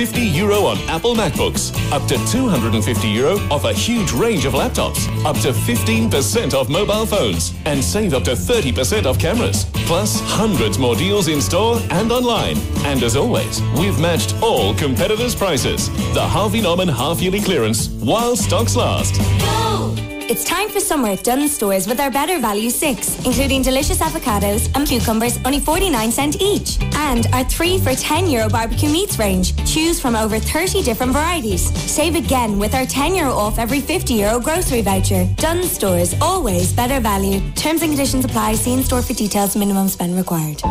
€50 on Apple MacBooks, up to €250 off a huge range of laptops, up to 15% off mobile phones, and save up to 30% off cameras. Plus, hundreds more deals in store and online. And as always, we've matched all competitors' prices. The Harvey Norman half-yearly clearance, while stocks last. Go! It's time for summer at Dunn's stores with our Better Value 6, including delicious avocados and cucumbers, only 49 cents each. And our 3 for €10 barbecue meats range. Choose from over 30 different varieties. Save again with our €10 off every €50 grocery voucher. Dunn's stores, always better value. Terms and conditions apply. See in store for details. Minimum spend required.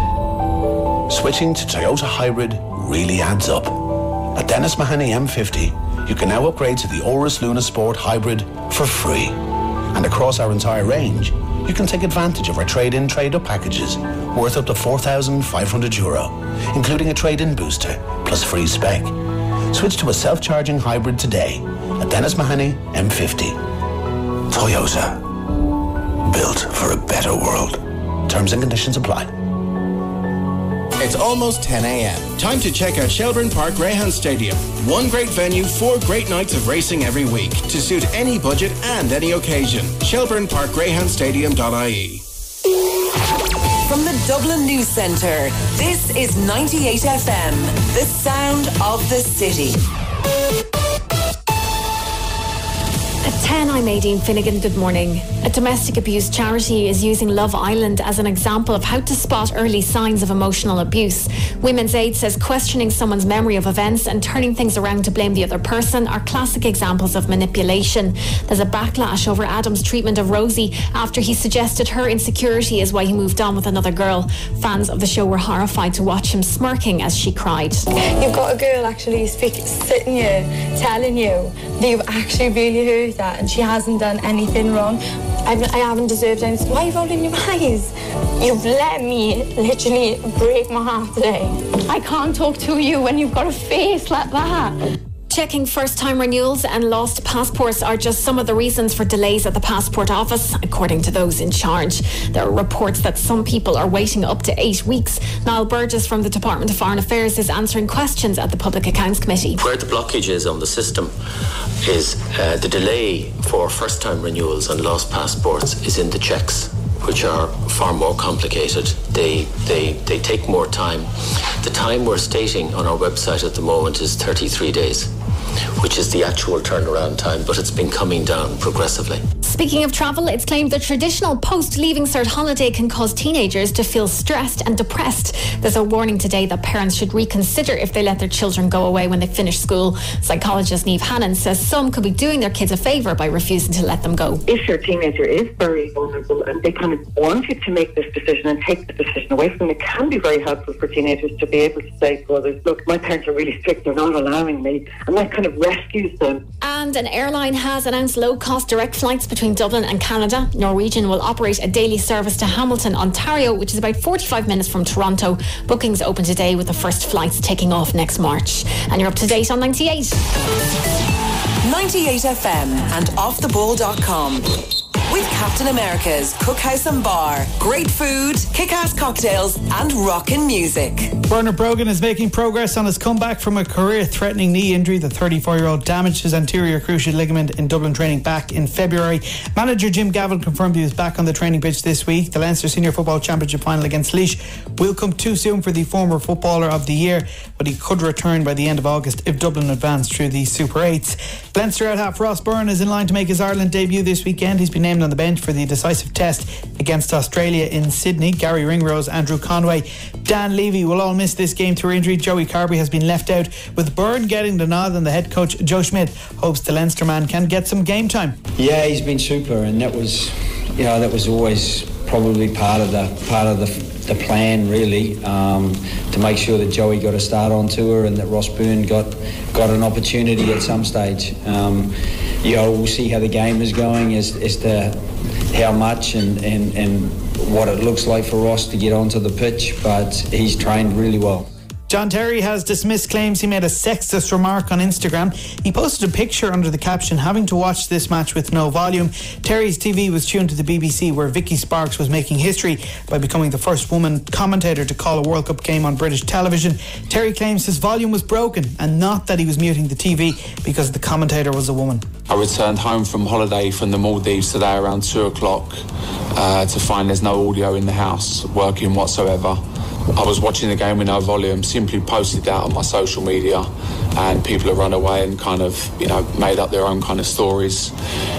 Switching to Toyota Hybrid really adds up. At Dennis Mahoney M50, you can now upgrade to the Urus Luna Sport Hybrid for free. And across our entire range, you can take advantage of our trade-in, trade-up packages worth up to €4,500, including a trade-in booster plus free spec. Switch to a self-charging hybrid today at Dennis Mahoney M50. Toyota. Built for a better world. Terms and conditions apply. It's almost 10 a.m. Time to check out Shelbourne Park Greyhound Stadium. One great venue, 4 great nights of racing every week to suit any budget and any occasion. ShelbourneParkGreyhoundStadium.ie. From the Dublin News Centre, this is 98 FM, the sound of the city. At 10, I'm Aideen Finnegan. Good morning. A domestic abuse charity is using Love Island as an example of how to spot early signs of emotional abuse. Women's Aid says questioning someone's memory of events and turning things around to blame the other person are classic examples of manipulation. There's a backlash over Adam's treatment of Rosie after he suggested her insecurity is why he moved on with another girl. Fans of the show were horrified to watch him smirking as she cried. You've got a girl actually sitting here telling you that you've actually really hurt that and she hasn't done anything wrong. I haven't deserved anything. Why are you rolling your eyes? You've let me literally break my heart today. I can't talk to you when you've got a face like that. Checking first-time renewals and lost passports are just some of the reasons for delays at the passport office, according to those in charge. There are reports that some people are waiting up to 8 weeks. Niall Burgess from the Department of Foreign Affairs is answering questions at the Public Accounts Committee. Where the blockage is on the system is the delay for first-time renewals and lost passports is in the checks, which are far more complicated. They take more time. The time we're stating on our website at the moment is 33 days, which is the actual turnaround time, but it's been coming down progressively. Speaking of travel, it's claimed the traditional post-leaving cert holiday can cause teenagers to feel stressed and depressed. There's a warning today that parents should reconsider if they let their children go away when they finish school. Psychologist Niamh Hannon says some could be doing their kids a favour by refusing to let them go. If your teenager is very vulnerable and they kind of want you to make this decision and take the decision away from them, it can be very helpful for teenagers to be able to say to others, look, my parents are really strict, they're not allowing me, and that kind of rescues them. And an airline has announced low-cost direct flights between Dublin and Canada. Norwegian will operate a daily service to Hamilton, Ontario, which is about 45 minutes from Toronto. Bookings open today with the first flights taking off next March. And you're up to date on 98. 98 FM and offtheball.com. With Captain America's Cookhouse and Bar. Great food, kick-ass cocktails and rockin' music. Bernard Brogan is making progress on his comeback from a career-threatening knee injury. The 34-year-old damaged his anterior cruciate ligament in Dublin training back in February. Manager Jim Gavin confirmed he was back on the training pitch this week. The Leinster Senior Football Championship final against Laois will come too soon for the former Footballer of the Year, but he could return by the end of August if Dublin advance through the Super 8s. Leinster out-half Ross Byrne is in line to make his Ireland debut this weekend. He's been named on the bench for the decisive test against Australia in Sydney. Gary Ringrose, Andrew Conway, Dan Levy will all miss this game through injury. Joey Carberry has been left out, with Byrne getting the nod, and the head coach Joe Schmidt hopes the Leinster man can get some game time. Yeah, he's been super, and that was always probably part of the plan, really, to make sure that Joey got a start on tour and that Ross Byrne got an opportunity at some stage. We'll see how the game is going as to how much and what it looks like for Ross to get onto the pitch, but he's trained really well. John Terry has dismissed claims he made a sexist remark on Instagram. He posted a picture under the caption, "Having to watch this match with no volume." Terry's TV was tuned to the BBC, where Vicky Sparks was making history by becoming the first woman commentator to call a World Cup game on British television. Terry claims his volume was broken and not that he was muting the TV because the commentator was a woman. I returned home from holiday from the Maldives today around 2 o'clock to find there's no audio in the house working whatsoever. I was watching the game with no volume, simply posted that on my social media, and people have run away and kind of, made up their own kind of stories.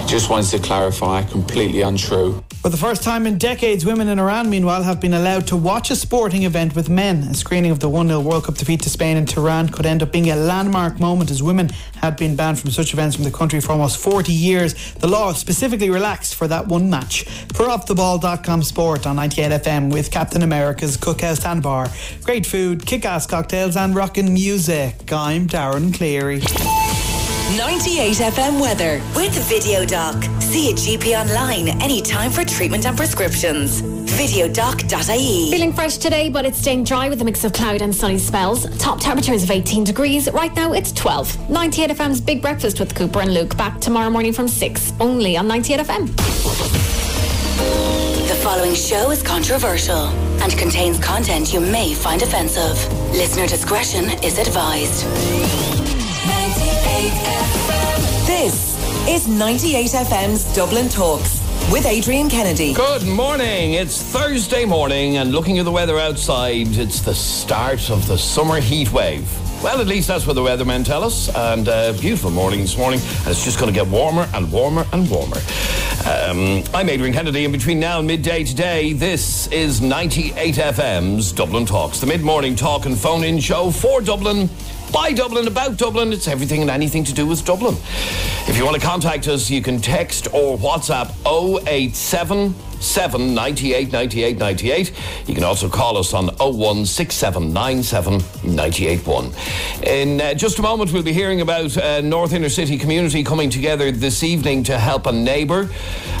Just wanted to clarify, completely untrue. For the first time in decades, women in Iran, meanwhile, have been allowed to watch a sporting event with men. A screening of the 1-0 World Cup defeat to Spain in Tehran could end up being a landmark moment, as women had been banned from such events from the country for almost 40 years. The law specifically relaxed for that one match. For offtheball.com sport on 98 FM with Captain America's Cookhouse and Bar. Great food, kick-ass cocktails and rockin' music. I'm Darren Cleary. 98 FM weather with VideoDoc. See a GP online anytime for treatment and prescriptions. VideoDoc.ie. Feeling fresh today, but it's staying dry with a mix of cloud and sunny spells. Top temperatures of 18 degrees. Right now it's 12. 98 FM's Big Breakfast with Cooper and Luke. Back tomorrow morning from 6. Only on 98 FM. The following show is controversial and contains content you may find offensive. Listener discretion is advised. 98 FM. This is 98 FM's Dublin Talks with Adrian Kennedy. Good morning. It's Thursday morning, and looking at the weather outside, it's the start of the summer heat wave. Well, at least that's what the weathermen tell us. And beautiful morning this morning, and it's just going to get warmer and warmer and warmer. I'm Adrian Kennedy, and between now and midday today, this is 98 FM's Dublin Talks, the mid-morning talk and phone-in show for Dublin, by Dublin, about Dublin. It's everything and anything to do with Dublin. If you want to contact us, you can text or WhatsApp 0877 98 98 98. You can also call us on 01679 981. In just a moment, we'll be hearing about North Inner City community coming together this evening to help a neighbour.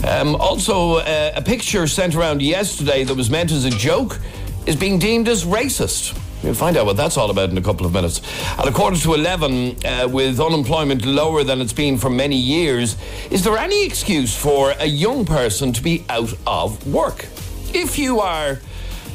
Also, a picture sent around yesterday that was meant as a joke is being deemed as racist. We'll find out what that's all about in a couple of minutes. At 11:15, with unemployment lower than it's been for many years, is there any excuse for a young person to be out of work? If you are,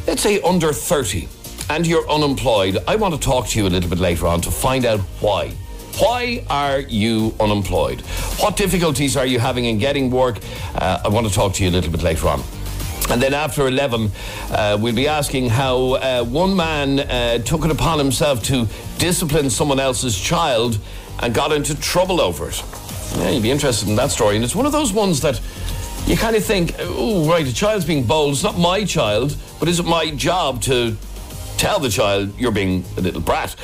let's say, under 30 and you're unemployed, I want to talk to you a little bit later on to find out why. Why are you unemployed? What difficulties are you having in getting work? I want to talk to you a little bit later on. And then after 11, we'll be asking how one man took it upon himself to discipline someone else's child and got into trouble over it. Yeah, you'd be interested in that story. And it's one of those ones that you kind of think, oh, right, a child's being bold. It's not my child, but is it my job to tell the child you're being a little brat?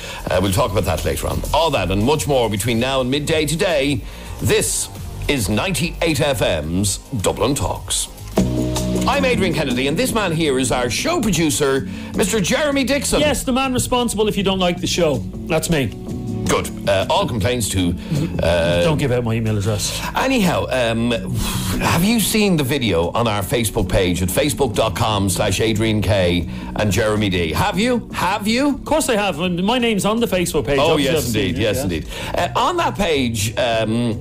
We'll talk about that later on. All that and much more between now and midday today. This is 98 FM's Dublin Talks. I'm Adrian Kennedy, and this man here is our show producer, Mr. Jeremy Dixon. Yes, the man responsible if you don't like the show. That's me. Good. All complaints to... don't give out my email address. Anyhow, have you seen the video on our Facebook page at facebook.com/AdrianK and Jeremy D? Have you? Have you? Of course I have. My name's on the Facebook page. Oh, yes, indeed. Yes, indeed. On that page,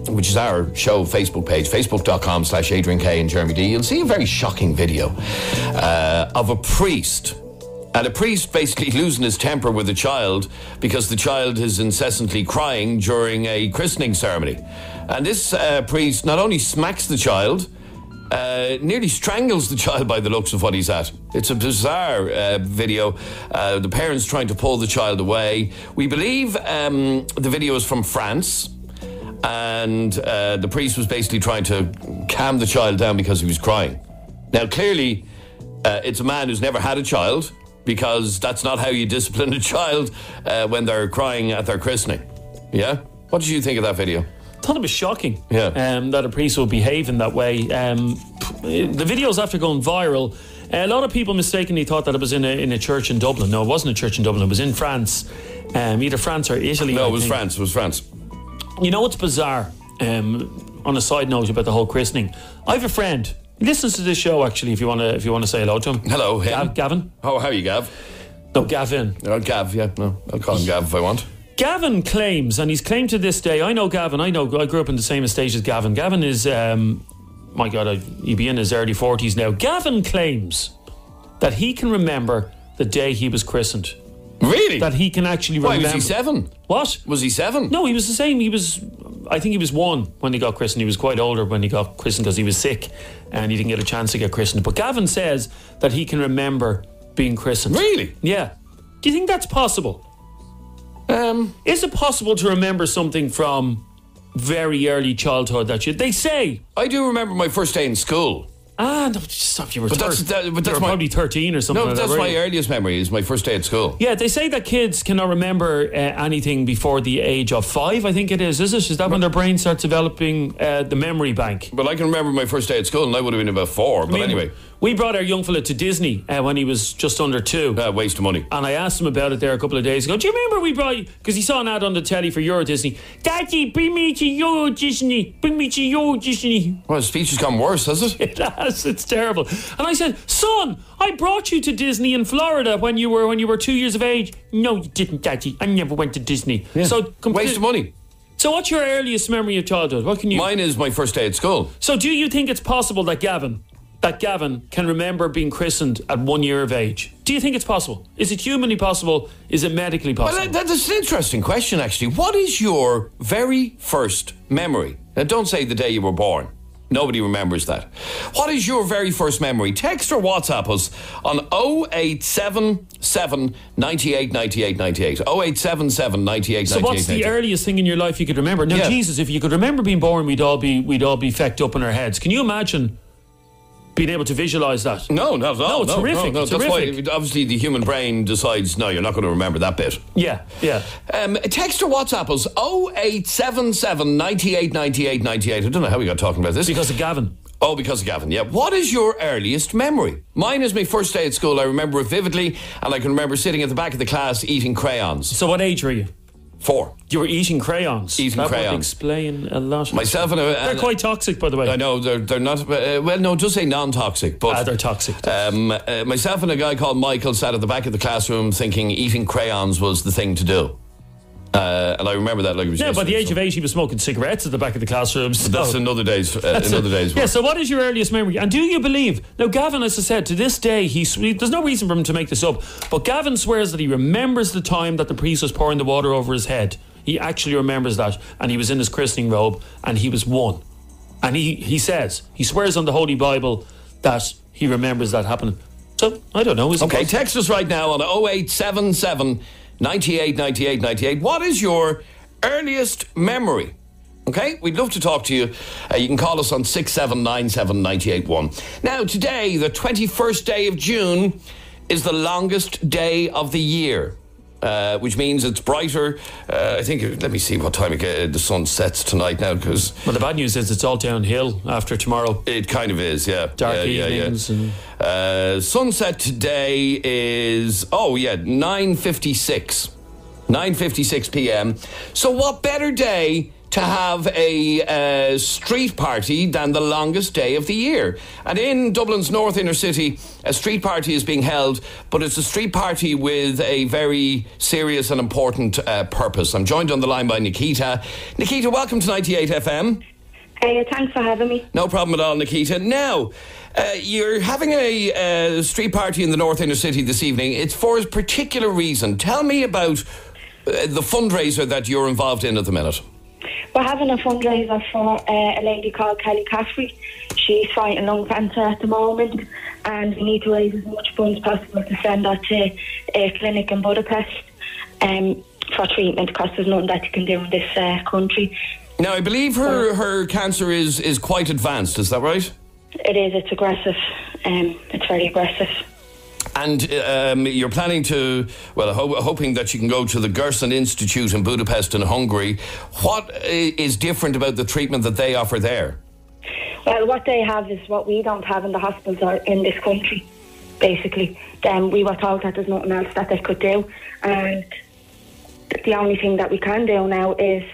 which is our show Facebook page, facebook.com/AdrianK and Jeremy D, you'll see a very shocking video of a priest. And a priest basically losing his temper with a child because the child is incessantly crying during a christening ceremony. And this priest not only smacks the child, nearly strangles the child by the looks of what he's at. It's a bizarre video. The parents trying to pull the child away. We believe the video is from France. And the priest was basically trying to calm the child down because he was crying. Now, clearly, it's a man who's never had a child, because that's not how you discipline a child when they're crying at their christening. Yeah? What did you think of that video? I thought it was shocking. Yeah. That a priest would behave in that way. The video's after going viral. A lot of people mistakenly thought that it was in a church in Dublin. No, it wasn't a church in Dublin. It was in France. Either France or Italy. No, it was France. It was France. You know what's bizarre? On a side note about the whole christening, I have a friend. He listens to this show, actually, if you want to say hello to him. Hello, him. Gavin. How are you, Gav? No, Gavin. Gav, yeah. No, I'll call him Gav if I want. Gavin claims, and he's claimed to this day, I know Gavin, I grew up in the same estate as Gavin. Gavin is, my God, he'd be in his early 40s now. Gavin claims that he can remember the day he was christened. Really? That he can actually remember. Why, was he 7? What? Was he 7? No, he was the same. I think he was 1 when he got christened. He was quite older when he got christened because he was sick and he didn't get a chance to get christened. But Gavin says that he can remember being christened. Really? Yeah. Do you think that's possible? Is it possible to remember something from very early childhood that they say? I do remember my first day in school. No, stop, you were that's probably 13 or something. No, like that's that, my earliest memory, is my first day at school. Yeah, they say that kids cannot remember anything before the age of 5, I think it is it? Is that when their brain starts developing the memory bank? But I can remember my first day at school and I would have been about 4, but anyway. We brought our young fella to Disney when he was just under 2. Waste of money. And I asked him about it there a couple of days ago. Do you remember we brought you? Because he saw an ad on the telly for Euro Disney. Daddy, bring me to Euro Disney. Bring me to Euro Disney. Well, his speech has gone worse, has it? It has. It's terrible. And I said, son, I brought you to Disney in Florida when you were 2 years of age. No, you didn't, Daddy. I never went to Disney. Yeah. So waste of money. So what's your earliest memory of childhood? What can you? Mine is my first day at school. So do you think it's possible that Gavin can remember being christened at 1 year of age? Do you think it's possible? Is it humanly possible? Is it medically possible? Well, that's an interesting question, actually. What is your very first memory? Now, don't say the day you were born. Nobody remembers that. What is your very first memory? Text or WhatsApp us on 0877 98 98 98. 0877 98 So 98 what's the 98. earliest thing in your life you could remember? Now, Jesus, if you could remember being born, we'd all be fecked up in our heads. Can you imagine being able to visualise that? No, not at all. No, it's horrific. No, it's that's horrific. why obviously the human brain decides, no, you're not going to remember that bit. Yeah. Text or WhatsApp us 0877 98 98 98. I don't know how we got talking about this. Because of Gavin. Oh, because of Gavin, yeah. What is your earliest memory? Mine is my first day at school. I remember it vividly, and I can remember sitting at the back of the class eating crayons. So what age were you? 4. You were eating crayons. That would explain a lot. Myself and they're quite toxic, by the way. I know they're not. Well, no, it does say non-toxic, but they're toxic. Myself and a guy called Michael sat at the back of the classroom thinking eating crayons was the thing to do. And I remember that like it was by the age of 8 he was smoking cigarettes at the back of the classroom. So that's another day's work. Yeah, so what is your earliest memory? And do you believe, now Gavin, as I said, to this day, there's no reason for him to make this up, but Gavin swears that he remembers the time that the priest was pouring the water over his head. He actually remembers that, and he was in his christening robe and he was 1. And he says, he swears on the Holy Bible that he remembers that happening. So, I don't know. Okay, text us right now on 0877 98 98 98. What is your earliest memory? Okay, we'd love to talk to you. You can call us on 6797 981. Now, today, the 21st day of June, is the longest day of the year. Which means it's brighter. I think, let me see what time the sun sets tonight now, because... Well, the bad news is it's all downhill after tomorrow. It kind of is, yeah. Dark evenings. And sunset today is, 9:56. 9:56 p.m. So what better day to have a street party than the longest day of the year? And in Dublin's North Inner City, a street party is being held, but it's a street party with a very serious and important purpose. I'm joined on the line by Nikita. Nikita, welcome to 98 FM. Hey, thanks for having me. No problem at all, Nikita. Now, you're having a street party in the North Inner City this evening. It's for a particular reason. Tell me about the fundraiser that you're involved in at the minute. We're having a fundraiser for a lady called Kelly Caffrey. She's fighting lung cancer at the moment, and we need to raise as much funds as possible to send her to a clinic in Budapest for treatment, because there's nothing that you can do in this country. Now, I believe her cancer is quite advanced, is that right? It is, it's aggressive. It's very aggressive. And you're planning to, hoping that you can go to the Gerson Institute in Budapest in Hungary. What is different about the treatment that they offer there? Well, what they have is what we don't have in the hospitals in this country, basically. We were told that there's nothing else that they could do, and the only thing that we can do now is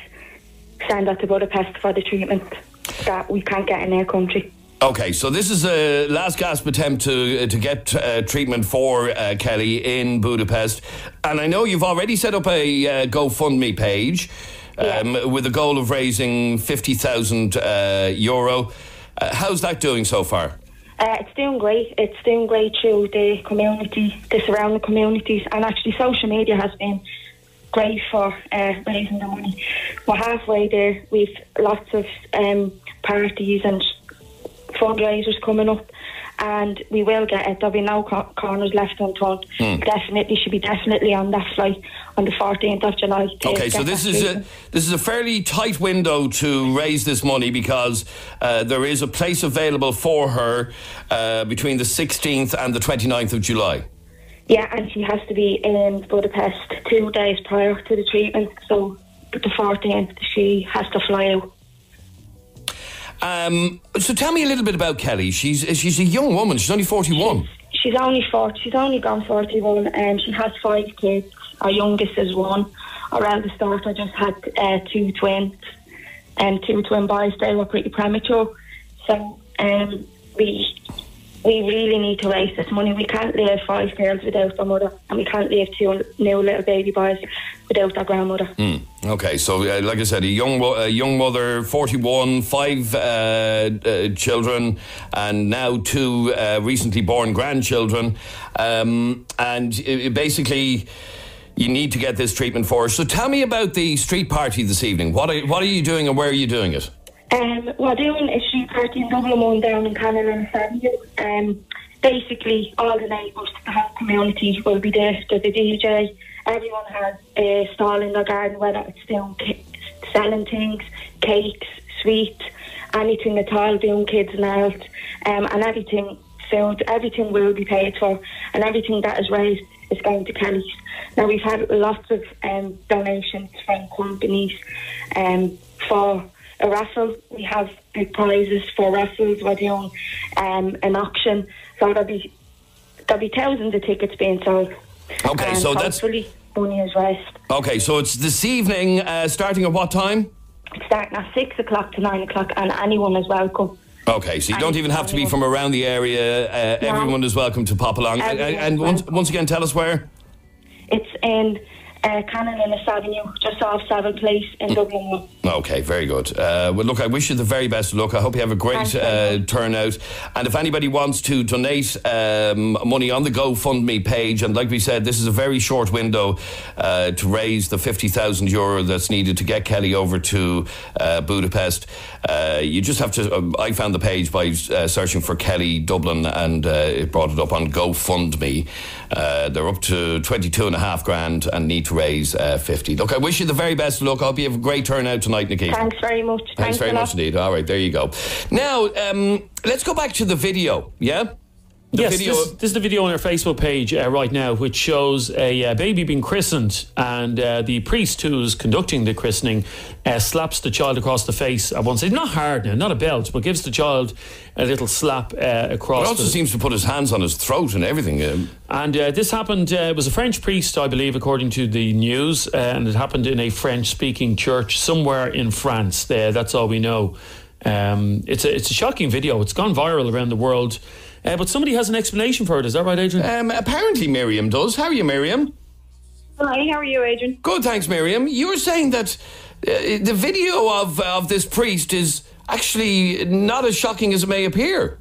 send her to Budapest for the treatment that we can't get in their country. Okay, so this is a last gasp attempt to get treatment for Kelly in Budapest. And I know you've already set up a GoFundMe page with a goal of raising €50,000. How's that doing so far? It's doing great. It's doing great through the community, the surrounding communities, and actually social media has been great for raising the money. We're halfway there. We've lots of parties and fundraisers coming up, and we will get it. There'll be no corners left unturned. Definitely should be definitely on that flight on the 14th of July. Okay, so this is a fairly tight window to raise this money, because there is a place available for her between the 16th and the 29th of July. Yeah, and she has to be in Budapest 2 days prior to the treatment, so the 14th she has to fly out. So tell me a little bit about Kelly. She's a young woman. She's only 41. She's only 40. She's only gone 41, and she has 5 kids. Our youngest is 1. Around the start, I just had 2 twins, and 2 twin boys. They were pretty premature, so we really need to raise this money. We can't leave 5 girls without their mother, and we can't leave 2 new little baby boys without their grandmother. Okay, so like I said, a young mother, 41, 5 children, and now 2 recently born grandchildren, and basically you need to get this treatment for her. So tell me about the street party this evening. What are you doing, and where are you doing it? We're doing a street party in Dublin down in Cannon Avenue. Basically, all the neighbours, the whole community will be there. There's a DJ. Everyone has a stall in their garden, whether it's doing selling things, cakes, sweets, anything at all, doing kids' night, and everything, food, everything will be paid for, and everything that is raised is going to Kelly's. Now, we've had lots of donations from companies for a raffle. We have big prizes for raffles. We're doing an auction, so there'll be thousands of tickets being sold. Okay, so that's hopefully money is raised. Okay, so it's this evening, starting at what time? It's starting at 6 o'clock to 9 o'clock, and anyone is welcome. Okay, so you don't even have to be from around the area. Everyone is welcome to pop along. And once again, tell us where. It's in Cannon Avenue, just off Savile Place in Dublin. Okay, very good. Well, look, I wish you the very best of luck. I hope you have a great turnout. And if anybody wants to donate money on the GoFundMe page, and like we said, this is a very short window to raise the €50,000 that's needed to get Kelly over to Budapest. You just have to, I found the page by searching for Kelly Dublin, and it brought it up on GoFundMe. They're up to 22.5 grand and need to raise 50. Look, I wish you the very best of luck. I hope you have a great turnout tonight, Nikki. Thanks very much. Thanks very much indeed. All right, there you go. Now, let's go back to the video, yeah? This is the video on our Facebook page right now, which shows a baby being christened, and the priest who's conducting the christening slaps the child across the face at one side. Not hard now, not a belt, but gives the child a little slap across. He also seems to put his hands on his throat and everything. And this happened, it was a French priest, I believe, according to the news, and it happened in a French-speaking church somewhere in France. That's all we know. It's a shocking video. It's gone viral around the world. But somebody has an explanation for it. Is that right, Adrian? Apparently Miriam does. How are you, Miriam? Hi, how are you, Adrian? Good, thanks, Miriam. You were saying that the video of this priest is actually not as shocking as it may appear.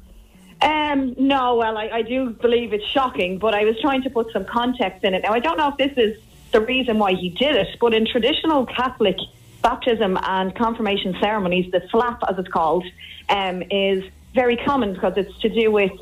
No, well, I do believe it's shocking, but I was trying to put some context in it. Now, I don't know if this is the reason why he did it, but in traditional Catholic baptism and confirmation ceremonies, the slap, as it's called, is very common because it's to do with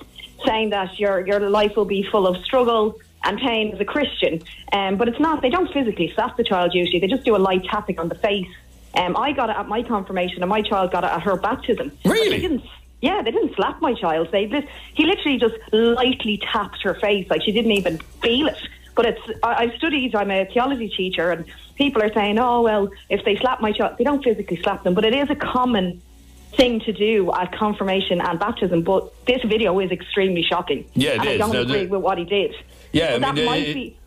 saying that your life will be full of struggle and pain as a Christian. But it's not. They don't physically slap the child usually. They just do a light tapping on the face. I got it at my confirmation, and my child got it at her baptism. Really? They didn't slap my child. He literally just lightly tapped her face, like she didn't even feel it. But I've studied, I'm a theology teacher, and people are saying, oh, well, if they slap my child, they don't physically slap them. But it is a common thing to do at confirmation and baptism. But this video is extremely shocking. Yeah, it is. I don't agree with what he did. Yeah, but that might be...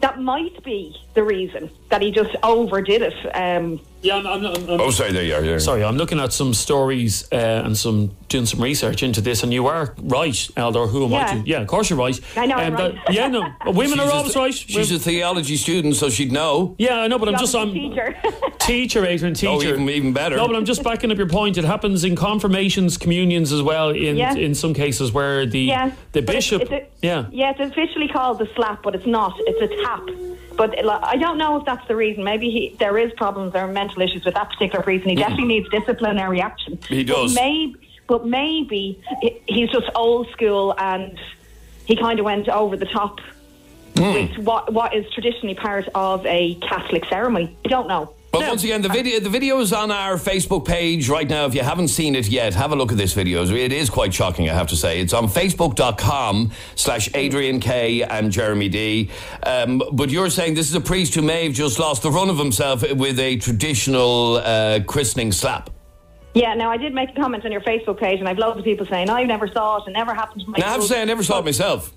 that might be the reason that he just overdid it. I'm sorry, there you are. Yeah. Sorry, I'm looking at some stories and doing some research into this, and you are right, Eldor. Who am I to? Yeah, of course you're right. I know. I'm right. Women are always right. She's a theology student, so she'd know. Yeah, I know, but I'm teacher. Teacher, Adrian, teacher. Oh, even better. No, but I'm just backing up your point. It happens in confirmations, communions as well. In some cases where the bishop. It's officially called the slap, but it's not. It's a tap. But I don't know if that's the reason. Maybe there is problems, there are mental issues with that particular priest, and he definitely needs disciplinary action. He does. But maybe he's just old school, and he kind of went over the top with what is traditionally part of a Catholic ceremony. I don't know. But once again, the video is on our Facebook page right now. If you haven't seen it yet, have a look at this video. It is quite shocking, I have to say. It's on facebook.com/Adrian K and Jeremy D. But you're saying this is a priest who may have just lost the run of himself with a traditional christening slap. Yeah, now I did make a comment on your Facebook page, and I've loads of people saying, I never saw it, it never happened to my I have to say, I never saw it myself.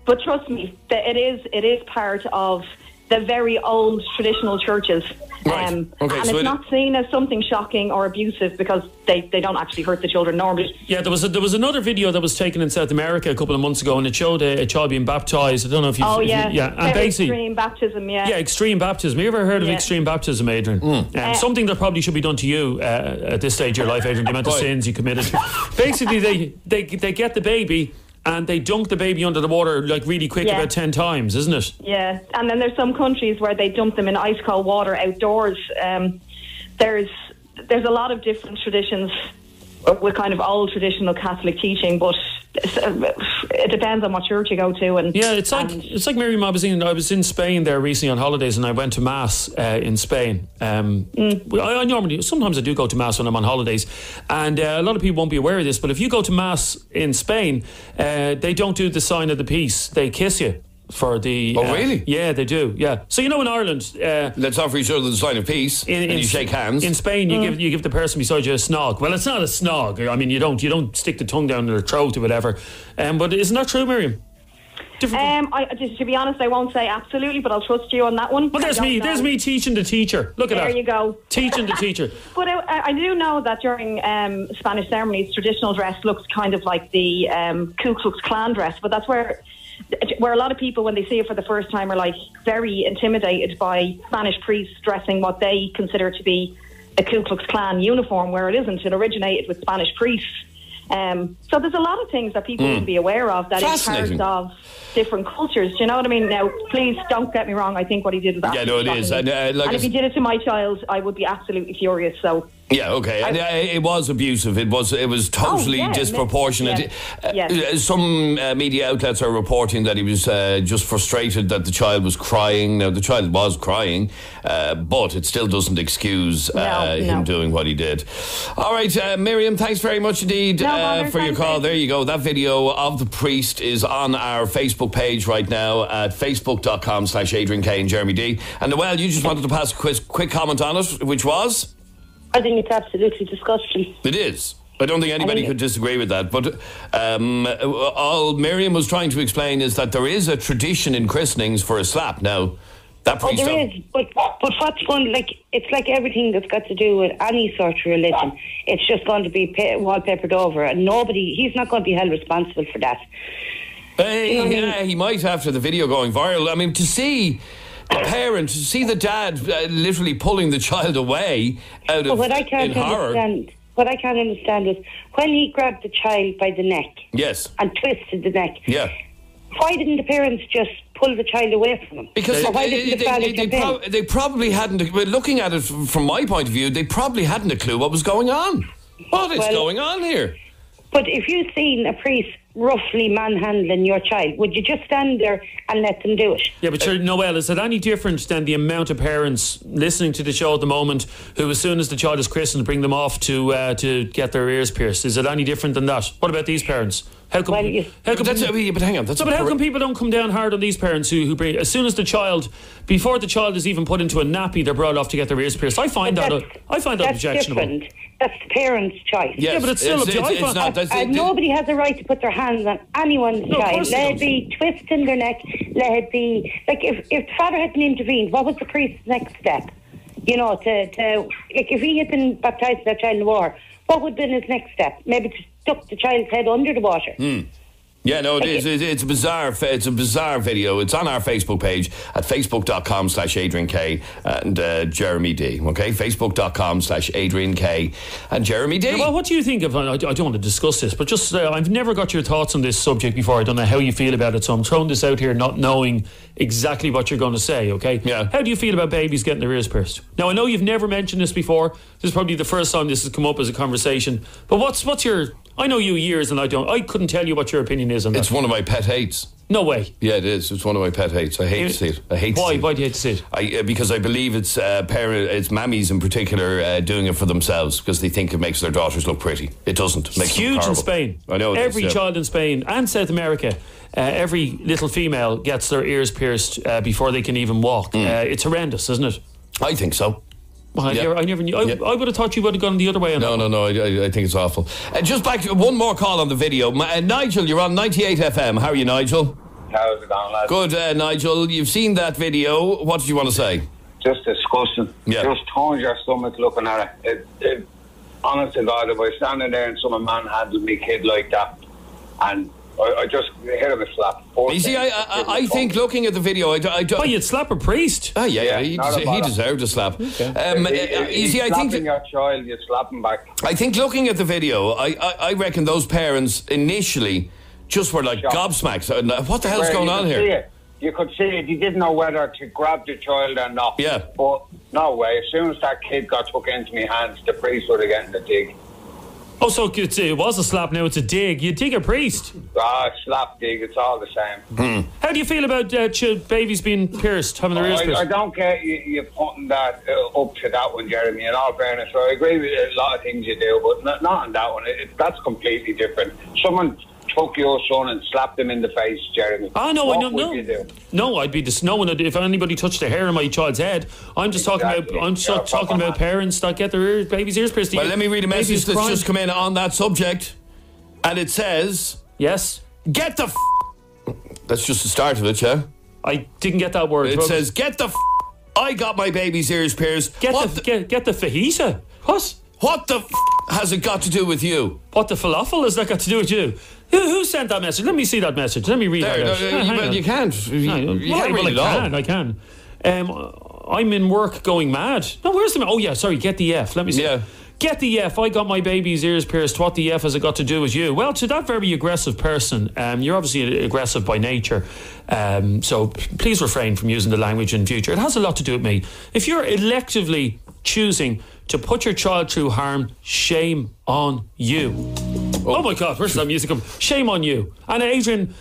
But trust me, it is part of the very old traditional churches. Right. And it's not seen as something shocking or abusive because they don't actually hurt the children normally. Yeah, there was another video that was taken in South America a couple of months ago, and it showed a child being baptised. I don't know if you've... and basically extreme baptism, Yeah, extreme baptism. Have you ever heard of extreme baptism, Adrian? Something that probably should be done to you at this stage of your life, Adrian, the amount of sins you committed. Basically, they get the baby and they dunk the baby under the water like really quick, about 10 times, isn't it? Yeah, and then there's some countries where they dump them in ice cold water outdoors. There's a lot of different traditions with kind of old traditional Catholic teaching, but it depends on what church you go to. And it's like Miriam. I was in Spain there recently on holidays, and I went to mass in Spain. I normally, sometimes I do go to mass when I'm on holidays, and a lot of people won't be aware of this, but if you go to mass in Spain, they don't do the sign of the peace. They kiss you. For the really? Yeah, they do. Yeah. So in Ireland, let's offer each other the sign of peace, and you shake hands. In Spain, you give the person beside you a snog. Well, it's not a snog. I mean, you don't stick the tongue down their throat or whatever. But isn't that true, Miriam? To be honest, I won't say absolutely, but I'll trust you on that one. Well, there's me teaching the teacher. Look at that. There you go. Teaching the teacher. But I do know that during Spanish ceremonies, traditional dress looks kind of like the Ku Klux Klan dress, but that's where a lot of people, when they see it for the first time, are like very intimidated by Spanish priests dressing what they consider to be a Ku Klux Klan uniform, where it isn't. It originated with Spanish priests. So there's a lot of things that people wouldn't be aware of that is part of different cultures. Do you know what I mean? Now, please don't get me wrong. I think what he did was absolutely it is. And if he did it to my child, I would be absolutely furious. So. Yeah, okay. And it was abusive. It was totally disproportionate. Some media outlets are reporting that he was just frustrated that the child was crying. Now, the child was crying, but it still doesn't excuse him doing what he did. All right, Miriam, thanks very much indeed for your call. There you go. That video of the priest is on our Facebook page right now at facebook.com/Adrian K and Jeremy D. And Noelle, you just wanted to pass a quick comment on it, which was? I think it's absolutely disgusting. It is. I don't think anybody could disagree with that. But all Miriam was trying to explain is that there is a tradition in christenings for a slap. Now, that priest... there is. But what's going... it's like everything that's got to do with any sort of religion. It's just going to be wallpapered over. And he's not going to be held responsible for that. He might after the video going viral. I mean, to see... the parent, to see the dad literally pulling the child away out of what I can't understand is when he grabbed the child by the neck, and twisted the neck. Yeah. Why didn't the parents just pull the child away from him? Because they probably hadn't. Looking at it from my point of view, they probably hadn't a clue what was going on. What is going on here? But if you've seen a priest roughly manhandling your child, would you just stand there and let them do it? Yeah, but Noelle, is it any different than the amount of parents listening to the show at the moment who, as soon as the child is christened, bring them off to get their ears pierced? Is it any different than that? What about these parents? How come? But hang on. How come people don't come down hard on these parents who bring as soon as before the child is even put into a nappy, they're brought off to get their ears pierced? I find that objectionable. Different. That's the parent's choice. Yes, yeah, but it's still and nobody has a right to put their hands on anyone's child. Let it be twisting their neck. Let it be like if the father hadn't intervened, what was the priest's next step? You know, to like if he had been baptised that child in the water, what would have been his next step? Maybe to stuck the child's head under the water. Yeah, no, it is. It's a bizarre video. It's on our Facebook page at facebook.com/Adrian K and Jeremy D. Okay, facebook.com/Adrian K and Jeremy D. Yeah, well, what do you think of? I don't want to discuss this, but just I've never got your thoughts on this subject before. I don't know how you feel about it, so I'm throwing this out here, not knowing exactly what you're going to say. Okay? Yeah. How do you feel about babies getting their ears pierced? Now, I know you've never mentioned this before. This is probably the first time this has come up as a conversation. But what's your? I know you years, and I couldn't tell you what your opinion is on that. It's one of my pet hates. No way. Yeah, it is. It's one of my pet hates. I hate to see it. Why? Why do you hate to see it? Because I believe it's it's mammies in particular doing it for themselves because they think it makes their daughters look pretty. It doesn't. It makes them huge horrible. in Spain. I know. Every child in Spain and South America, every little female gets their ears pierced before they can even walk. It's horrendous, isn't it? I think so. Well, I never knew. I would have thought you would have gone the other way. No. I think it's awful. Just back to one more call on the video. Nigel, you're on 98 FM. How are you, Nigel? How's it going, lads? Good, Nigel. You've seen that video. What did you want to say? Just disgusting. Yeah. Just turns your stomach looking at it. Honest to God, if I was standing there and some man handled me kid like that, and I just hit him a slap. You see, I think looking at the video, oh, you'd slap a priest? Oh, yeah, he deserved a slap. Okay. You see, I think your child, you slap him back. I think looking at the video, I reckon those parents initially just were like gobsmacked. What the hell's going on here? You could see it. You didn't know whether to grab the child or not. Yeah. But no way. As soon as that kid got took into my hands, the priest would have gotten the dig. Oh, so it was a slap, now it's a dig. You dig a priest? Slap, dig, it's all the same. How do you feel about babies being pierced, having their ears pierced? I don't get you putting that up to that one, Jeremy, in all fairness. So I agree with a lot of things you do, but not on that one. That's completely different. Someone took your son and slapped him in the face, Jeremy. Oh, no, what would you do? No, I'd be if anybody touched the hair on my child's head. I'm just talking about parents that get their baby's ears pierced. Well, let me read a message that's just come in on that subject, and it says, "Yes, get the." That's just the start of it, yeah. I didn't get that word. It says, "Get the." I got my baby's ears pierced. Get the fajita. What? What the has it got to do with you? What the falafel has that got to do with you? Who sent that message? Let me see that message. Let me read that. Well, you can't. I can. I'm in work going mad. No, where's the... Oh, yeah, sorry, get the F. Let me see. Yeah. Get the F. I got my baby's ears pierced. What the F has it got to do with you? Well, to that very aggressive person, you're obviously aggressive by nature, so please refrain from using the language in future. It has a lot to do with me. If you're electively choosing to put your child through harm, shame on you. Oh my God, where's that music? Shame on you. And Adrian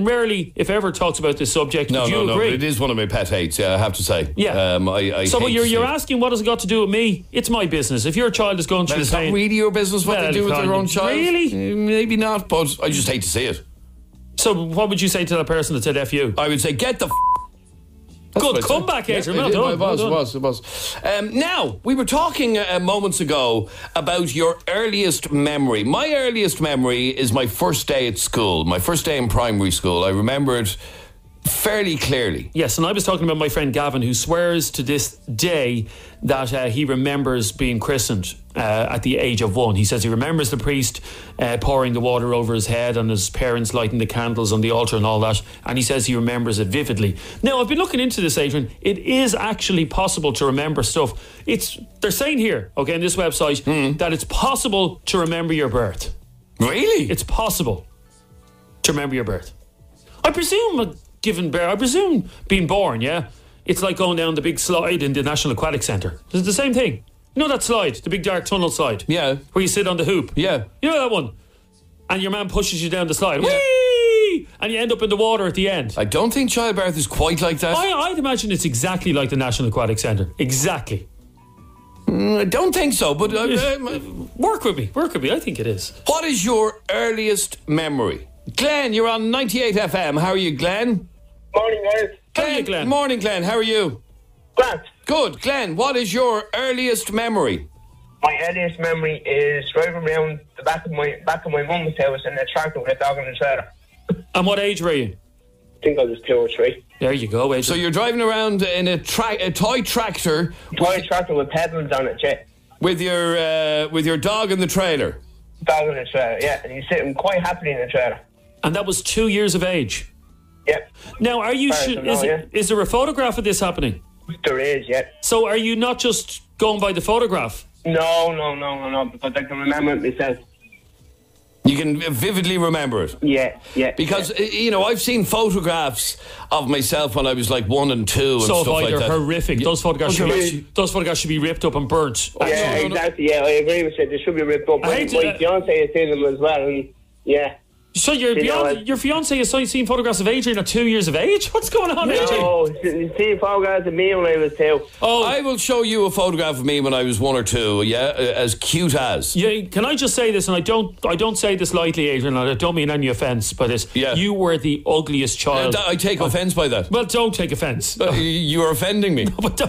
rarely, if ever, talks about this subject. No, Would you agree? It is one of my pet hates, I have to say. Yeah. So you're asking what has it got to do with me? It's my business. If your child is going through pain... It's not really your business what they do with their own child. Really? Maybe not, but I just hate to see it. So what would you say to that person that said F you? I would say, get the Good comeback, Adrian. Well done. It was. Now, we were talking moments ago about your earliest memory. My earliest memory is my first day at school, my first day in primary school. I remember it fairly clearly. Yes, and I was talking about my friend Gavin, who swears to this day that he remembers being christened at the age of 1. He says he remembers the priest pouring the water over his head and his parents lighting the candles on the altar and all that, and he says he remembers it vividly. Now, I've been looking into this, Adrian. It is actually possible to remember stuff. They're saying here, okay, on this website, that it's possible to remember your birth. Really? It's possible to remember your birth. I presume being born, yeah? It's like going down the big slide in the National Aquatic Centre. It's the same thing. You know that slide, the big dark tunnel slide? Yeah. Where you sit on the hoop? Yeah. You know that one? And your man pushes you down the slide. Yeah. Whee! And you end up in the water at the end. I don't think childbirth is quite like that. I'd imagine it's exactly like the National Aquatic Centre. Exactly. I don't think so, but... Work with me. I think it is. What is your earliest memory? Glenn, you're on 98 FM. How are you, Glenn? Morning, guys. How are you, Glenn? Morning, Glenn. How are you? Grant. Good. Glenn, what is your earliest memory? My earliest memory is driving around the back of my mum's house in a tractor with a dog in the trailer. And what age were you? I think I was 2 or 3. There you go, Adrian. So you're driving around in a toy tractor. Toy tractor with pedals on it, yeah. With your dog in the trailer. Dog in the trailer, yeah. And he's sitting quite happily in the trailer. And that was 2 years of age? Yeah. Now, are you is there a photograph of this happening? There is, yeah. So are you not just going by the photograph? No, because I can remember it myself. You can vividly remember it? Yeah. Because, I've seen photographs of myself when I was like 1 and 2 and stuff like that. They're horrific. Those photographs should be ripped up and burnt. Yeah, exactly. Yeah, I agree with you. They should be ripped up. My fiance has seen them as well, and yeah. So your fiance has seen photographs of Adrian at 2 years of age? What's going on, Adrian? No, he's seen photographs of me when I was 2. Oh, I will show you a photograph of me when I was 1 or 2. Yeah, as cute as. Yeah, can I just say this? And I don't say this lightly, Adrian. And I don't mean any offence by this. Yeah. You were the ugliest child. I take offence by that. Well, don't take offence. You are offending me. No, but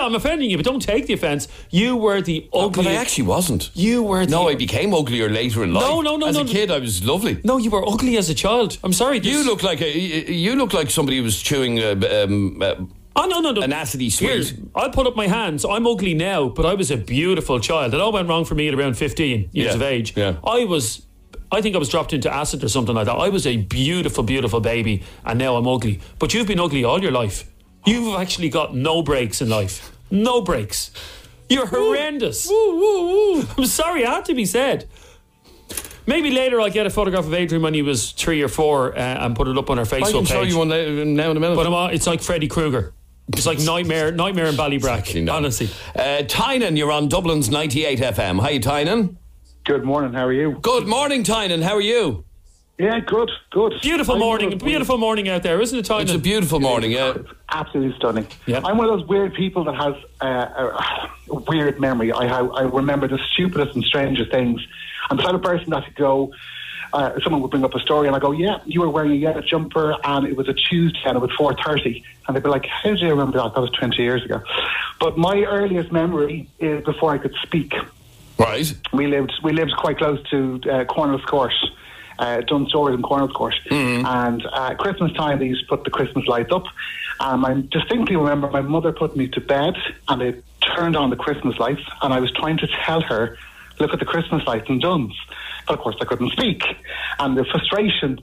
I'm offending you, but don't take the offence. You were the ugliest. But I actually wasn't. You were. I became uglier later in life. No. As a kid, I was lovely. No, you were ugly as a child. I'm sorry. You look like somebody who was chewing no. An acidy sweet. Here, I'll put up my hands. I'm ugly now, but I was a beautiful child. It all went wrong for me at around 15 years of age. Yeah. I think I was dropped into acid or something like that. I was a beautiful, beautiful baby, and now I'm ugly. But you've been ugly all your life. You've actually got no breaks in life. No breaks. You're horrendous. I'm sorry, it had to be said. Maybe later I'll get a photograph of Adrian when he was 3 or 4 and put it up on our Facebook page. I can show you one now in a minute. But it's like Freddy Krueger. It's like Nightmare in Ballybrack, honestly. Tynan, you're on Dublin's 98 FM. Hi, Tynan. Good morning, how are you? Good morning, Tynan. How are you? Yeah, good. Beautiful morning out there, isn't it, Tynan? It's a beautiful morning, yeah. It's absolutely stunning. Yeah. I'm one of those weird people that has a weird memory. I remember the stupidest and strangest things. I'm the type of person that could go, someone would bring up a story and I go, yeah, you were wearing a yellow jumper and it was a Tuesday and it was 4:30. And they'd be like, how do you remember that? That was 20 years ago. But my earliest memory is before I could speak. Right. We lived quite close to Cornell's Court, Dunn Stores in Cornell's Court. Mm-hmm. And Christmas time, they used to put the Christmas lights up. And I distinctly remember my mother put me to bed and they turned on the Christmas lights and I was trying to tell her, look at the Christmas lights in Dunn's. But of course I couldn't speak. And the frustration,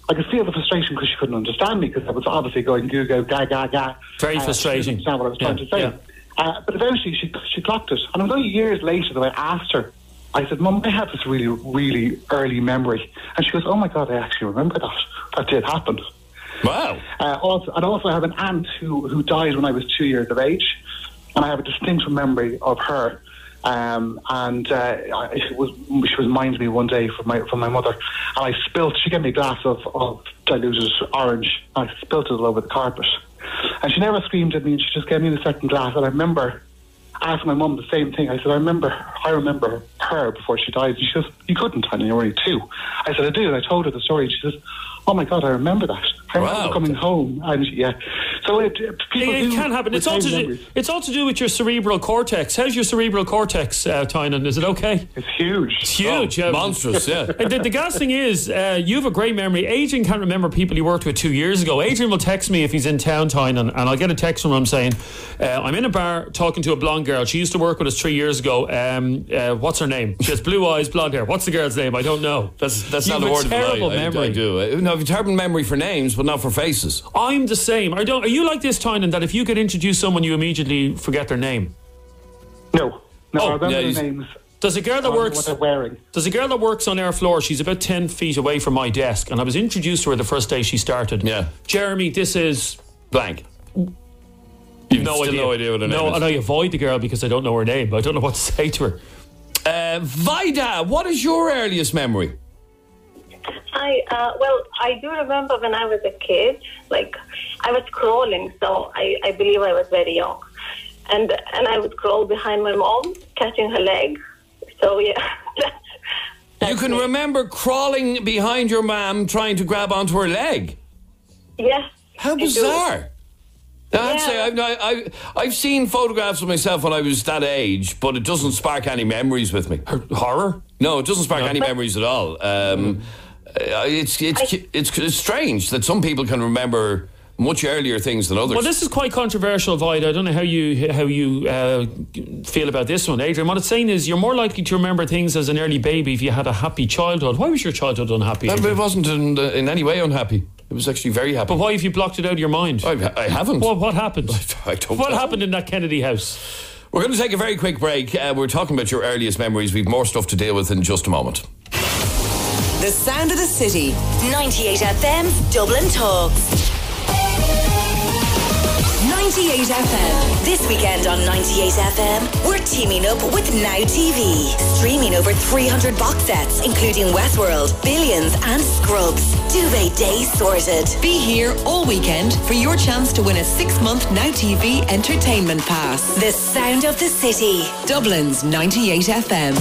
I could feel the frustration because she couldn't understand me because I was obviously going goo go ga ga ga. Very frustrating. That's what I was trying to say. Yeah. But eventually she clocked it. And it was only years later that I asked her, I said, Mum, I had this really, really early memory. And she goes, oh my God, I actually remember that. That did happen. Wow. Also, I have an aunt who died when I was 2 years of age. And I have a distinct memory of her. She reminded me one day from my mother, and she gave me a glass of diluted orange, and I spilt it all over the carpet. And she never screamed at me, and she just gave me the second glass. And I remember asking my mum the same thing. I said, I remember her before she died. And she says, you couldn't, honey, you're only 2. I said, I do. And I told her the story. And she says, oh my God, I remember that. I remember coming home. And so it can happen. It's all to do with your cerebral cortex. How's your cerebral cortex, Tynan? Is it okay? It's huge. It's huge. Monstrous, yeah. The gas thing is, you have a great memory. Adrian can't remember people he worked with 2 years ago. Adrian will text me if he's in town, Tynan, and I'll get a text from him saying, I'm in a bar talking to a blonde girl. She used to work with us 3 years ago. What's her name? She has blue eyes, blonde hair. What's the girl's name? I don't know. That's not a word of terrible memory. I do. No, I've a terrible memory for names, but not for faces. I'm the same. Are you like this, Tynan, that if you could introduce someone, you immediately forget their name? No, I remember their names. There's a girl that works. What they're wearing. There's a girl that works on our floor. She's about 10 feet away from my desk, and I was introduced to her the first day she started. Yeah, Jeremy, this is blank. You've no idea what her name is. No, and I avoid the girl because I don't know her name. I don't know what to say to her. Vida, what is your earliest memory? I do remember when I was a kid, like I was crawling, so I believe I was very young, and I would crawl behind my mom, catching her leg. So yeah, You can remember crawling behind your mum trying to grab onto her leg? Yeah. How bizarre. Now, I'd say I've seen photographs of myself when I was that age, but it doesn't spark any memories with me. Horror? No, it doesn't spark any memories at all. It's strange that some people can remember much earlier things than others. Well, this is quite controversial, Vida. I don't know how you feel about this one, Adrian. What it's saying is you're more likely to remember things as an early baby if you had a happy childhood. Why was your childhood unhappy? It wasn't in any way unhappy. It was actually very happy. But why have you blocked it out of your mind? I haven't. Well, what happened? I don't What know. happened in that Kennedy house? We're going to take a very quick break. We're talking about your earliest memories. We've more stuff to deal with in just a moment. The sound of the city. 98 FM, Dublin Talks. 98 FM. This weekend on 98 FM, we're teaming up with Now TV. Streaming over 300 box sets, including Westworld, Billions and Scrubs. Duvet Day sorted. Be here all weekend for your chance to win a 6-month Now TV entertainment pass. The sound of the city. Dublin's 98 FM.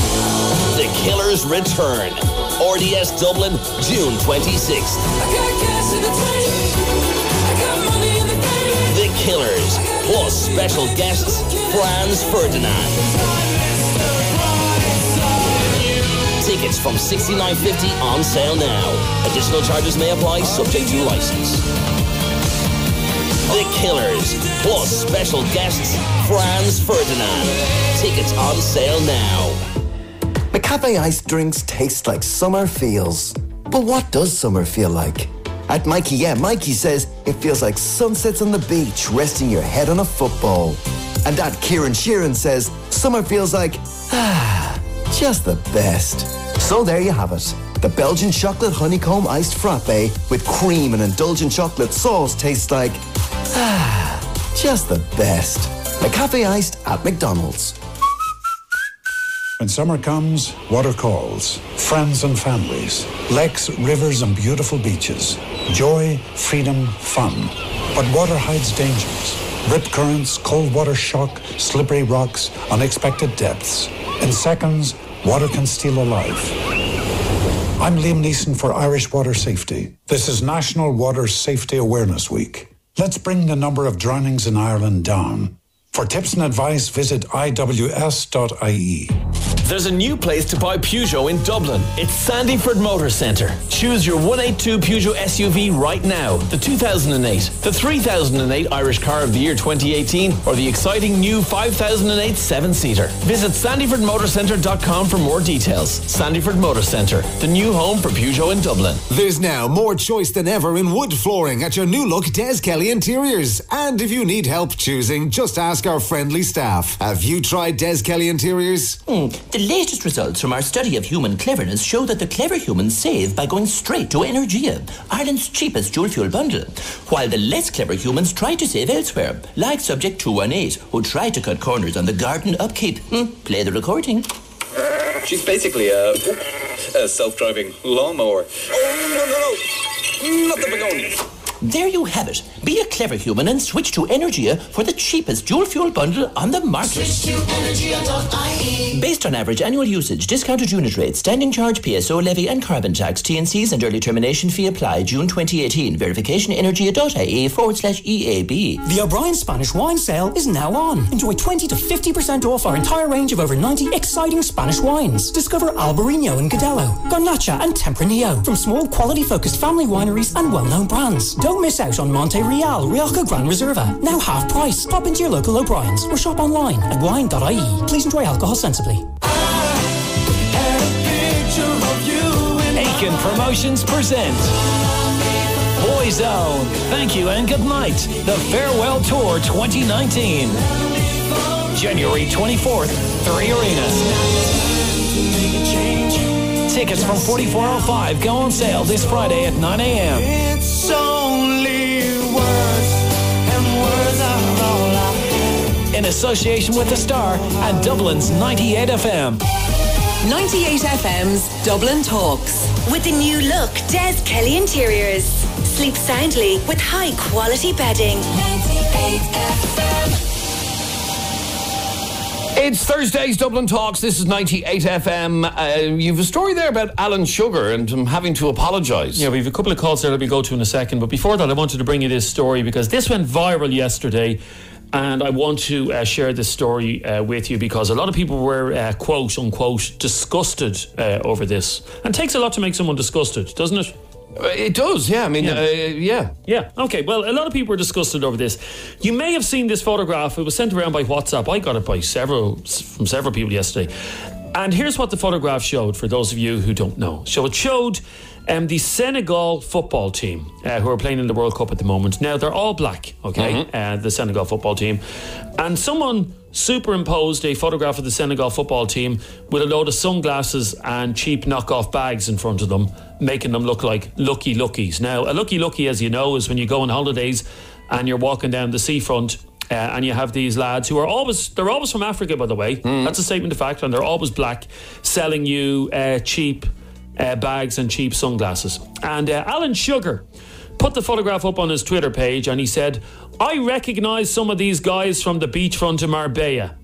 The Killers return. RDS Dublin, June 26th. I got gas in the tank. I got money in the bank. The Killers, plus special guests Franz Ferdinand. Tickets from $69.50 on sale now. Additional charges may apply, subject to license. The Killers, plus special guests Franz Ferdinand. Tickets on sale now. McCafe iced drinks taste like summer feels. But what does summer feel like? At Mikey says it feels like sunsets on the beach, resting your head on a football. And at Kieran Sheeran says summer feels like, just the best. So there you have it. The Belgian chocolate honeycomb iced frappe with cream and indulgent chocolate sauce tastes like, just the best. McCafe iced at McDonald's. When summer comes, water calls. Friends and families. Lakes, rivers and beautiful beaches. Joy, freedom, fun. But water hides dangers. Rip currents, cold water shock, slippery rocks, unexpected depths. In seconds, water can steal a life. I'm Liam Neeson for Irish Water Safety. This is National Water Safety Awareness Week. Let's bring the number of drownings in Ireland down. For tips and advice, visit iws.ie. There's a new place to buy Peugeot in Dublin. It's Sandyford Motor Centre. Choose your 182 Peugeot SUV right now. The 2008, the 3008 Irish Car of the Year 2018, or the exciting new 5008 7-seater. Visit sandyfordmotorcentre.com for more details. Sandyford Motor Centre, the new home for Peugeot in Dublin. There's now more choice than ever in wood flooring at your new look Des Kelly Interiors. And if you need help choosing, just ask our friendly staff. Have you tried Des Kelly Interiors? The latest results from our study of human cleverness show that the clever humans save by going straight to Energia, Ireland's cheapest dual fuel bundle, while the less clever humans try to save elsewhere, like subject 218, who tried to cut corners on the garden upkeep. Play the recording. She's basically a self-driving lawnmower. Oh, no, not the begonia. There you have it. Be a clever human and switch to Energia for the cheapest dual fuel bundle on the market. Switch to energia.ie. Based on average annual usage, discounted unit rates, standing charge, PSO levy and carbon tax, T&Cs and early termination fee apply. June 2018. Verification energia.ie/EAB. The O'Brien Spanish wine sale is now on. Enjoy 20 to 50% off our entire range of over 90 exciting Spanish wines. Discover Albarino and Godello, Garnacha and Tempranillo from small quality focused family wineries and well-known brands. Don't miss out on Monte Real, Rioja Gran Reserva, now half price. Pop into your local O'Brien's or shop online at wine.ie. Please enjoy alcohol sensibly. Aiken Promotions present Boyzone. Thank you and good night. The Farewell Tour 2019. January 24th, 3 arenas. Tickets from 4405 go on sale this Friday at 9 a.m. It's only words, and words are all I have. In association with The Star and Dublin's 98 FM. 98 FM's Dublin Talks. With the new look Des Kelly Interiors. Sleep soundly with high quality bedding. 98 FM. It's Thursday's Dublin Talks. This is 98 FM. You've a story there about Alan Sugar and him having to apologise. Yeah, we have a couple of calls there that we'll go to in a second. But before that, I wanted to bring you this story because this went viral yesterday. And I want to share this story with you because a lot of people were, quote unquote, disgusted over this. And it takes a lot to make someone disgusted, doesn't it? It does, yeah. I mean, yeah. Okay, well, a lot of people were disgusted over this. You may have seen this photograph. It was sent around by WhatsApp. I got it from several people yesterday. And here's what the photograph showed for those of you who don't know. So it showed the Senegal football team who are playing in the World Cup at the moment. Now, they're all black, okay, the Senegal football team. And someone superimposed a photograph of the Senegal football team with a load of sunglasses and cheap knockoff bags in front of them, making them look like lucky lookies. Now, a lucky lookie, as you know, is when you go on holidays and you're walking down the seafront and you have these lads who are always from Africa, by the way. That's a statement of fact, and they're always black, selling you cheap bags and cheap sunglasses. And Alan Sugar put the photograph up on his Twitter page and he said, "I recognise some of these guys from the beachfront in Marbella."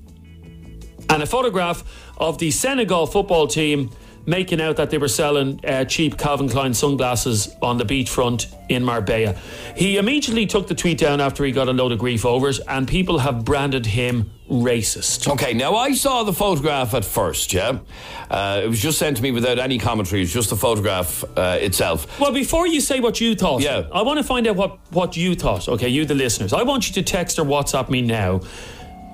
And a photograph of the Senegal football team making out that they were selling cheap Calvin Klein sunglasses on the beachfront in Marbella. He immediately took the tweet down after he got a load of grief over it, and people have branded him racist. Okay, now I saw the photograph at first, yeah? It was just sent to me without any commentary. It's just the photograph itself. Well, before you say what you thought, yeah, I want to find out what you thought, okay, you the listeners. I want you to text or WhatsApp me now.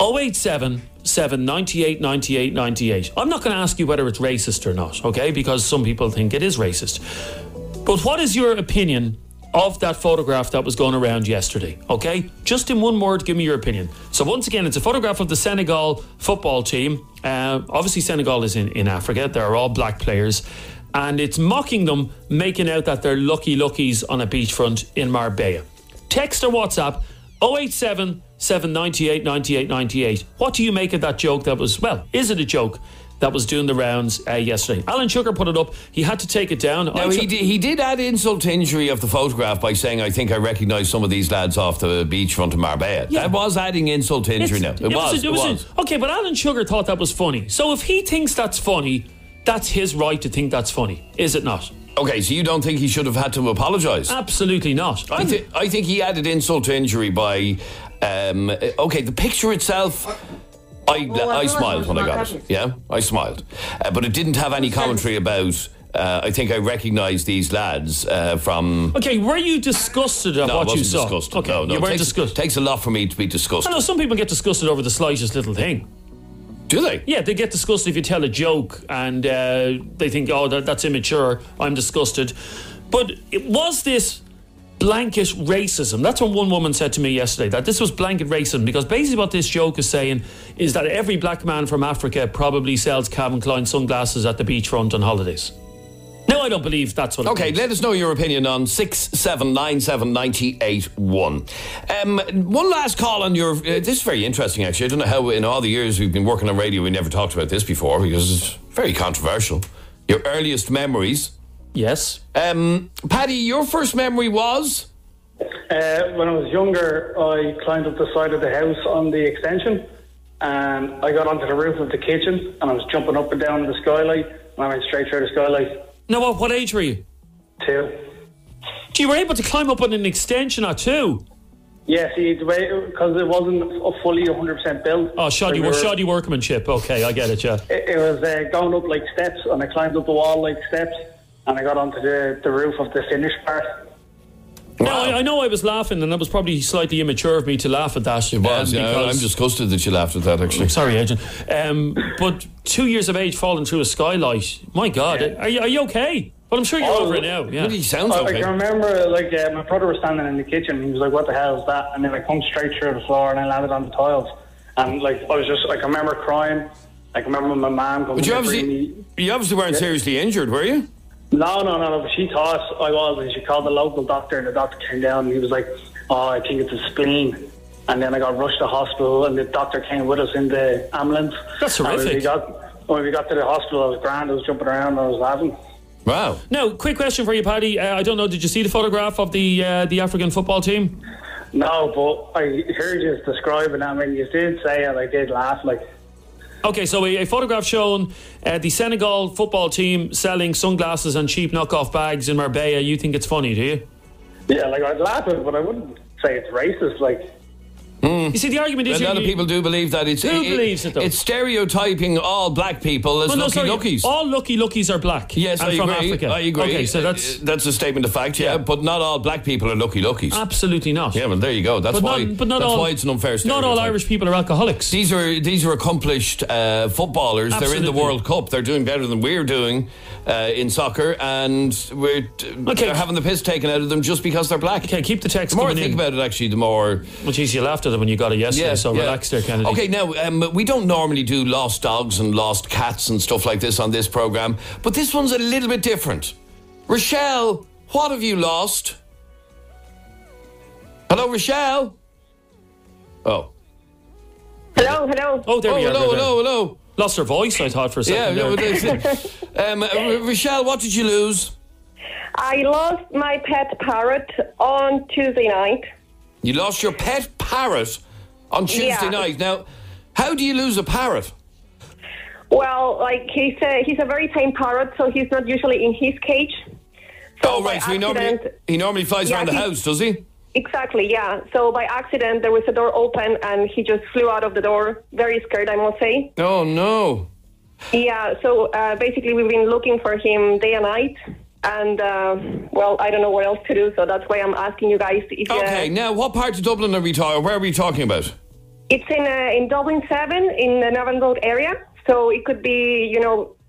087 798 98 98. I'm not going to ask you whether it's racist or not, okay, because some people think it is racist. But what is your opinion of that photograph that was going around yesterday, okay? Just in one word, give me your opinion. So once again, it's a photograph of the Senegal football team. Obviously, Senegal is in Africa. They're all black players. And it's mocking them, making out that they're lucky lookies on a beachfront in Marbella. Text or WhatsApp 087 798 98 98. What do you make of that joke that was, well, is it a joke that was doing the rounds yesterday? Alan Sugar put it up. He had to take it down. Now, he did add insult to injury of the photograph by saying, "I think I recognise some of these lads off the beachfront of Marbella." Yeah. That was adding insult to injury now. It was. Okay, but Alan Sugar thought that was funny. So if he thinks that's funny, that's his right to think that's funny, is it not? Okay, so you don't think he should have had to apologise? Absolutely not. I think he added insult to injury by... okay, the picture itself... I smiled when I got it. Yeah, I smiled. But it didn't have any commentary about... I think I recognise these lads from... Okay, were you disgusted at what you saw? Disgusted. Okay, no, you weren't It disgusted. takes a lot for me to be disgusted. I know some people get disgusted over the slightest little thing. Do they? Yeah, they get disgusted if you tell a joke and they think, oh, that's immature, I'm disgusted. But was this blanket racism? That's what one woman said to me yesterday, that this was blanket racism, because basically what this joke is saying is that every black man from Africa probably sells Calvin Klein sunglasses at the beachfront on holidays. No, I don't believe that's what it means. Let us know your opinion on 6797 981. One last call on your... this is very interesting, actually. I don't know how in all the years we've been working on radio we never talked about this before, because it's very controversial. Your earliest memories. Yes. Paddy, your first memory was? When I was younger, I climbed up the side of the house on the extension, and I got onto the roof of the kitchen, and I was jumping up and down the skylight, and I went straight through the skylight. Now, what age were you? 2. You were able to climb up on an extension at 2? Yeah, see, because it wasn't fully 100% built. Oh, shoddy workmanship. Okay, I get it, yeah. It was going up like steps, and I climbed up the wall like steps, and I got onto the roof of the finished part. Wow. Now, I know I was laughing, and that was probably slightly immature of me to laugh at that. It was, yeah. I'm disgusted that you laughed at that, actually. Sorry, Adrian. But 2 years of age falling through a skylight, my God, yeah. Are you okay? Well, I'm sure you're over it now. Yeah. He sounds okay. I can remember, my brother was standing in the kitchen, and he was like, "What the hell is that?" And then I come straight through the floor, and I landed on the tiles. And, I can remember crying. I can remember my mum coming. But you obviously weren't seriously injured, were you? No, but she thought I was, and she called the local doctor, and the doctor came down, and he was like, "Oh, I think it's a spleen." And then I got rushed to hospital, and the doctor came with us in the ambulance. That's horrific. When we got to the hospital, I was grand, I was jumping around, I was laughing. Wow. Now, quick question for you, Paddy. I don't know, did you see the photograph of the African football team? No, but I heard you describing that. When you did say it, I did laugh, Okay, so a photograph showing the Senegal football team selling sunglasses and cheap knockoff bags in Marbella. You think it's funny, do you? Yeah, like I'd laugh at it, but I wouldn't say it's racist. Like, You see, the argument is... A lot of people do believe that. Who believes it, though? It's stereotyping all black people as lucky-luckies. All lucky-luckies are black. Yes, and I from agree. Africa. I agree. Okay, so that's a statement of fact, yeah. But not all black people are lucky-luckies. Absolutely not. Yeah, well, there you go. That's why it's an unfair stereotype. Not all Irish people are alcoholics. These are accomplished footballers. Absolutely. They're in the World Cup. They're doing better than we're doing in soccer, and they're having the piss taken out of them just because they're black. Okay, keep the text The more I coming think in. about it, actually, the more... Well, geez, you laughed at them when you got it yesterday, so relax there, Kennedy. Okay, now, we don't normally do lost dogs and lost cats and stuff like this on this programme, but this one's a little bit different. Rochelle, what have you lost? Hello, Rochelle? Oh. Hello. Oh, there we are. Hello. Lost her voice, I thought, for a second. Rochelle, what did you lose? I lost my pet parrot on Tuesday night. You lost your pet parrot on Tuesday night. Now, how do you lose a parrot? Well, like he's a very tame parrot, so he's not usually in his cage. So right. So he normally flies around the house, does he? Exactly, yeah. So by accident, there was a door open, and he just flew out of the door. Very scared, I must say. Oh, no. Yeah, so basically we've been looking for him day and night. And, well, I don't know what else to do, so that's why I'm asking you guys. Okay, now, what part of Dublin are we talking? Where are we talking about? It's in Dublin 7, in the Navan Road area. So it could be,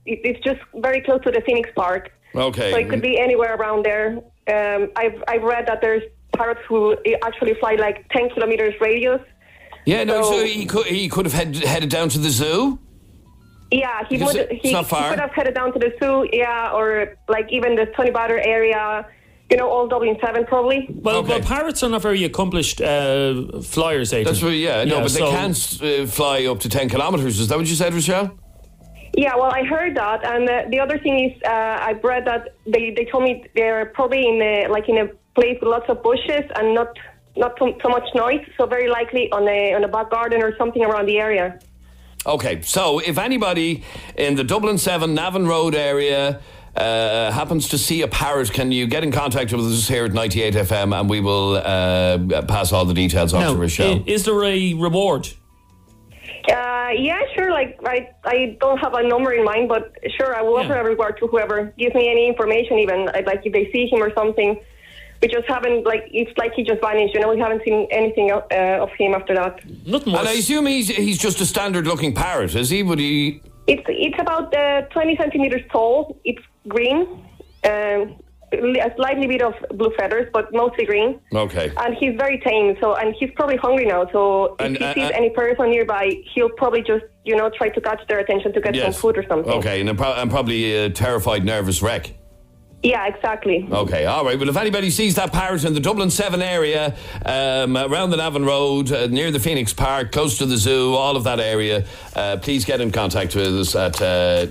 it's just very close to the Phoenix Park. Okay. So it could be anywhere around there. I've read that there's parrots who actually fly like 10 kilometers radius. Yeah, so he could have headed down to the zoo? Yeah, he it's not far. could have headed down to the zoo, or like even the Tony Batter area, all Dublin 7 probably. Well, parrots are not very accomplished flyers, Adrian. That's right, but they can't fly up to 10 kilometres. Is that what you said, Rochelle? Yeah, well, I heard that, and the other thing is, I've read that they told me they're probably in a place with lots of bushes and not so much noise, so very likely on a back garden or something around the area. Okay, so if anybody in the Dublin 7 Navan Road area happens to see a parrot, can you get in contact with us here at 98 FM, and we will pass all the details on to Rochelle. Is there a reward? Yeah, sure. Like I don't have a number in mind, but sure, I will offer a reward to whoever gives me any information. Even like if they see him or something, we just haven't it's like he just vanished. We haven't seen anything of him after that. Nothing more. And I assume he's just a standard-looking parrot, is he? Would he? It's about 20 centimeters tall. It's green. A slightly bit of blue feathers, but mostly green. Okay. And he's very tame, and he's probably hungry now. So if he sees any person nearby, he'll probably just, try to catch their attention to get some food or something. Okay, and probably a terrified, nervous wreck. Yeah, exactly. Okay, all right. Well, if anybody sees that parrot in the Dublin 7 area, around the Navan Road, near the Phoenix Park, close to the zoo, all of that area, please get in contact with us at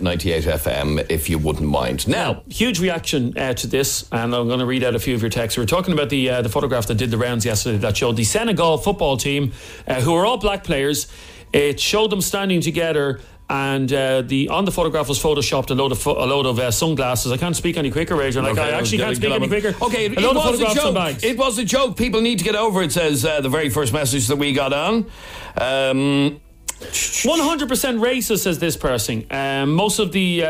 98 FM if you wouldn't mind. Now, huge reaction to this, and I'm going to read out a few of your texts. We were talking about the photograph that did the rounds yesterday that showed the Senegal football team, who are all black players. It showed them standing together. And on the photograph was photoshopped a load of sunglasses. I can't speak any quicker, Adrian. I actually can't speak any quicker. Okay, it was a joke. It was a joke. People need to get over it, says the very first message that we got on. 100% racist, says this person. Most of the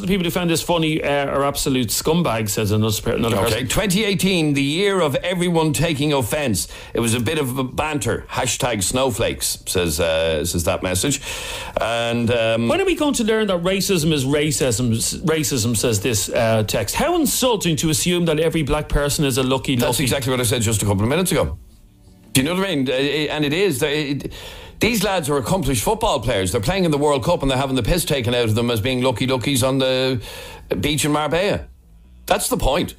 people who found this funny are absolute scumbags, says another person. 2018, the year of everyone taking offence. It was a bit of a banter. #snowflakes, says that message. And when are we going to learn that racism is racism, says this text. How insulting to assume that every black person is a lucky. That's exactly what I said just a couple of minutes ago. Do you know what I mean? And it is. These lads are accomplished football players. They're playing in the World Cup and they're having the piss taken out of them as being lucky-luckies on the beach in Marbella. That's the point.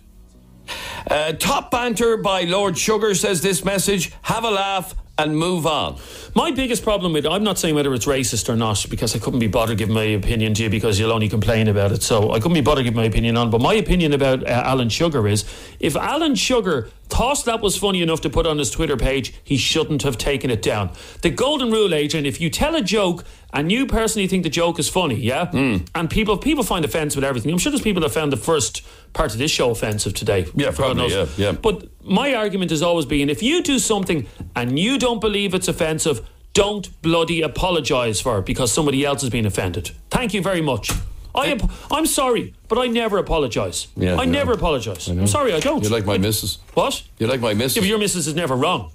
Top banter by Lord Sugar, says this message. Have a laugh and move on. My biggest problem with it, I'm not saying whether it's racist or not, because I couldn't be bothered giving my opinion to you because you'll only complain about it. So I couldn't be bothered giving my opinion on. But my opinion about Alan Sugar is, if Alan Sugar thought that was funny enough to put on his Twitter page, he shouldn't have taken it down. The golden rule, Adrian, if you tell a joke and you personally think the joke is funny, yeah? And people find offence with everything. I'm sure there's people that found the first part of this show offensive today. Yeah, probably, yeah. But my argument has always been, if you do something and you don't believe it's offensive, don't bloody apologise for it because somebody else has been offended. Thank you very much. I'm sorry, but I never apologise. Yeah, I never apologise. I'm sorry, I don't. You're like my missus. What? You're like my missus. Yeah, but your missus is never wrong.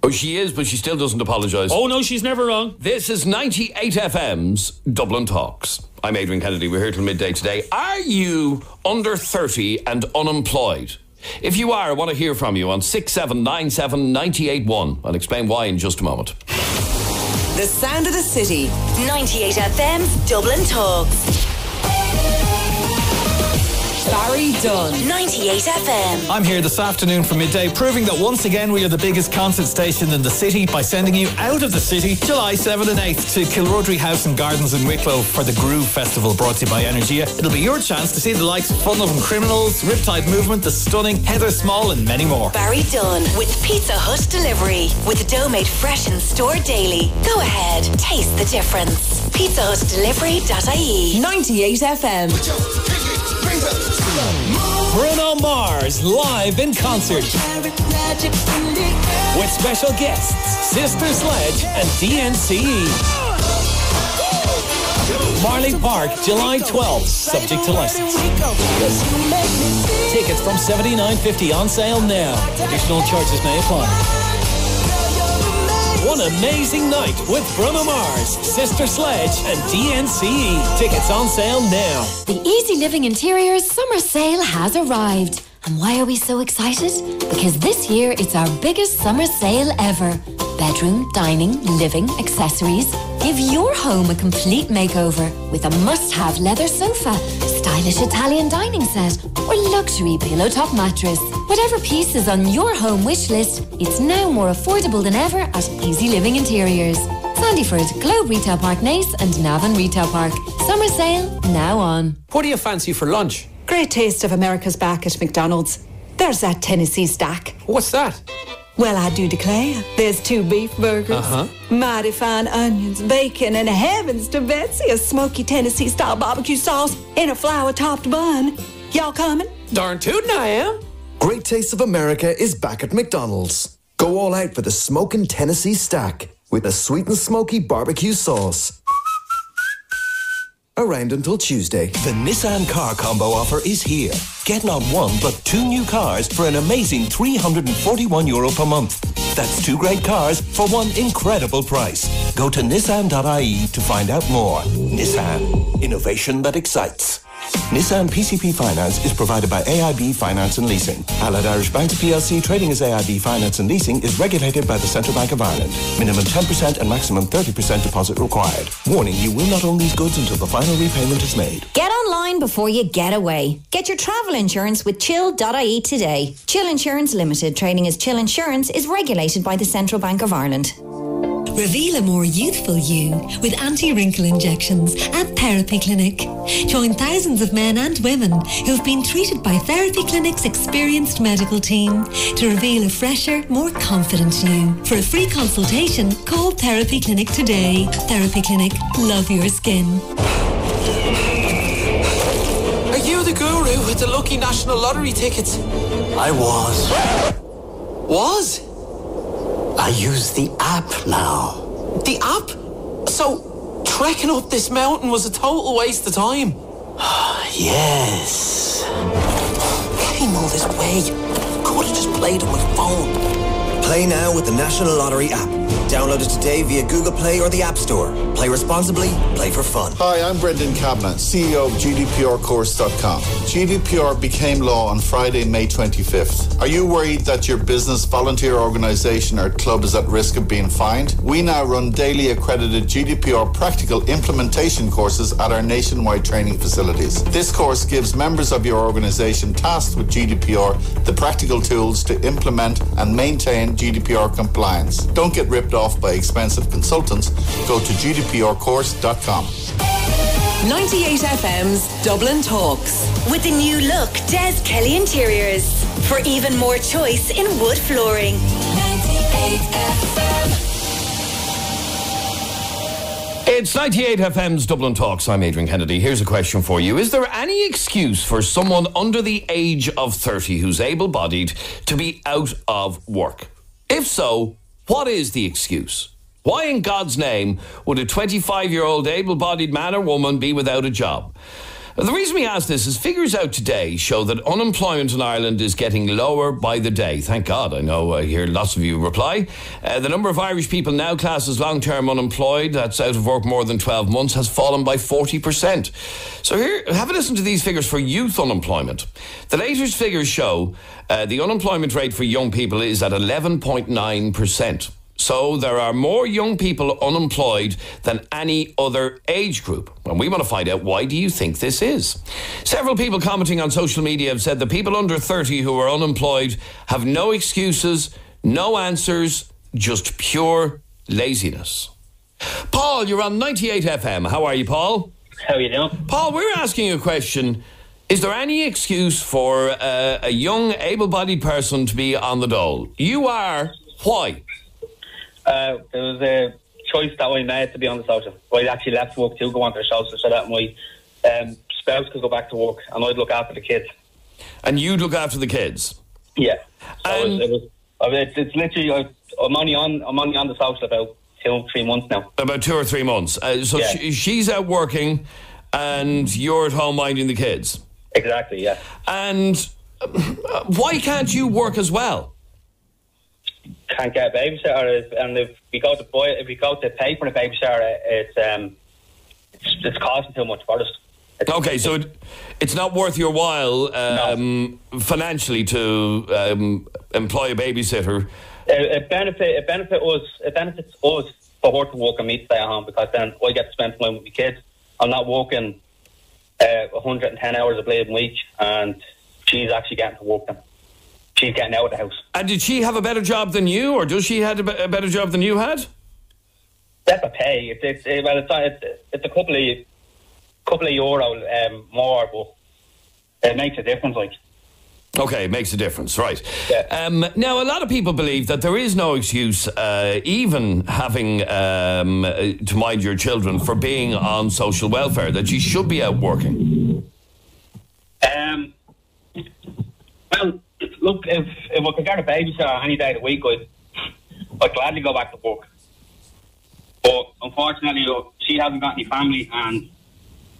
Oh, she is, but she still doesn't apologise. Oh, no, she's never wrong. This is 98 FM's Dublin Talks. I'm Adrian Kennedy. We're here till midday today. Are you under 30 and unemployed? If you are, I want to hear from you on 6797 981. I'll explain why in just a moment. The sound of the city. 98 FM's Dublin Talks. Barry Dunn. 98 FM. I'm here this afternoon from midday, proving that once again we are the biggest concert station in the city by sending you out of the city July 7th and 8th to Kilrodry House and Gardens in Wicklow for the Groove Festival brought to you by Energia. It'll be your chance to see the likes of Fun Loving Criminals, Riptide Movement, The Stunning, Heather Small and many more. Barry Dunn with Pizza Hut Delivery. With the dough made fresh and stored daily. Go ahead, taste the difference. PizzaHutDelivery.ie. 98 FM. Bruno Mars live in concert with special guests Sister Sledge and DNCE. Marley Park, July 12th, subject to license. Tickets from $79.50 on sale now. Additional charges may apply. One amazing night with Bruno Mars, Sister Sledge and DNCE. Tickets on sale now. The Easy Living Interiors summer sale has arrived. And why are we so excited? Because this year it's our biggest summer sale ever. Bedroom, dining, living, accessories. Give your home a complete makeover with a must-have leather sofa, stylish Italian dining set, or luxury pillow top mattress. Whatever piece is on your home wish list, it's now more affordable than ever at Easy Living Interiors. Sandyford, Globe Retail Park Nace and Navan Retail Park. Summer sale now on. What do you fancy for lunch? Great taste of America's back at McDonald's. There's that Tennessee stack. What's that? Well, I do declare. There's 2 beef burgers, mighty fine onions, bacon, and heavens to Betsy, a smoky Tennessee-style barbecue sauce in a flour-topped bun. Y'all coming? Darn tootin' I am. Great Taste of America is back at McDonald's. Go all out for the smokin' Tennessee stack with a sweet and smoky barbecue sauce. Around until Tuesday. The Nissan car combo offer is here. Get not 1 but 2 new cars for an amazing €341 per month. That's 2 great cars for one incredible price. Go to nissan.ie to find out more. Nissan. Innovation that excites. Nissan PCP Finance is provided by AIB Finance and Leasing. Allied Irish Banks PLC trading as AIB Finance and Leasing is regulated by the Central Bank of Ireland. Minimum 10% and maximum 30% deposit required. Warning, you will not own these goods until the final repayment is made. Get online before you get away. Get your travel insurance with chill.ie today. Chill Insurance Limited, trading as Chill Insurance, is regulated by the Central Bank of Ireland. Reveal a more youthful you with anti-wrinkle injections at Therapy Clinic. Join thousands of men and women who've been treated by Therapy Clinic's experienced medical team to reveal a fresher, more confident you. For a free consultation, call Therapy Clinic today. Therapy Clinic, love your skin. Are you the guru with the lucky National Lottery tickets? I was. Was? I use the app now. The app? So, trekking up this mountain was a total waste of time. Yes. Came all this way. Could have just played on my phone. Play now with the National Lottery app. Download it today via Google Play or the App Store. Play responsibly, play for fun. Hi, I'm Brendan Kavanagh, CEO of GDPRcourse.com. GDPR became law on Friday, May 25th. Are you worried that your business, volunteer organisation or club is at risk of being fined? We now run daily accredited GDPR practical implementation courses at our nationwide training facilities. This course gives members of your organisation tasked with GDPR the practical tools to implement and maintain GDPR compliance. Don't get ripped off by expensive consultants. Go to GDPRcourse.com. 98 FM's Dublin Talks. With the new look Des Kelly Interiors. for even more choice in wood flooring. 98 FM. It's 98 FM's Dublin Talks. I'm Adrian Kennedy. Here's a question for you. Is there any excuse for someone under the age of 30 who's able-bodied to be out of work? If so, what is the excuse? Why in God's name would a 25-year-old able-bodied man or woman be without a job? The reason we ask this is figures out today show that unemployment in Ireland is getting lower by the day. Thank God. I know I hear lots of you reply. The number of Irish people now classed as long-term unemployed, that's out of work more than 12 months, has fallen by 40%. So here, have a listen to these figures for youth unemployment. The latest figures show the unemployment rate for young people is at 11.9%. So there are more young people unemployed than any other age group. And we want to find out, why do you think this is? Several people commenting on social media have said the people under 30 who are unemployed have no excuses, no answers, just pure laziness. Paul, you're on 98 FM. How are you, Paul? How are you doing? Paul, we're asking you a question. Is there any excuse for a young, able-bodied person to be on the dole? You are. Why? There was a choice that I made to be on the social. I actually left work to go on to the social so that my spouse could go back to work and I'd look after the kids. And you'd look after the kids? Yeah. So it's literally, I'm only on the social about 2 or 3 months now. About 2 or 3 months. So yeah. She's out working and you're at home minding the kids? Exactly, yeah. And why can't you work as well? Can't get a babysitter, and if we go to pay for a babysitter, it's costing too much for us. Okay, so it's not worth your while financially to employ a babysitter. It benefits us for her to work and me to stay at home, because then I get to spend time with my kids. I'm not working 110 hours a bleeding week, and she's actually getting to work then. She's getting out of the house. And did she have a better job than you, or does she have a better job than you had? That's a pay. It's a couple of euro more, but it makes a difference. Like. Okay, it makes a difference, right? Yeah. Now, a lot of people believe that there is no excuse, even having to mind your children, for being on social welfare. That you should be out working. Well. Look, if I could get a babysitter any day of the week, I'd gladly go back to work. But unfortunately, she hasn't got any family, and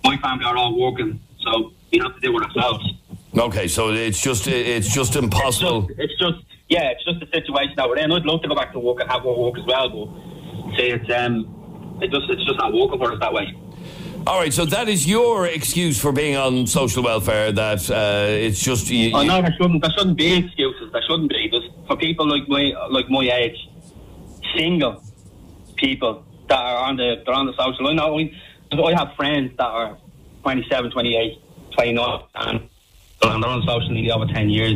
my family are all working, so we have to do it ourselves. Okay, so it's just impossible. It's just the situation that we're in. I'd love to go back to work and have more work as well, but see, it's just not working for us that way. All right, so that is your excuse for being on social welfare, that it's just... No, there shouldn't be excuses. There shouldn't be. There's, for people like my age, single people that are on the social. I have friends that are 27, 28, 29, and they're on the social nearly over 10 years.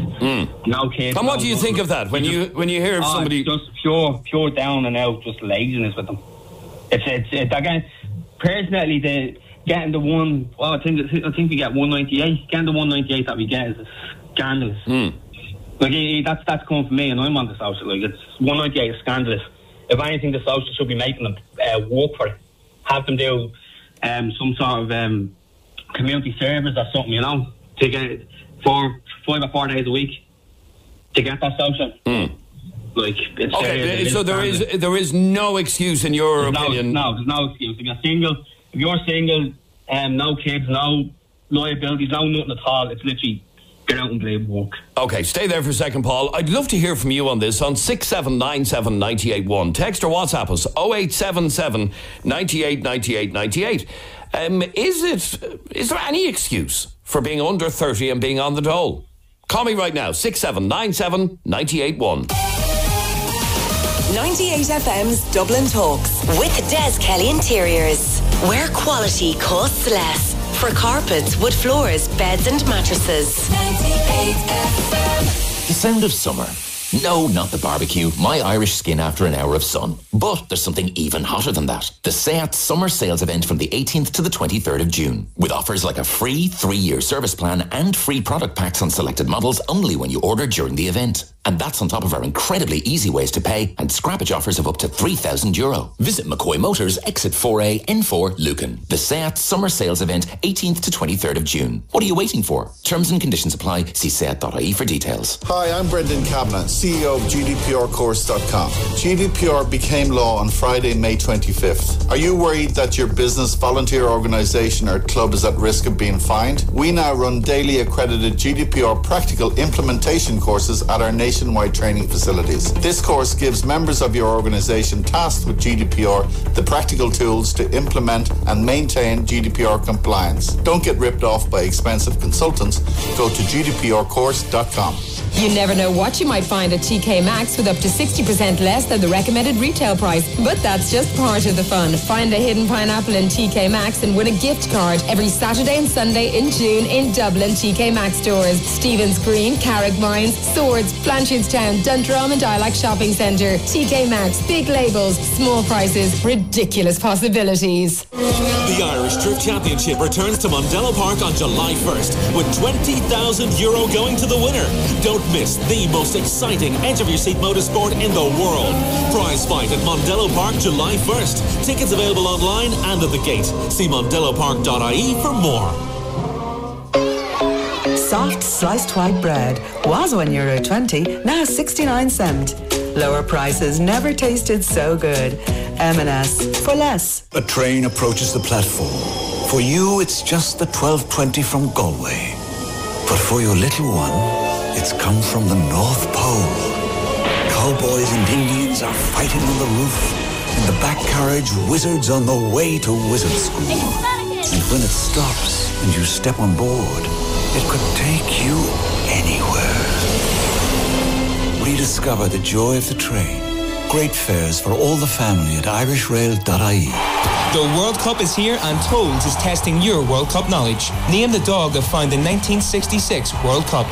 No kids. And what do you think of that when you hear of somebody... It's just pure down and out, just laziness with them. It's again... Personally, getting the one, I think we get 198. Getting the 198 that we get is scandalous. Like that's coming from me, and I'm on the social. Like, it's 198 is scandalous. If anything, the social should be making them work for it. Have them do some sort of community service or something, to get 5 or 4 days a week to get that social. Like, it's okay, so there is no excuse in your opinion. No, there's no excuse. If you're single, no kids, no liabilities, no nothing at all. It's literally get out and play work. Okay, stay there for a second, Paul. I'd love to hear from you on this on 6797 981. Text or WhatsApp us 0877 98 98 98. Is there any excuse for being under 30 and being on the dole? Call me right now, 6797 981. 98 FM's Dublin Talks with Des Kelly Interiors, where quality costs less. For carpets, wood floors, beds and mattresses. 98 FM. The sound of summer. No, not the barbecue. My Irish skin after an hour of sun. But there's something even hotter than that. The Seat Summer Sales event from the 18th to the 23rd of June. With offers like a free 3-year service plan and free product packs on selected models only when you order during the event. And that's on top of our incredibly easy ways to pay and scrappage offers of up to €3,000. Visit McCoy Motors, Exit 4A, N4, Lucan. The Seat Summer Sales event, 18th to 23rd of June. What are you waiting for? Terms and conditions apply. See seat.ie for details. Hi, I'm Brendan Kavanagh, CEO of GDPRcourse.com. GDPR became law on Friday, May 25th. Are you worried that your business, volunteer organisation or club is at risk of being fined? We now run daily accredited GDPR practical implementation courses at our nationwide training facilities. This course gives members of your organisation tasked with GDPR the practical tools to implement and maintain GDPR compliance. Don't get ripped off by expensive consultants. Go to GDPRcourse.com. You never know what you might find at TK Maxx with up to 60% less than the recommended retail price. But that's just part of the fun. Find a hidden pineapple in TK Maxx and win a gift card every Saturday and Sunday in June in Dublin TK Maxx stores. Stephen's Green, Carrickmines, Swords, Blanchardstown, Dundrum and Ilac Shopping Centre. TK Maxx, big labels, small prices, ridiculous possibilities. The Irish Drift Championship returns to Mondello Park on July 1st with €20,000 going to the winner. Don't miss the most exciting edge-of-your-seat motorsport in the world. Prize fight at Mondello Park July 1st. Tickets available online and at the gate. See mondellopark.ie for more. Soft sliced white bread was €1.20, now 69 cents. Lower prices never tasted so good. M&S for less. A train approaches the platform. For you, it's just the 12:20 from Galway. But for your little one, it's come from the North Pole. Cowboys and Indians are fighting on the roof. In the back carriage, wizards on the way to wizard school. And when it stops and you step on board, it could take you anywhere. Rediscover the joy of the train. Great fares for all the family at irishrail.ie. The World Cup is here and Toads is testing your World Cup knowledge. Name the dog that found the 1966 World Cup.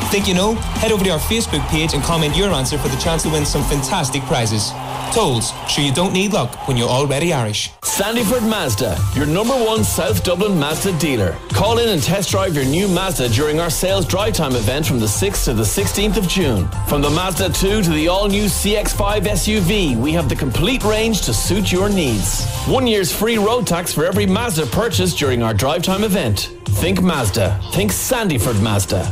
Think you know? Head over to our Facebook page and comment your answer for the chance to win some fantastic prizes. Tolls, sure you don't need luck when you're already Irish. Sandyford Mazda, your #1 South Dublin Mazda dealer. Call in and test drive your new Mazda during our sales drive time event from the 6th to the 16th of June. From the Mazda 2 to the all-new CX-5 SUV, we have the complete range to suit your needs. 1 year's free road tax for every Mazda purchase during our drive time event. Think Mazda. Think Sandyford Mazda.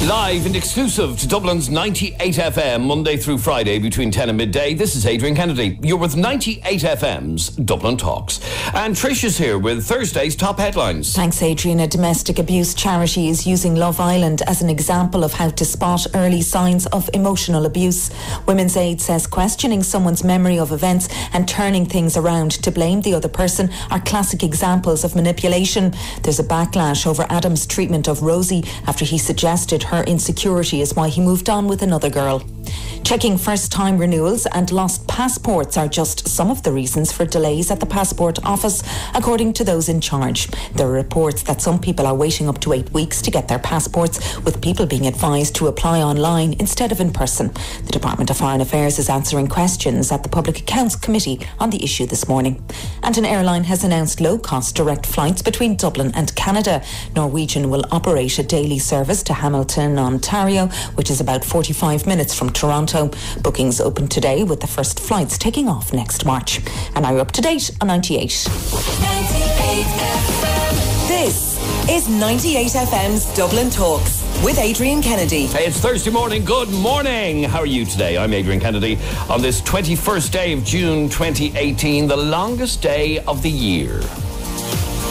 Live and exclusive to Dublin's 98 FM, Monday through Friday between 10 and midday. This is Adrian Kennedy. You're with 98 FM's Dublin Talks. And Trish is here with Thursday's top headlines. Thanks, Adrian. A domestic abuse charity is using Love Island as an example of how to spot early signs of emotional abuse. Women's Aid says questioning someone's memory of events and turning things around to blame the other person are classic examples of manipulation. There's a backlash over Adam's treatment of Rosie after he suggested her insecurity is why he moved on with another girl. Checking first-time renewals and lost passports are just some of the reasons for delays at the passport office, according to those in charge. There are reports that some people are waiting up to 8 weeks to get their passports, with people being advised to apply online instead of in person. The Department of Foreign Affairs is answering questions at the Public Accounts Committee on the issue this morning. And an airline has announced low-cost direct flights between Dublin and Canada. Norwegian will operate a daily service to Hamilton, Ontario, which is about 45 minutes from Toronto. Bookings open today, with the first flights taking off next March. And now you're up to date on 98. 98 FM. This is 98 FM's Dublin Talks with Adrian Kennedy. Hey, it's Thursday morning. Good morning. How are you today? I'm Adrian Kennedy on this 21st day of June 2018, the longest day of the year.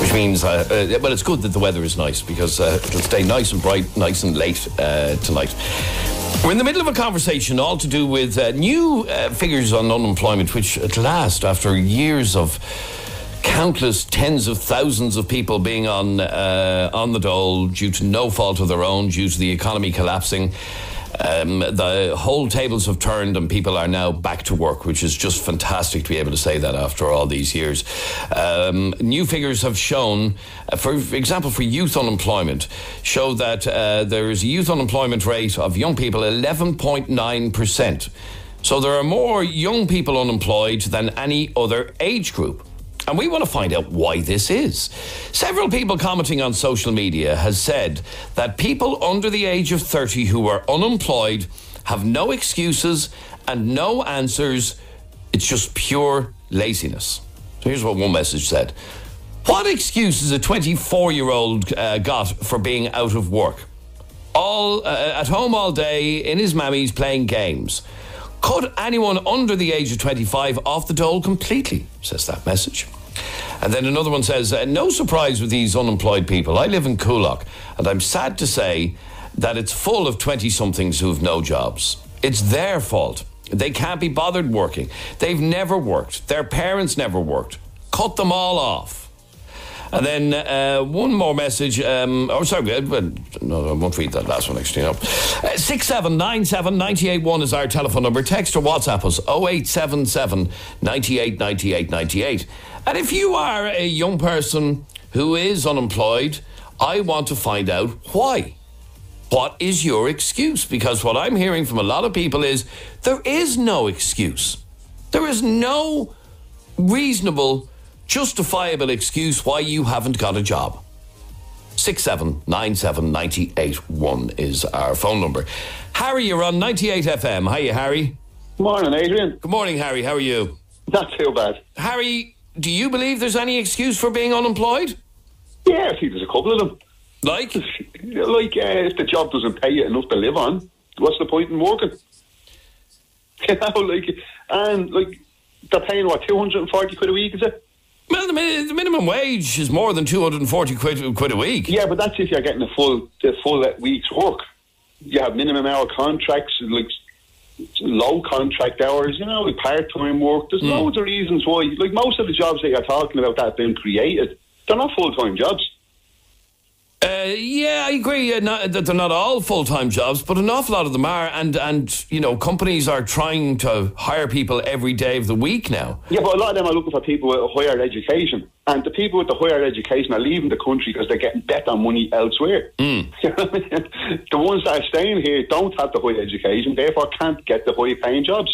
Which means, well, it's good that the weather is nice because it'll stay nice and bright, nice and late tonight. We're in the middle of a conversation all to do with new figures on unemployment, which at last, after years of countless tens of thousands of people being on the dole due to no fault of their own, due to the economy collapsing, The whole tables have turned and people are now back to work, which is just fantastic to be able to say that after all these years. New figures have shown, for example, for youth unemployment, show that there is a youth unemployment rate of young people 11.9%. So there are more young people unemployed than any other age group. And we want to find out why this is. Several people commenting on social media has said that people under the age of 30 who are unemployed have no excuses and no answers. It's just pure laziness. So here's what one message said. What excuse has a 24-year-old got for being out of work? At home all day, in his mammies playing games. Cut anyone under the age of 25 off the dole completely, says that message. And then another one says, no surprise with these unemployed people. I live in Coolock, and I'm sad to say that it's full of 20-somethings who've no jobs. It's their fault. They can't be bothered working. They've never worked. Their parents never worked. Cut them all off. And then one more message. No, I won't read that last one, actually. No. 6797 981 is our telephone number. Text or WhatsApp us 0877 98 98 98. And if you are a young person who is unemployed, I want to find out why. What is your excuse? Because what I'm hearing from a lot of people is there is no excuse. There is no reasonable, justifiable excuse why you haven't got a job. 6797 981 is our phone number. Harry, you're on 98 FM. Hiya, Harry. Morning, Adrian. Good morning, Harry. How are you? Not too bad. Harry, do you believe there's any excuse for being unemployed? Yeah, I think there's a couple of them. Like? If the job doesn't pay you enough to live on, what's the point in working? You know, they're paying, 240 quid a week, is it? Well, the minimum wage is more than 240 quid a week. Yeah, but that's if you're getting the full week's work. You have minimum hour contracts, low contract hours, part-time work. There's loads of reasons why. Most of the jobs that you're talking about that have been created, they're not full-time jobs. Yeah, I agree that they're not all full-time jobs, but an awful lot of them are, and companies are trying to hire people every day of the week now. Yeah, but a lot of them are looking for people with higher education, and the people with the higher education are leaving the country because they're getting better money elsewhere. You know what I mean? The ones that are staying here don't have the high education, therefore can't get the high-paying jobs.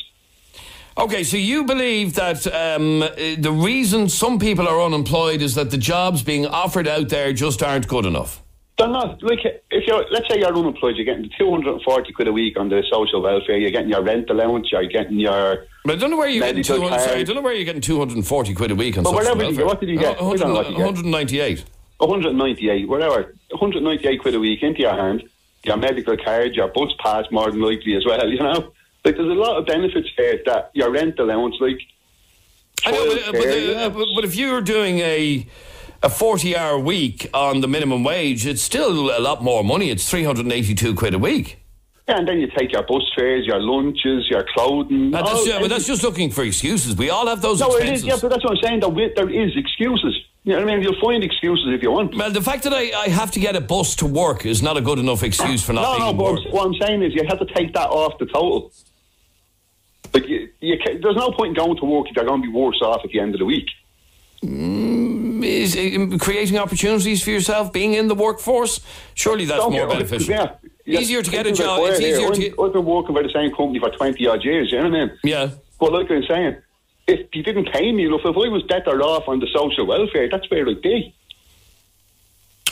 Okay, so you believe that the reason some people are unemployed is that the jobs being offered out there just aren't good enough? They're not. Let's say you're unemployed, you're getting 240 quid a week on the social welfare, you're getting your rent allowance, you're getting your... But I don't know where you're getting 240 quid a week on social welfare. What did you get? 198. 198, whatever. 198 quid a week into your hand, your medical card, your bus pass more than likely as well, you know? There's a lot of benefits here that your rent allowance, I know, but if you're doing a 40-hour week on the minimum wage, it's still a lot more money. It's 382 quid a week. Yeah, and then you take your bus fares, your lunches, your clothing. But that's just looking for excuses. We all have those expenses. But that's what I'm saying. There is excuses. You know what I mean? You'll find excuses if you want. Well, the fact that I have to get a bus to work is not a good enough excuse for not being work. What I'm saying is you have to take that off the total. But there's no point in going to work if you're going to be worse off at the end of the week. Is creating opportunities for yourself, being in the workforce, surely that's more beneficial. Yeah. Easier to get a job. It's easier I've been working for the same company for 20 odd years, you know what I mean? Yeah. But like I'm saying, if you didn't pay me enough, if I was better off on the social welfare, that's where I'd be.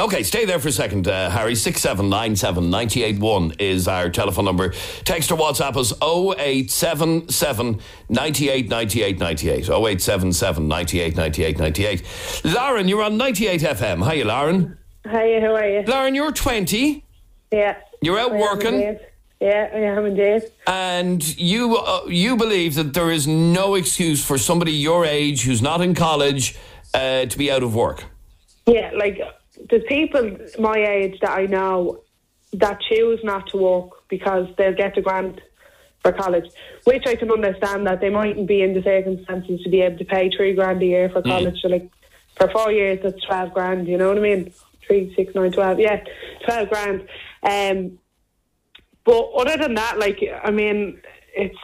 Okay, stay there for a second, Harry. 6797 981 is our telephone number. Text or WhatsApp us 0877 98 98 98. 0877 98 98 98. Lauren, you're on 98 FM. Hiya, Lauren. Hiya, how are you? Lauren, you're 20. Yeah. You're out working. Yeah, I am indeed. And you believe that there is no excuse for somebody your age who's not in college to be out of work? Yeah, there's people my age that I know that choose not to work because they'll get a grant for college, which I can understand that they mightn't be in the circumstances to be able to pay $3,000 a year for college. So for 4 years, that's 12 grand, you know what I mean? 3, 6, 9, 12. Yeah, 12 grand. But other than that, like, I mean,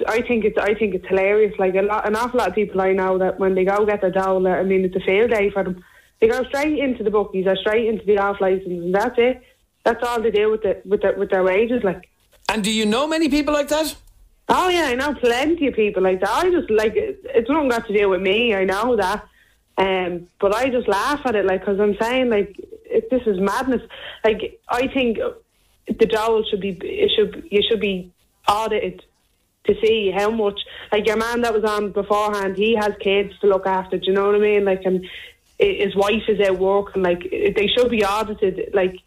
I think it's hilarious. Like an awful lot of people I know that when they go get their dole, I mean, it's a field day for them. They go straight into the bookies or straight into the off license, and that's it. That's all they do with their wages. Like. And do you know many people like that? Oh yeah, I know plenty of people like that. I just like it's nothing got to do with me. I know that, but I just laugh at it, like, because I'm saying, like, this is madness. Like, I think the dole you should be audited to see how much. Like, your man that was on beforehand, he has kids to look after. Do you know what I mean? Like, and his wife is out working. Like, they should be audited, like,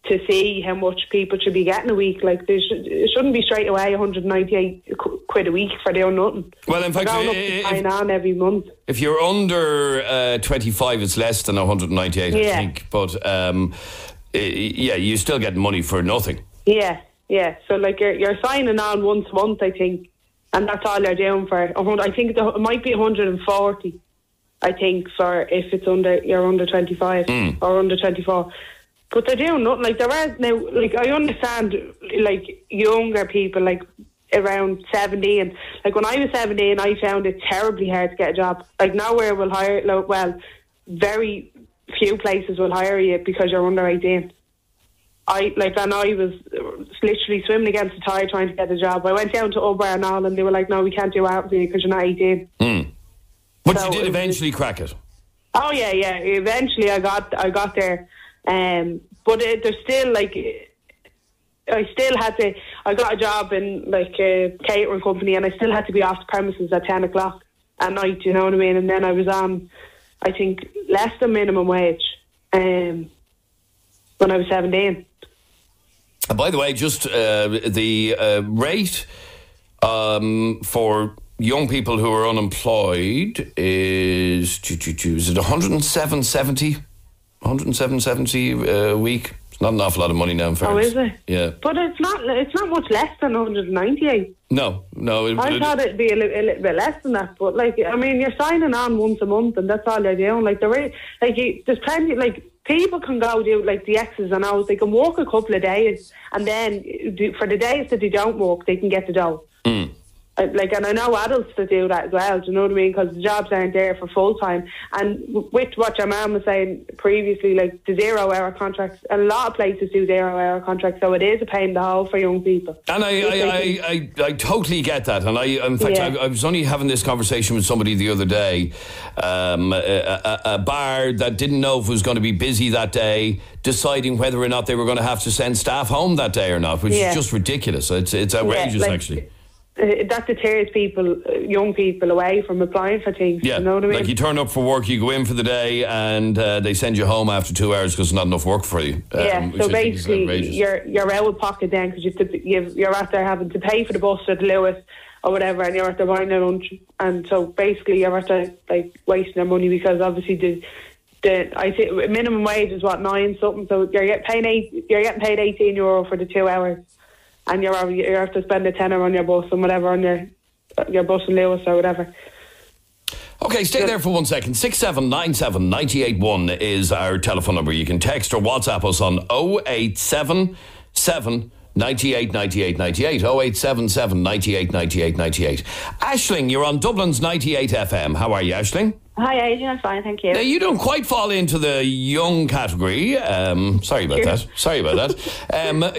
to see how much people should be getting a week. Like, it shouldn't be straight away 198 quid a week for doing nothing. Well, in fact, on every month. If you're under 25, it's less than 198, I think. But yeah, you still get money for nothing. Yeah. So like you're signing on once a month, I think, and that's all you're doing for. I think it might be 140. I think for if it's you're under 25 or under 24. But they're doing nothing. Like, there are now, like, I understand, like, younger people, like, around 17. Like, when I was 17, I found it terribly hard to get a job. Like, nowhere will hire, well, very few places will hire you because you're under 18. I was literally swimming against the tide trying to get a job. I went down to Uber and all, and they were like, no, we can't do that because you're not 18. But so you did eventually crack it. Oh, yeah. Eventually I got there. But there's still, like, I got a job in, like, a catering company, and I still had to be off the premises at 10 o'clock at night, you know what I mean? And then I was on, I think, less than minimum wage when I was 17. And by the way, just the rate for young people who are unemployed is it 107.70? 107.70 a week. It's not an awful lot of money now, in fairness. Oh, is it? Yeah. But it's not much less than 198. No. I thought it'd be a little bit less than that. But, like, I mean, you're signing on once a month, and that's all you're doing. Like, there's plenty, like, people can go do, like, the X's and O's. They can work a couple of days, and then for the days that they don't work, they can get the dough. Like, and I know adults that do that as well, do you know what I mean? Because the jobs aren't there for full time. And with what your mum was saying previously, like the 0 hour contracts, a lot of places do 0 hour contracts, so it is a pain in the hole for young people. And I totally get that. And I was only having this conversation with somebody the other day. A bar that didn't know if it was going to be busy that day, deciding whether or not they were going to have to send staff home that day or not, which is just ridiculous. It's outrageous, actually. That deters young people away from applying for things. Yeah, you know what I mean? Like, you turn up for work, you go in for the day, and they send you home after 2 hours because there's not enough work for you. So basically, you're out of pocket then because you're out there having to pay for the bus at Lewis or whatever, and you're at there buying your lunch, and so basically you're at there, like, wasting their money because obviously I think minimum wage is what, 9 something, so you're getting paid €18 for the 2 hours. And you have to spend a tenner on your bus and whatever, on your bus in Lewis or whatever. Okay, stay there for 1 second. 6797 981 is our telephone number. You can text or WhatsApp us on 0877 98 98 98. 0877 98 98 98. Aisling, you're on Dublin's 98 FM. How are you, Aisling? Hi, Adrian. I'm fine, thank you. Now, you don't quite fall into the young category. Sorry about that.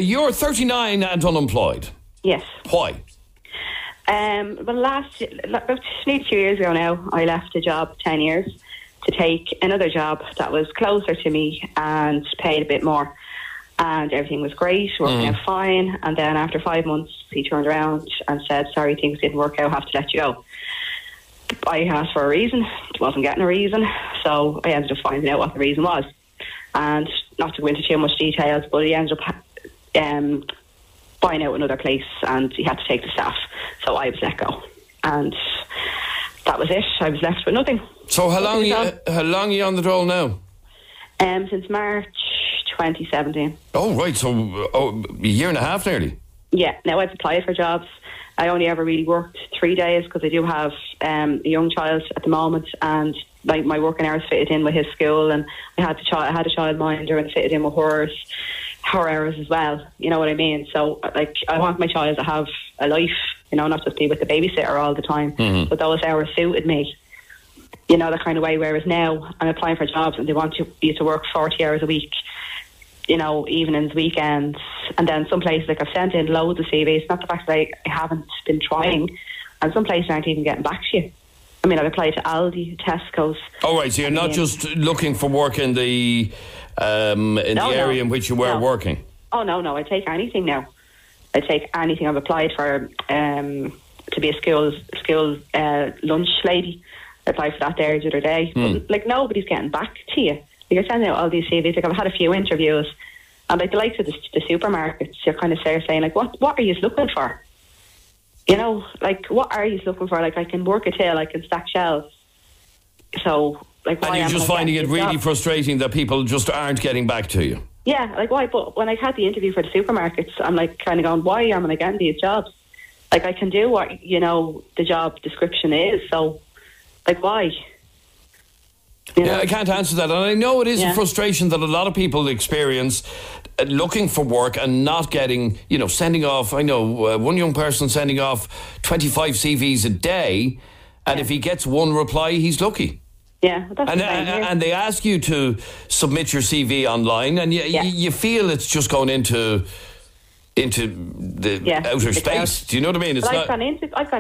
You're 39 and unemployed. Yes. Why? Well, about 2 years ago now, I left a job 10 years to take another job that was closer to me and paid a bit more. And everything was great, working out fine. And then after 5 months, he turned around and said, sorry, things didn't work out, I have to let you go. I asked for a reason, wasn't getting a reason, so I ended up finding out what the reason was. And not to go into too much details, but he ended up buying out another place, and he had to take the staff, so I was let go. And that was it. I was left with nothing. So how long are you on the dole now? Since March 2017. Oh, right, so a year and a half nearly. Yeah, now I've applied for jobs. I only ever really worked 3 days because I do have a young child at the moment, and my working hours fitted in with his school, and I had a childminder and fitted in with hers. her hours as well. You know what I mean? So, like, I want my child to have a life, you know, not just be with the babysitter all the time. Mm-hmm. But those hours suited me, you know, the kind of way. Whereas now I'm applying for jobs and they want you to work 40 hours a week, you know, evenings, weekends. And then some places, like, I've sent in loads of CVs. Not the fact that I haven't been trying. And some places aren't even getting back to you. I mean, I've applied to Aldi, Tesco's. Oh, right, so you're not just looking for work in the area in which you were working? Oh, no, I take anything now. I take anything. I've applied for to be a school lunch lady. I applied for that there the other day. But, like, nobody's getting back to you. You're sending out all these CVs. Like, I've had a few interviews. And, like, the likes of the supermarkets, you're kind of saying, like, what are you looking for? You know, like, what are you looking for? Like, I can work a till, I can stack shelves. So, like, why and you're am just I finding it getting really this job? frustrating that people just aren't getting back to you. Yeah, like, why? But when I had the interview for the supermarkets, I'm, like, kind of going, why am I getting these jobs? Like, I can do what, you know, the job description is. So, like, why? Yeah, I can't answer that. And I know it is a frustration that a lot of people experience looking for work and not getting, you know, sending off. I know one young person sending off 25 CVs a day, and if he gets one reply, he's lucky. Yeah, that's and they ask you to submit your CV online, and you feel it's just going into the outer space. Do you know what I mean? It's I've gone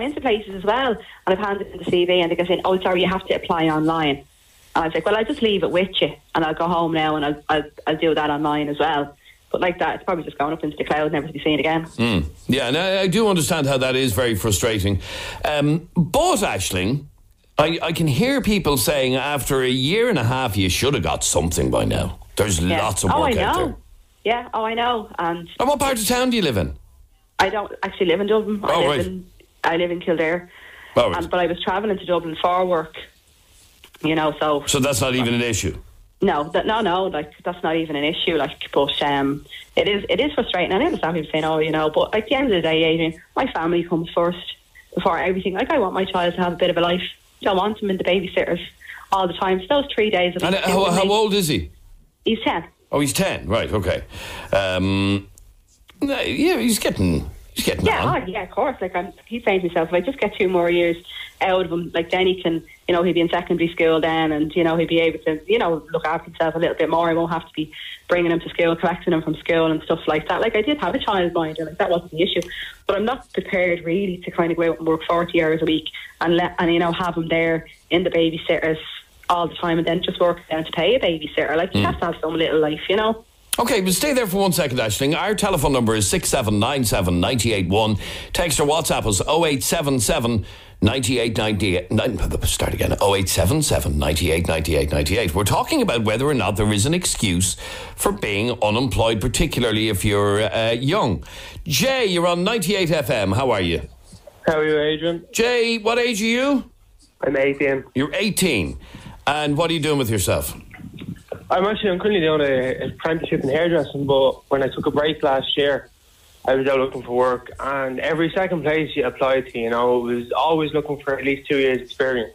into places as well, and I've handed in the CV, and they go saying, "Oh, sorry, you have to apply online." And I was like, "Well, I'll just leave it with you, and I'll go home now, and I'll do that online as well." But like that, it's probably just going up into the cloud, never to be seen again. Yeah, and I do understand how that is very frustrating. But Aisling, I can hear people saying after a year and a half, you should have got something by now. There's lots of work out there. Yeah, I know. And what part of town do you live in? I don't actually live in Dublin. I live in Kildare. Oh, right. But I was travelling to Dublin for work. You know, so that's not even an issue. No, like, that's not even an issue. Like, but it is frustrating. And I understand people saying, "Oh, you know," but at the end of the day, Adrian, my family comes first before everything. Like, I want my child to have a bit of a life. I don't want him in the babysitters all the time. So those 3 days. And how old is he? He's 10. Oh, he's 10. Right. Okay. Yeah, he's getting on. Yeah, of course. Like, he's saying to himself, if I just get 2 more years out of him, like, then he can, you know, he'll be in secondary school then, and, you know, he'll be able to, you know, look after himself a little bit more. I won't have to be bringing him to school, collecting him from school and stuff like that. Like, I did have a childminder, like, that wasn't the issue, but I'm not prepared really to kind of go out and work 40 hours a week and you know, have him there in the babysitters all the time and then just work down to pay a babysitter. Like, you have to have some little life, you know. Okay, but stay there for 1 second, Aisling. Our telephone number is 6797 981. Text or WhatsApp us 0877 9898. Start again. 0877 989898. We're talking about whether or not there is an excuse for being unemployed, particularly if you're young. Jay, you're on 98 FM. How are you? How are you, Adrian? Jay, what age are you? I'm 18. You're 18. And what are you doing with yourself? I'm currently doing an apprenticeship in hairdressing, but when I took a break last year, I was out looking for work, and every second place you applied to, you know, was always looking for at least 2 years experience.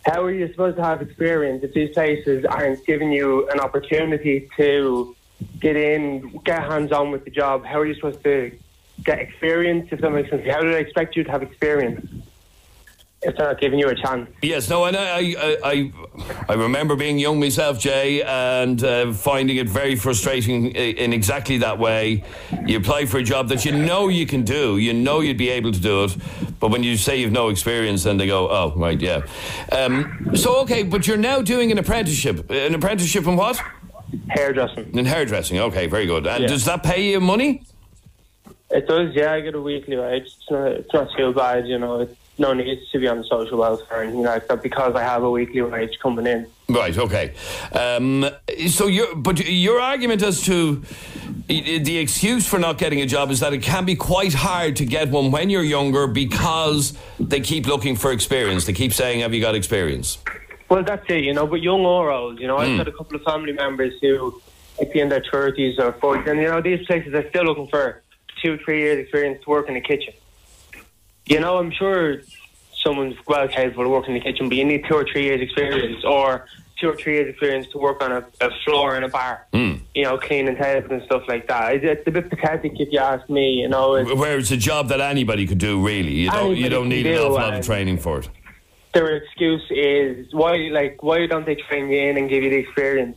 How are you supposed to have experience if these places aren't giving you an opportunity to get in, get hands-on with the job? How are you supposed to get experience, if that makes sense? How do they expect you to have experience if they're not giving you a chance? Yes, no, and I remember being young myself, Jay, and finding it very frustrating in exactly that way. You apply for a job that you know you can do, you know you'd be able to do it, but when you say you've no experience, then they go, oh, right, yeah. So, okay, but you're now doing an apprenticeship. An apprenticeship in what? Hairdressing. In hairdressing, okay, very good. And does that pay you money? It does, yeah. I get a weekly wage. It's not too bad, you know. It's no need to be on social welfare, and, you know, because I have a weekly wage coming in. Right, okay. So your argument as to the excuse for not getting a job is that it can be quite hard to get one when you're younger because they keep looking for experience. They keep saying, have you got experience? Well, that's it, you know, but young or old, you know. I've got a couple of family members who might be in their 30s or 40s, and, you know, these places are still looking for 2-3 years experience to work in the kitchen. You know, I'm sure someone's well capable of working in the kitchen, but you need 2 or 3 years experience, or 2 or 3 years experience to work on a floor in a bar. You cleaning tables and stuff like that. It's a bit pathetic if you ask me, Where it's a job that anybody could do, really. You don't need an awful lot of training for it. Their excuse is, why don't they train you in and give you the experience?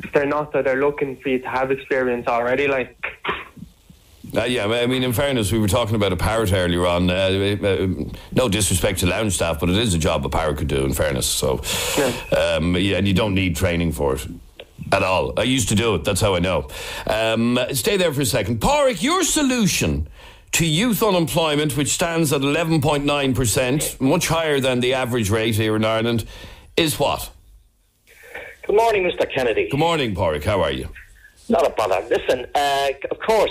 If they're not, that they're looking for you to have experience already, Yeah, I mean, in fairness, we were talking about a parrot earlier on. No disrespect to lounge staff, but it is a job a parrot could do, in fairness. So, and you don't need training for it at all. I used to do it, that's how I know. Stay there for a second. Pádraig, your solution to youth unemployment, which stands at 11.9%, much higher than the average rate here in Ireland, is what? Good morning, Mr. Kennedy. Good morning, Pádraig. How are you? Not a bother. Listen, of course,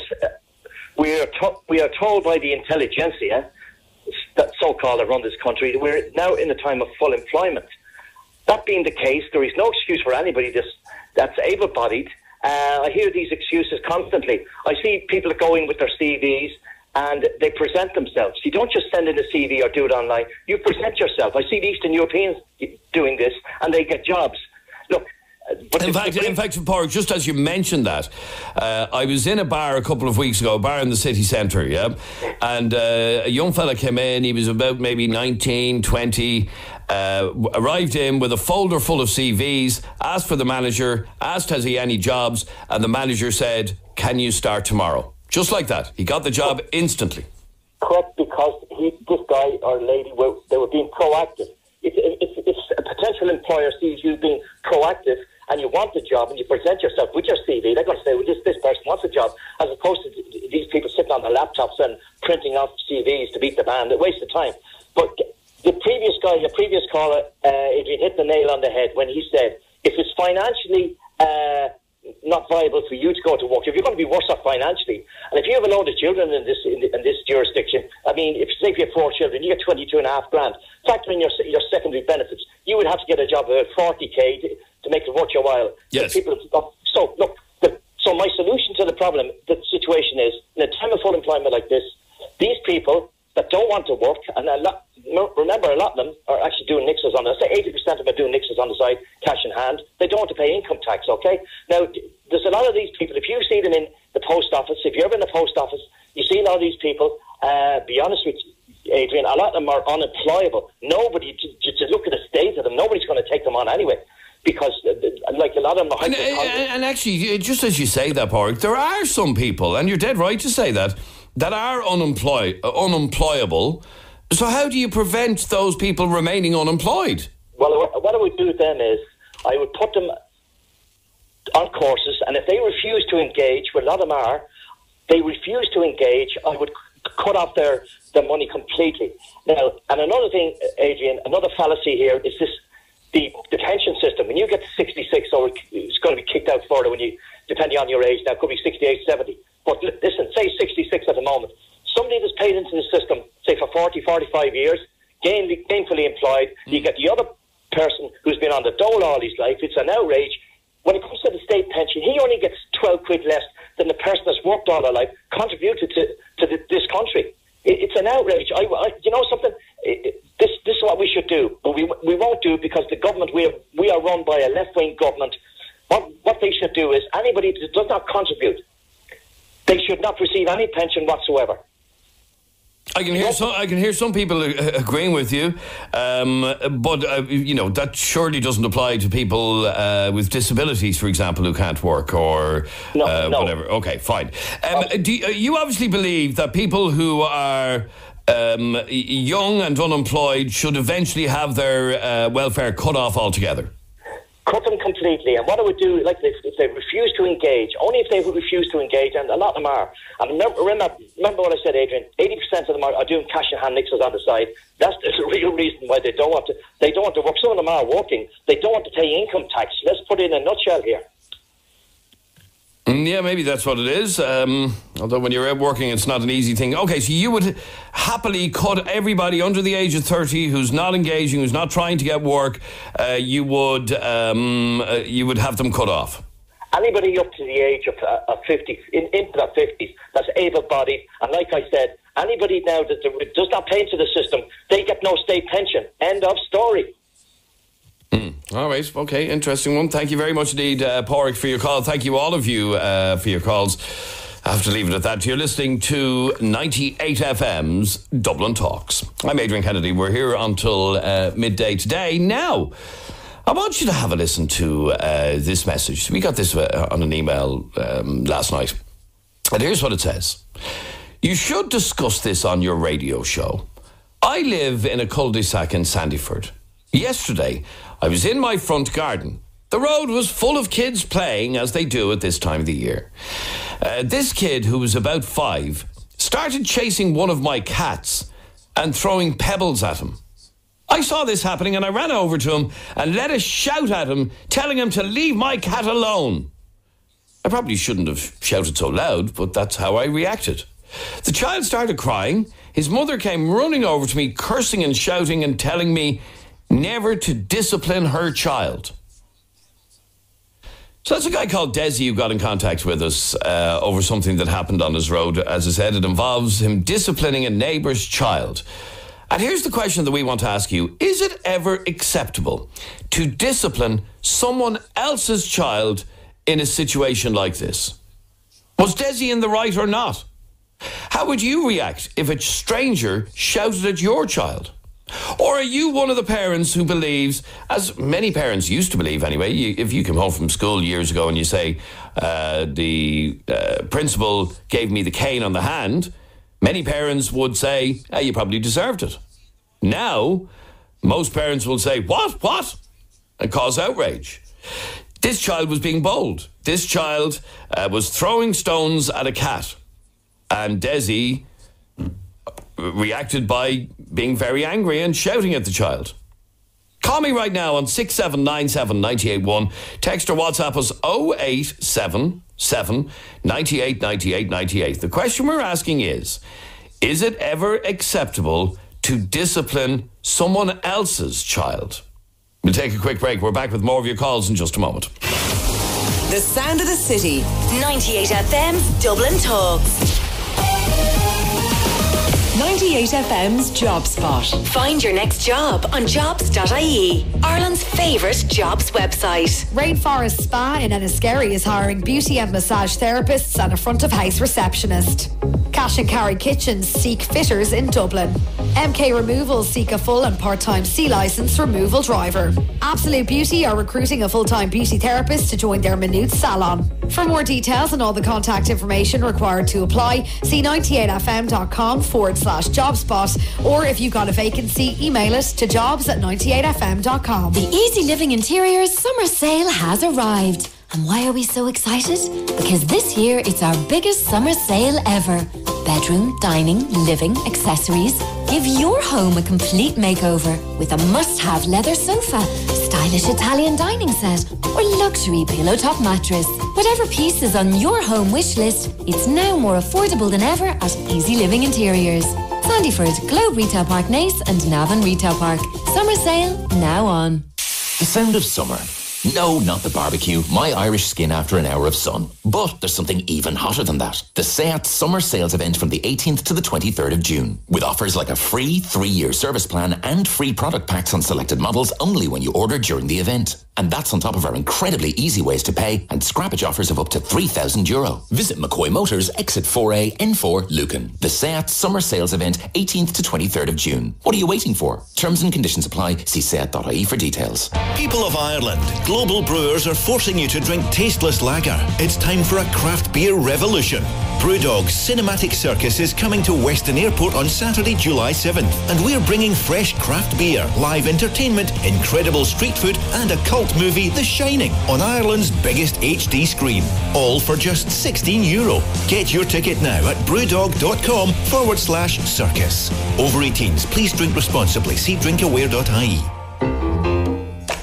we are told by the intelligentsia, that so-called that run this country, that we're now in a time of full employment. That being the case, there is no excuse for anybody that's able-bodied. I hear these excuses constantly. I see people go in with their CVs and they present themselves. You don't just send in a CV or do it online. You present yourself. I see the Eastern Europeans doing this and they get jobs. Look, in fact, Pádraig, just as you mentioned that, I was in a bar a couple of weeks ago, a bar in the city centre, and a young fella came in. He was about maybe 19, 20, arrived in with a folder full of CVs, asked for the manager, asked has he any jobs, and the manager said, can you start tomorrow? Just like that. He got the job instantly. Correct, because this guy or lady, they were being proactive. If a potential employer sees you being proactive and you want the job and you present yourself with your CV, they're going to say, well, this person wants a job, as opposed to these people sitting on their laptops and printing off CVs to beat the band. It wastes of time. But the previous guy, your previous caller, Adrian, hit the nail on the head when he said, if it's financially not viable for you to go to work, if you're going to be worse off financially, and if you have a load of children in this jurisdiction, I mean, if say if you have 4 children, you get 22.5 grand. Factor in your secondary benefits, you would have to get a job of 40k to make it worth your while. Yes. So look, so my solution to the problem, the situation is, in a time of full employment like this, these people that don't want to work, and remember, a lot of them are actually doing nixes on the side. 80% of them are doing nixes on the side, cash in hand. They don't want to pay income tax, okay? Now, there's a lot of these people, if you see them in the post office, if you're ever in the post office, you see a lot of these people, be honest with you, Adrian, a lot of them are unemployable. Nobody, to look at the state of them, nobody's going to take them on anyway. Because, like, a lot of them are... And actually, just as you say that, Pádraig, there are some people, and you're dead right to say that are unemployable. So how do you prevent those people remaining unemployed? Well, what I would do then is I would put them on courses, and if they refuse to engage, well, a lot of them are, they refuse to engage, I would cut off their money completely. Now, and another thing, Adrian, another fallacy here is this, the pension system. When you get to 66, or it's going to be kicked out further when you, depending on your age, now it could be 68, 70. But listen, say 66 at the moment. Somebody that's paid into the system, say for 40, 45 years, gainfully employed, you get the other person who's been on the dole all his life. It's an outrage. When it comes to the state pension, he only gets 12 quid less than the person that's worked all their life, contributed to this country. It's an outrage. You know something? This is what we should do, but we won't do, because the government, we are run by a left-wing government. What they should do is, anybody that does not contribute, they should not receive any pension whatsoever. I can hear some people agreeing with you, but that surely doesn't apply to people with disabilities, for example, who can't work or whatever. Okay, fine. You obviously believe that people who are young and unemployed should eventually have their welfare cut off altogether. Cut them completely. And what I would do, like, if they refuse to engage, only if they refuse to engage, and a lot of them are. And remember what I said, Adrian, 80% of them are doing cash in hand nixes on the side. That's the real reason why they don't want to work. Some of them are working. They don't want to pay income tax. Let's put it in a nutshell here. Yeah, maybe that's what it is. Although when you're out working, it's not an easy thing. Okay, so you would happily cut everybody under the age of 30 who's not engaging, who's not trying to get work. You would have them cut off. Anybody up to the age of 50, into their 50s, that's able-bodied. And like I said, anybody now that does not pay into the system, they get no state pension. End of story. All right, okay, interesting one. Thank you very much indeed, Pádraig, for your call. Thank you, all of you, for your calls. I have to leave it at that. You're listening to 98 FM's Dublin Talks. I'm Adrian Kennedy. We're here until midday today. Now, I want you to have a listen to this message. We got this on an email last night. And here's what it says. You should discuss this on your radio show. I live in a cul-de-sac in Sandyford. Yesterday, I was in my front garden. The road was full of kids playing, as they do at this time of the year. This kid, who was about 5, started chasing one of my cats and throwing pebbles at him. I saw this happening and I ran over to him and let a shout at him, telling him to leave my cat alone. I probably shouldn't have shouted so loud, but that's how I reacted. The child started crying. His mother came running over to me, cursing and shouting and telling me never to discipline her child. So that's a guy called Desi who got in contact with us over something that happened on his road. As I said, it involves him disciplining a neighbour's child. And here's the question that we want to ask you. Is it ever acceptable to discipline someone else's child in a situation like this? Was Desi in the right or not? How would you react if a stranger shouted at your child? Or are you one of the parents who believes, as many parents used to believe anyway, if you come home from school years ago and you say, the principal gave me the cane on the hand, many parents would say, you probably deserved it. Now, most parents will say, what? And cause outrage. This child was being bold. This child was throwing stones at a cat. And Desi reacted by being very angry and shouting at the child. Call me right now on 6797 981. Text or WhatsApp us 0877 98 98 98. The question we're asking is it ever acceptable to discipline someone else's child? We'll take a quick break. We're back with more of your calls in just a moment. The sound of the city. 98 FM's Dublin Talks. 98 FM's Job Spot. Find your next job on jobs.ie, Ireland's favourite jobs website. Rainforest Spa in Enniskerry is hiring beauty and massage therapists and a front of house receptionist. Cash and Carry Kitchens seek fitters in Dublin. MK Removals seek a full and part-time C licence removal driver. Absolute Beauty are recruiting a full-time beauty therapist to join their Minute salon. For more details and all the contact information required to apply, see 98fm.com/jobspot, or if you've got a vacancy, email it to jobs@98fm.com. The Easy Living Interiors summer sale has arrived. And why are we so excited? Because this year it's our biggest summer sale ever. Bedroom, dining, living, accessories. Give your home a complete makeover with a must-have leather sofa, stylish Italian dining set, or luxury pillow top mattress. Whatever piece is on your home wish list, it's now more affordable than ever at Easy Living Interiors. Sandyford, Globe Retail Park Nace and Navan Retail Park. Summer sale now on. The sound of summer. No, not the barbecue, my Irish skin after an hour of sun. But there's something even hotter than that. The Seat Summer Sales event from the 18th to the 23rd of June. With offers like a free 3-year service plan and free product packs on selected models only when you order during the event. And that's on top of our incredibly easy ways to pay and scrappage offers of up to €3,000. Visit McCoy Motors, Exit 4A, N4, Lucan. The Seat Summer Sales event, 18th to 23rd of June. What are you waiting for? Terms and conditions apply. See seat.ie for details. People of Ireland, global brewers are forcing you to drink tasteless lager. It's time for a craft beer revolution. Brewdog's Cinematic Circus is coming to Weston Airport on Saturday, July 7th, and we're bringing fresh craft beer, live entertainment, incredible street food, and a cult movie, The Shining, on Ireland's biggest HD screen. All for just €16. Get your ticket now at brewdog.com/circus. Over 18s, please drink responsibly. See drinkaware.ie.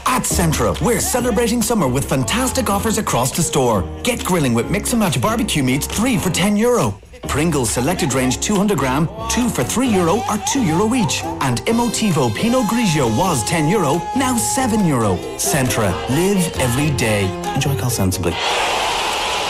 At Centra, we're celebrating summer with fantastic offers across the store. Get grilling with mix and match barbecue meats, 3 for €10. Pringles selected range 200 gram, 2 for €3 or €2 each. And Emotivo Pinot Grigio was €10, now €7. Centra, live every day. Enjoy, call sensibly.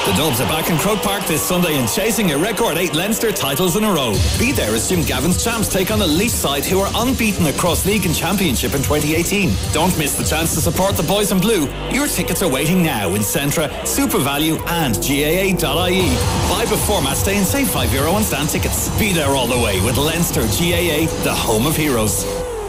The Dubs are back in Croke Park this Sunday and chasing a record 8 Leinster titles in a row. Be there as Jim Gavin's Champs take on the Leaf side, who are unbeaten across league and championship in 2018. Don't miss the chance to support the boys in blue. Your tickets are waiting now in Centra, SuperValue and GAA.ie. Buy before match day and save €5 on stand tickets. Be there all the way with Leinster GAA, the home of heroes.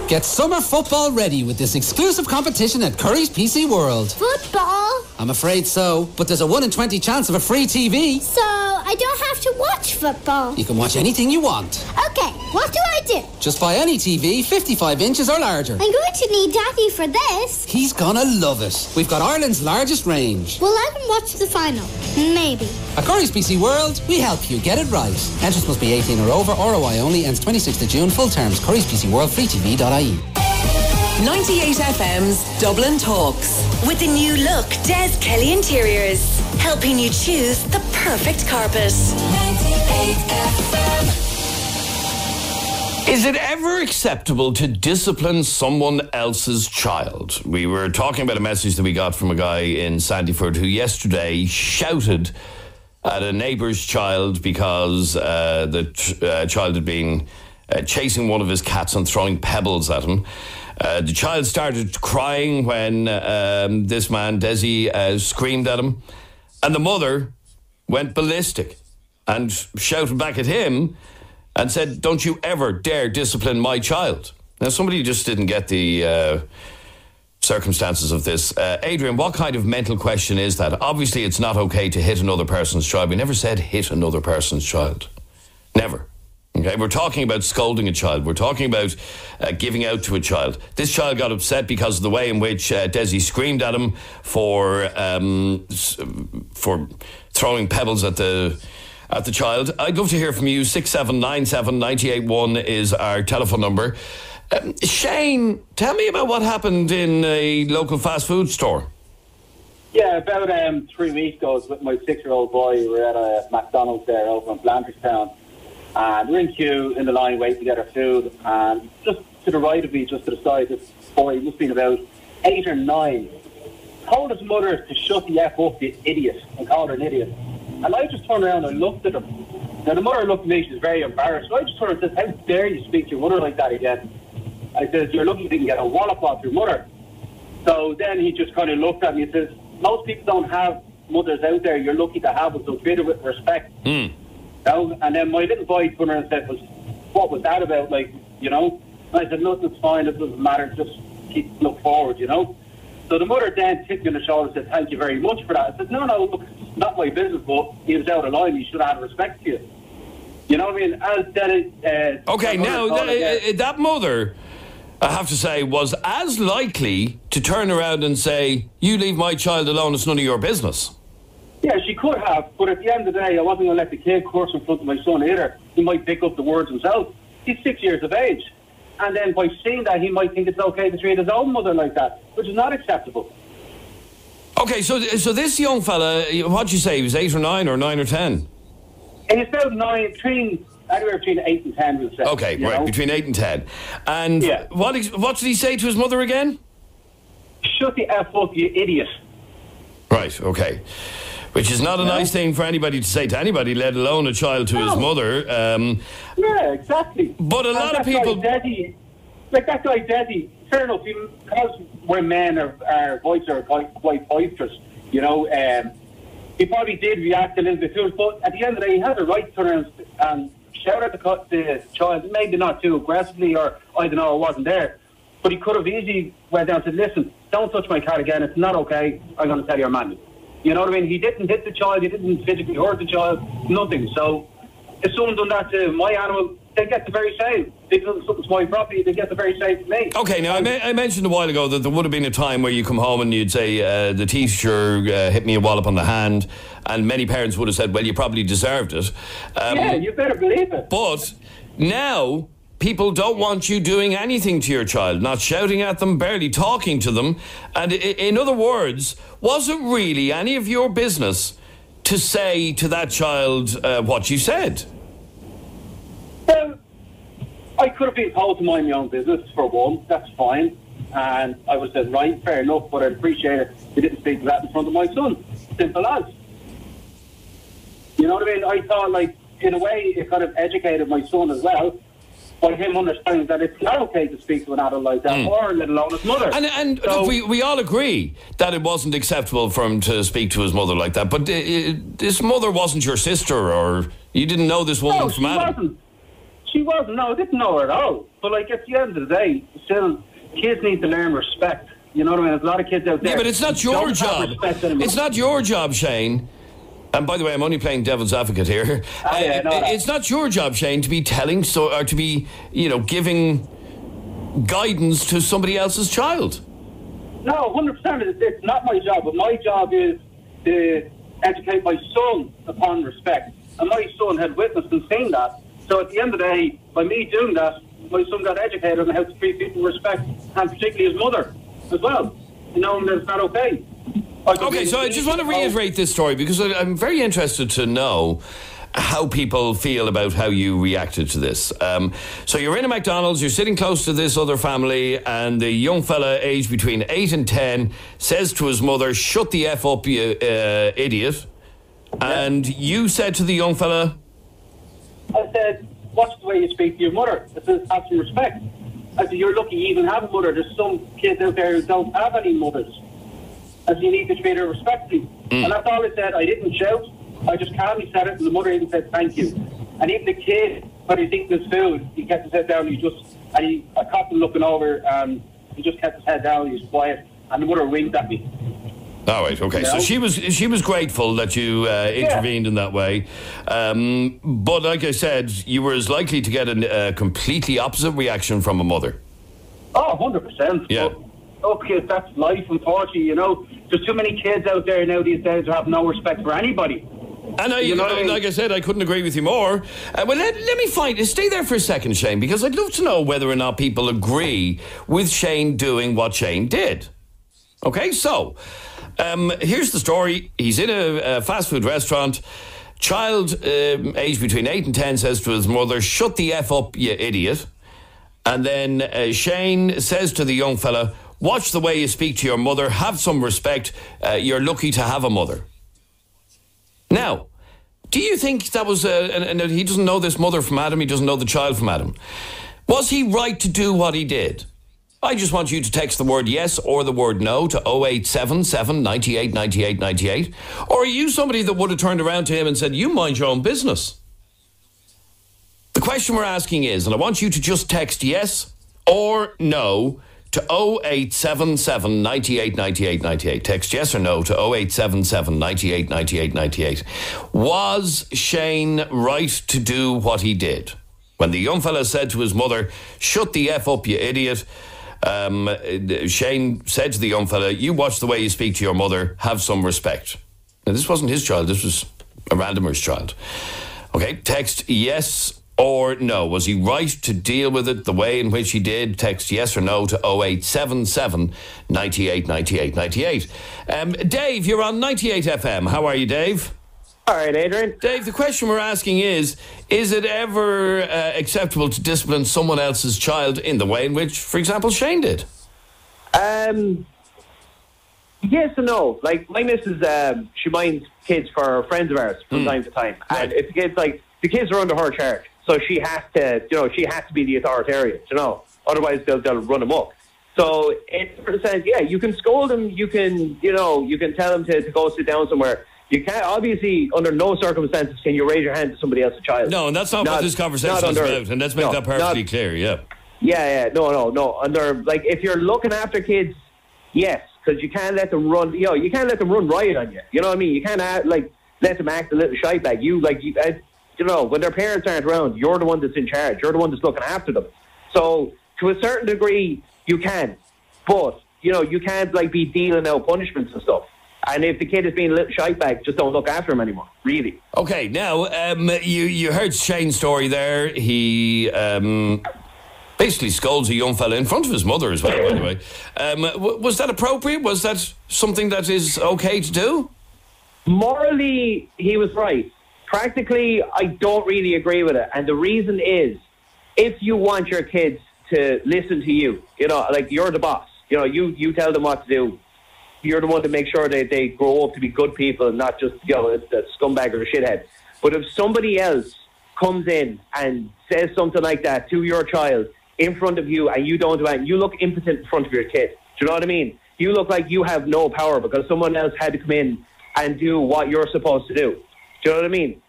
Get summer football ready with this exclusive competition at Curry's PC World. Football? I'm afraid so, but there's a 1 in 20 chance of a free TV. So I don't have to watch football? You can watch anything you want. Okay, what do I do? Just buy any TV 55 inches or larger. I'm going to need Daddy for this. He's gonna love it. We've got Ireland's largest range. Will I can watch the final? Maybe. At Curry's PC World, we help you get it right. Entrance must be 18 or over, ROI only, ends 26th of June, full terms. Curry's PC World, freetv.ie. 98 FM's Dublin Talks. With the new look Des Kelly Interiors, helping you choose the perfect carpet. 98 FM. Is it ever acceptable to discipline someone else's child? We were talking about a message that we got from a guy in Sandyford who yesterday shouted at a neighbour's child because the child had been chasing one of his cats and throwing pebbles at him. The child started crying when this man, Desi, screamed at him. And the mother went ballistic and shouted back at him and said, "Don't you ever dare discipline my child." Now, somebody just didn't get the circumstances of this. Adrian, what kind of mental question is that? Obviously, it's not okay to hit another person's child. We never said hit another person's child. Never. Okay, we're talking about scolding a child. We're talking about giving out to a child. This child got upset because of the way in which Desi screamed at him for throwing pebbles at the child. I'd love to hear from you. 6797 981 is our telephone number. Shane, tell me about what happened in a local fast food store. Yeah, about 3 weeks ago, I was with my 6-year-old boy. We were at a McDonald's there over in Blanchardstown. And we're in queue in the line waiting to get our food. And just to the right of me, just to the side, this boy must have been about 8 or 9. Told his mother to shut the F up, you idiot, and called her an idiot. And I just turned around and I looked at him. Now, the mother looked at me, she's very embarrassed. So I just turned around and said, "How dare you speak to your mother like that again?" I said, "You're lucky you didn't get a wallop off your mother." So then he just kind of looked at me and says, "Most people don't have mothers out there. You're lucky to have them, so treat her with respect." And then my little boy turned around and said, "What was that about?" And I said, "Nothing's fine, it doesn't matter, just look forward, So the mother then tipped me on the shoulder and said, "Thank you very much for that." I said, No, look, it's not my business, but he was out of line, he should have had respect to you. You know what I mean? Okay, now, that mother, I have to say, was as likely to turn around and say, "You leave my child alone, it's none of your business." Yeah, she could have, but at the end of the day, I wasn't going to let the kid curse in front of my son either. He might pick up the words himself. He's 6 years of age. And then by seeing that, he might think it's okay to treat his own mother like that, which is not acceptable. Okay, so this young fella, what'd you say, he was 8 or 9 or 9 or 10? He's about 9, anywhere between 8 and 10, we'll say. Okay, right, between 8 and 10. And what did he say to his mother again? "Shut the F up, you idiot." Right, okay. Which is not a nice thing for anybody to say to anybody, let alone a child to his mother. Yeah, exactly. But a lot of people... Like that guy, Desi, fair enough, because we're men, our voices are quite boisterous, he probably did react a little bit to it, but at the end of the day, he had the right to turn around and shout at the child, maybe not too aggressively, or I don't know, I wasn't there. But he could have easily went down and said, "Listen, don't touch my cat again, it's not okay, I'm going to tell your man." You know what I mean? He didn't hit the child, he didn't physically hurt the child, nothing. So if someone done that to my animal, they get the very same. If something to my property, they get the very same to me. Okay, now I mentioned a while ago that there would have been a time where you come home and you'd say, the teacher hit me a wallop on the hand, and many parents would have said, "Well, you probably deserved it." Yeah, you better believe it. But now... people don't want you doing anything to your child, not shouting at them, barely talking to them. And in other words, was it really any of your business to say to that child what you said? Well, I could have been told to mind my own business, for one. That's fine. And I would have said, right, fair enough, but I appreciate it. He didn't speak to that in front of my son. Simple as. You know what I mean? I thought, like, in a way, it kind of educated my son as well, by him understanding that it's not okay to speak to an adult like that, or let alone his mother. And So- look, we all agree that it wasn't acceptable for him to speak to his mother like that, but this mother wasn't your sister, or you didn't know this woman from Adam. She wasn't. No, I didn't know her at all. But, like, at the end of the day, still, kids need to learn respect. You know what I mean? There's a lot of kids out there. Yeah, but it's not your don't have job. respect anymore. It's not your job, Shane. And by the way, I'm only playing devil's advocate here. It's not your job, Shane, to be telling or to be, giving guidance to somebody else's child. No, 100%. It's not my job, but my job is to educate my son upon respect. And my son had witnessed and seen that. So at the end of the day, by me doing that, my son got educated on how to treat people with respect, and particularly his mother as well. Knowing that it's not okay. Okay, so I just want to reiterate this story because I'm very interested to know how people feel about how you reacted to this. So you're in a McDonald's, you're sitting close to this other family, and the young fella aged between 8 and 10 says to his mother, "Shut the F up, you idiot." And you said to the young fella... I said, "Watch the way you speak to your mother." I said, "Have some respect." I said, "You're lucky you even have a mother. There's some kids out there who don't have any mothers. As you need to treat her respectfully." And that's all I said. I didn't shout. I just calmly said it, and the mother even said thank you. And even the kid, when he's eating his food, he kept his head down. I caught him looking over, and he just kept his head down. He was quiet, and the mother winked at me. All right, okay. So she was grateful that you intervened in that way. But like I said, you were as likely to get a completely opposite reaction from a mother. Oh, 100%. Yeah. Okay, that's life, unfortunately, There's too many kids out there now these days who have no respect for anybody. And like I said, I couldn't agree with you more. Well, let me stay there for a second, Shane, because I'd love to know whether or not people agree with Shane doing what Shane did. Okay, so here's the story. He's in a fast food restaurant. Child aged between 8 and 10 says to his mother, "Shut the F up, you idiot." And then Shane says to the young fella, "Watch the way you speak to your mother. Have some respect. You're lucky to have a mother." Now, do you think that was... and he doesn't know this mother from Adam. He doesn't know the child from Adam. Was he right to do what he did? I just want you to text the word yes or the word no to 0877 98 98 98. Or are you somebody that would have turned around to him and said, "You mind your own business"? The question we're asking is, and I want you to just text yes or no to 0877 98 98 98. Text yes or no to 0877 98 98 98. Was Shane right to do what he did? When the young fella said to his mother, "Shut the F up, you idiot," Shane said to the young fella, "You watch the way you speak to your mother. Have some respect." Now, this wasn't his child. This was a randomer's child. Okay, text yes or no. Was he right to deal with it the way in which he did? Text yes or no to 0877 98 98 98. Dave, you're on 98 FM. How are you, Dave? All right, Adrian. Dave, the question we're asking is it ever acceptable to discipline someone else's child in the way in which, for example, Shane did? Yes and no. Like, my missus, she minds kids for friends of ours from time to time. And if the kids are under her charge, so she has to be the authoritarian, otherwise they'll run amok. So in a sense, yeah, you can scold them, you can tell them to go sit down somewhere. You can't, obviously, under no circumstances can you raise your hand to somebody else's child. No, and that's not what this conversation is about, and let's make that perfectly clear, yeah. Yeah, no. Under, if you're looking after kids, yes, because you can't let them run, you can't let them run riot on you. You know what I mean? You can't, let them act a little shy bag. When their parents aren't around, you're the one that's in charge. You're the one that's looking after them. So, to a certain degree, you can. But, you can't, be dealing out punishments and stuff. And if the kid is being a little shitebag, just don't look after him anymore, really. Okay, now, you heard Shane's story there. He basically scolds a young fella in front of his mother as well, by the way. Was that appropriate? Was that something that is okay to do? Morally, he was right. Practically, I don't really agree with it. And the reason is, if you want your kids to listen to you, you're the boss. You tell them what to do. You're the one to make sure they grow up to be good people and not just, a scumbag or a shithead. But if somebody else comes in and says something like that to your child in front of you and you don't do it, you look impotent in front of your kid. Do you know what I mean? You look like you have no power because someone else had to come in and do what you're supposed to do. Do you know what I mean?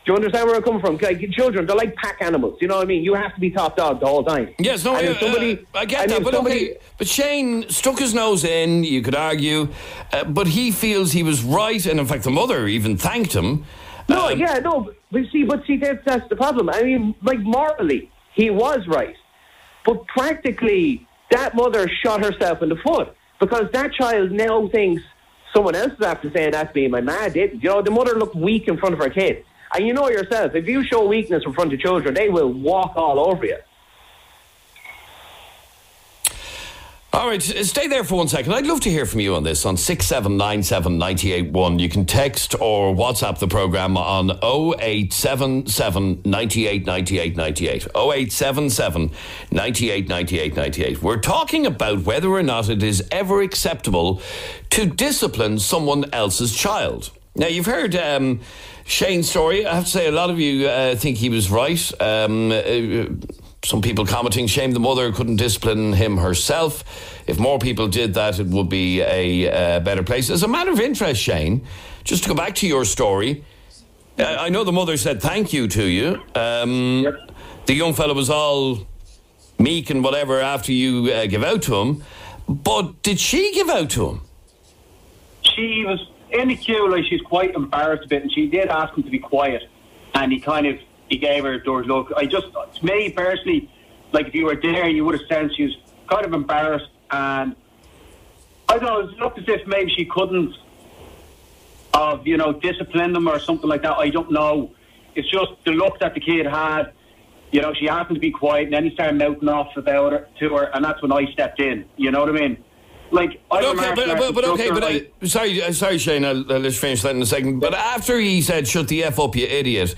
Do you understand where I'm coming from? Like, children, they're like pack animals. You know what I mean? You have to be top dog the whole time. Yes, no, I get that. But okay, but Shane stuck his nose in, you could argue, but he feels he was right, and in fact the mother even thanked him. But see, that's the problem. I mean, like, morally, he was right. But practically, that mother shot herself in the foot because that child now thinks someone else is after saying that to me. My man didn't. You know, the mother looked weak in front of her kid. And you know yourself, if you show weakness in front of children, they will walk all over you. All right, stay there for 1 second. I'd love to hear from you on this on 6797 981. You can text or WhatsApp the programme on 0877 98 98 98. 0877 98 98 98. We're talking about whether or not it is ever acceptable to discipline someone else's child. Now, you've heard Shane's story. I have to say, a lot of you think he was right. Some people commenting, shame the mother couldn't discipline him herself. If more people did that, it would be a better place. As a matter of interest, Shane, just to go back to your story, I know the mother said thank you to you. The young fella was all meek and whatever after you give out to him. But did she give out to him? She was in the queue, like, she's quite embarrassed a bit, and she did ask him to be quiet, and he gave her a dirty look. To me personally, like, if you were there, you would have sensed she was kind of embarrassed, and I don't know, it looked as if maybe she couldn't have, disciplined them or something like that. I don't know. It's just the look that the kid had. She asked him to be quiet, and then he started mouthing off about her to her, and that's when I stepped in. You know what I mean? Like, sorry, Shane, I'll let you finish that in a second. But after he said, "Shut the F up, you idiot,"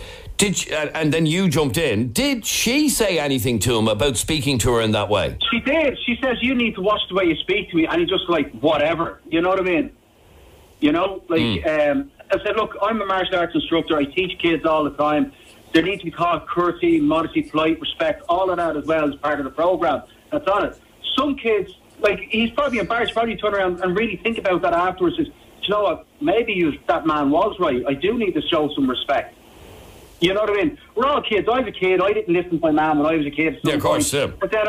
and then you jumped in, did she say anything to him about speaking to her in that way? She did. She says, "You need to watch the way you speak to me," and he just like, whatever. You know what I mean? I said, look, I'm a martial arts instructor. I teach kids all the time. There needs to be taught courtesy, modesty, polite, respect, all of that as well as part of the program. That's on it. Some kids, like, he's probably embarrassed, probably turn around and really think about that afterwards. Says, you know what, maybe that man was right. I do need to show some respect. You know what I mean? We're all kids. I was a kid. I didn't listen to my mum when I was a kid. Yeah, of course, yeah. But then,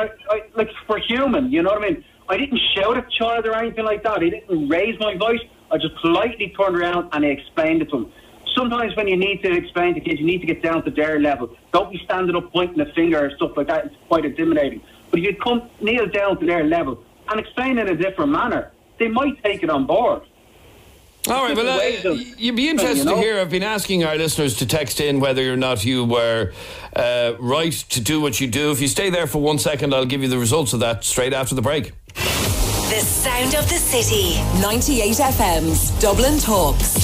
like, for human, you know what I mean? I didn't shout at the child or anything like that. I didn't raise my voice. I just politely turned around and I explained it to him. Sometimes when you need to explain to kids, you need to get down to their level. Don't be standing up pointing a finger or stuff like that. It's quite intimidating. But if you kneel down to their level and explain it in a different manner, they might take it on board. All right, well, you'd be interested to hear. I've been asking our listeners to text in whether or not you were right to do what you do. If you stay there for 1 second, I'll give you the results of that straight after the break. The sound of the city. 98 FM's Dublin Talks.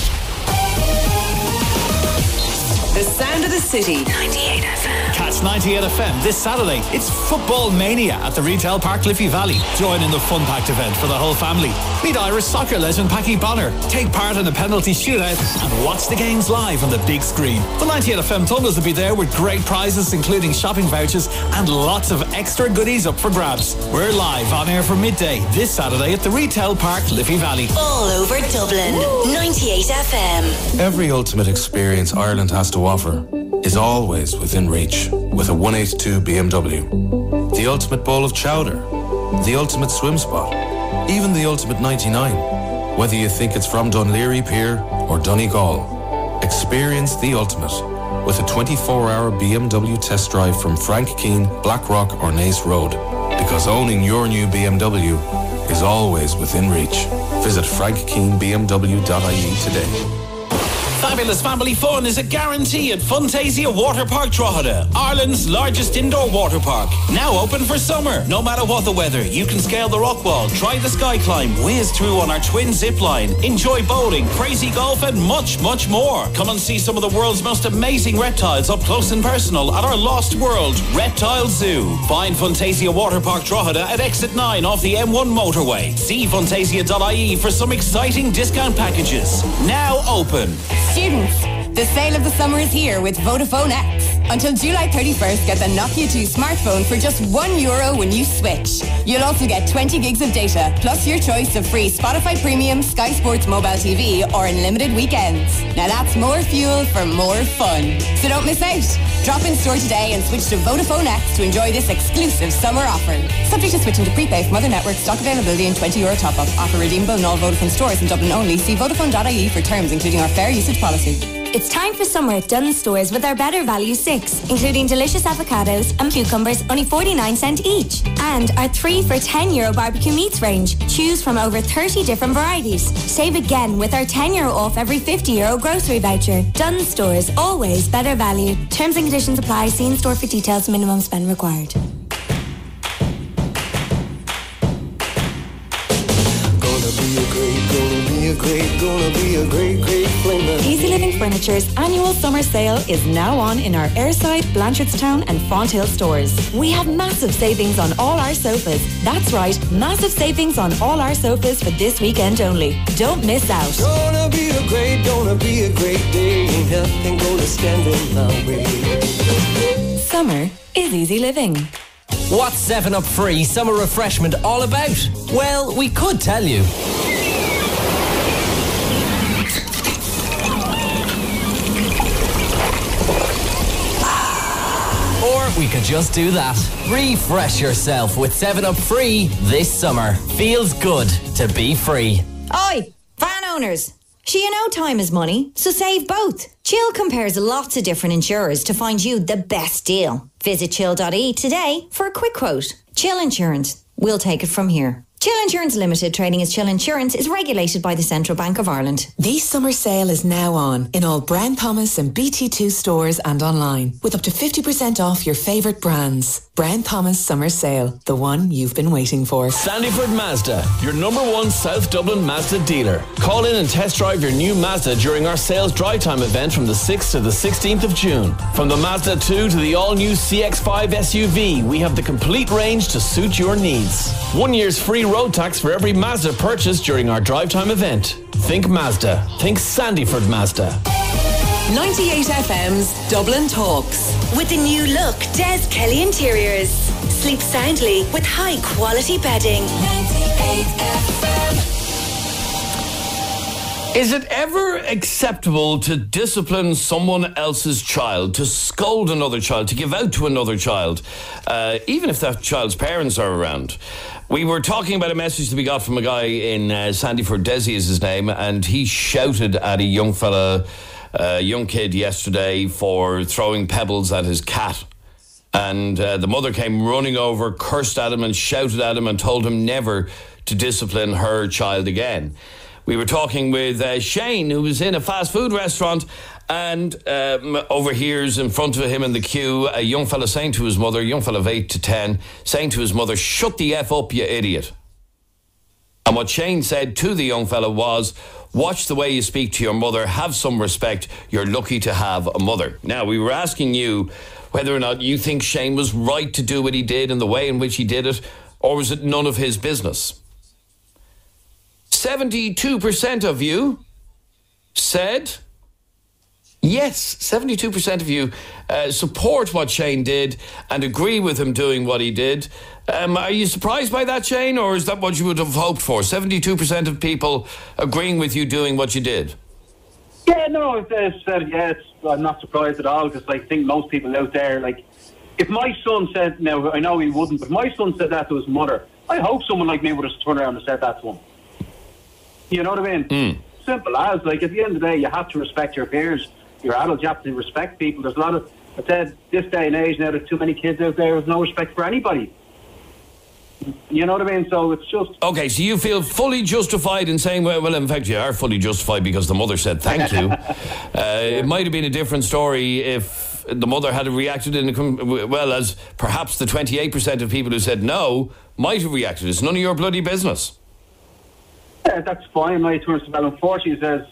The sound of the city. 98 FM. Catch 98 FM this Saturday. It's Football Mania at the Retail Park, Liffey Valley. Join in the fun-packed event for the whole family. Meet Irish soccer legend Packy Bonner. Take part in a penalty shootout and watch the games live on the big screen. The 98 FM Tumblers will be there with great prizes, including shopping vouchers and lots of extra goodies up for grabs. We're live on air from midday this Saturday at the Retail Park, Liffey Valley. All over Dublin. 98 FM. Every ultimate experience Ireland has to offer is always within reach with a 182 BMW. The ultimate bowl of chowder, the ultimate swim spot, even the ultimate 99. Whether you think it's from Dunleary Pier or Donegal, experience the ultimate with a 24-hour BMW test drive from Frank Keane, Blackrock or Nace Road. Because owning your new BMW is always within reach. Visit frankkeenbmw.ie today. Fabulous family fun is a guarantee at Funtasia Water Park Drogheda, Ireland's largest indoor water park. Now open for summer. No matter what the weather, you can scale the rock wall, try the sky climb, whiz through on our twin zip line, enjoy bowling, crazy golf and much, much more. Come and see some of the world's most amazing reptiles up close and personal at our Lost World Reptile Zoo. Find Funtasia Water Park Drogheda at exit 9 off the M1 motorway. See funtasia.ie for some exciting discount packages. Now open. Students, The sale of the summer is here with Vodafone X. Until July 31st, get the Nokia 2 smartphone for just €1 when you switch. You'll also get 20 gigs of data, plus your choice of free Spotify Premium, Sky Sports Mobile TV, or unlimited weekends. Now that's more fuel for more fun. So don't miss out. Drop in store today and switch to Vodafone X to enjoy this exclusive summer offer. Subject to switching to prepaid from other networks. Stock availability and €20 top-up. Offer redeemable in all Vodafone stores in Dublin only. See Vodafone.ie for terms, including our fair usage policy. It's time for summer at Dunnes Stores with our Better Value 6, including delicious avocados and cucumbers, only 49 cents each. And our 3 for €10 barbecue meats range. Choose from over 30 different varieties. Save again with our €10 off every €50 grocery voucher. Dunnes Stores, always better value. Terms and conditions apply. See in store for details. Minimum spend required. Easy Living Furniture's annual summer sale is now on in our Airside, Blanchardstown and Fonthill stores. We have massive savings on all our sofas. That's right, massive savings on all our sofas for this weekend only. Don't miss out. Gonna be a great day. Ain't nothing gonna stand in my way. Summer is easy living. What's 7-Up Free Summer Refreshment all about? Well, we could tell you. Or we could just do that. Refresh yourself with 7-Up Free this summer. Feels good to be free. Oi, van owners. You know time is money, so save both. Chill compares lots of different insurers to find you the best deal. Visit chill.ie today for a quick quote. Chill Insurance. We'll take it from here. Chill Insurance Limited, trading as Chill Insurance, is regulated by the Central Bank of Ireland. The summer sale is now on in all Brown Thomas and BT2 stores and online, with up to 50% off your favourite brands. Brown Thomas Summer Sale, the one you've been waiting for. Sandyford Mazda, your #1 South Dublin Mazda dealer. Call in and test drive your new Mazda during our sales drive time event from the 6th to the 16th of June. From the Mazda 2 to the all-new CX-5 SUV, we have the complete range to suit your needs. 1 year's free road tax for every Mazda purchase during our drive time event. Think Mazda. Think Sandyford Mazda. 98 FM's Dublin Talks. With the new look Des Kelly Interiors. Sleep soundly with high quality bedding. 98 FM. Is it ever acceptable to discipline someone else's child, to scold another child, to give out to another child, even if that child's parents are around? We were talking about a message that we got from a guy in Sandyford, Desi is his name, and he shouted at a young fella, young kid yesterday for throwing pebbles at his cat. And the mother came running over, cursed at him and shouted at him and told him never to discipline her child again. We were talking with Shane, who was in a fast food restaurant, and overhears in front of him in the queue a young fella saying to his mother, a young fella of 8 to 10, saying to his mother, "Shut the F up, you idiot." And what Shane said to the young fella was, "Watch the way you speak to your mother, have some respect, you're lucky to have a mother." Now, we were asking you whether or not you think Shane was right to do what he did and the way in which he did it, or was it none of his business? 72% of you said yes. 72% of you support what Shane did and agree with him doing what he did. Are you surprised by that, Shane, or is that what you would have hoped for? 72% of people agreeing with you doing what you did. Yeah, no, I'm not surprised at all, because I think most people out there, like, if my son said, now I know he wouldn't, but if my son said that to his mother, I hope someone like me would have turned around and said that to him. You know what I mean? Simple as, like, at the end of the day, you have to respect your peers. You're adults, you have to respect people. There's a lot of, I said, this day and age now, there's too many kids out there with no respect for anybody. You know what I mean? So it's just... Okay, so you feel fully justified in saying, well, in fact, you are fully justified because the mother said thank you. It might have been a different story if the mother had reacted as perhaps the 28% of people who said no might have reacted. It's none of your bloody business. Yeah, that's fine. My turns to well, unfortunately, says,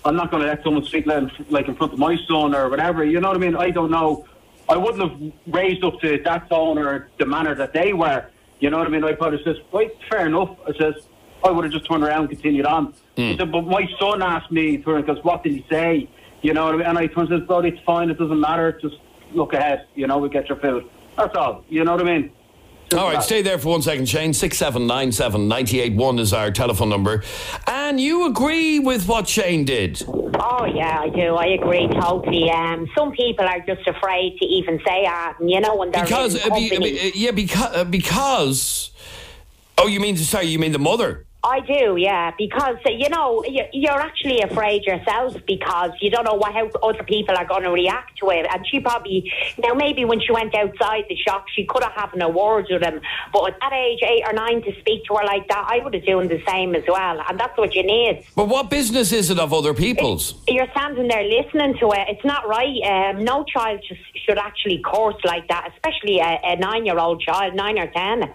I'm not going to let someone speak like in front of my son or whatever. You know what I mean? I don't know. I wouldn't have raised up to that tone or the manner that they were. You know what I mean? I probably says, right, fair enough. I says, I would have just turned around and continued on. I said, but my son asked me, because what did he say? You know what I mean? And I told him, "Buddy, it's fine. It doesn't matter. Just look ahead. You know, we get your food. That's all. You know what I mean?" All right, stay there for 1 second, Shane. 6797 981 is our telephone number. And you agree with what Shane did? Oh, yeah, I do. I agree totally. Some people are just afraid to even say that, you know, when they're because oh, you mean the mother? I do, yeah, because, you know, you're actually afraid yourself because you don't know how other people are going to react to it. And she probably, now maybe when she went outside the shop, she could have had a word with him. But at that age, 8 or 9, to speak to her like that, I would have done the same as well. And that's what you need. But what business is it of other people's? You're standing there listening to it. It's not right. No child should actually curse like that, especially a 9-year-old child, 9 or 10.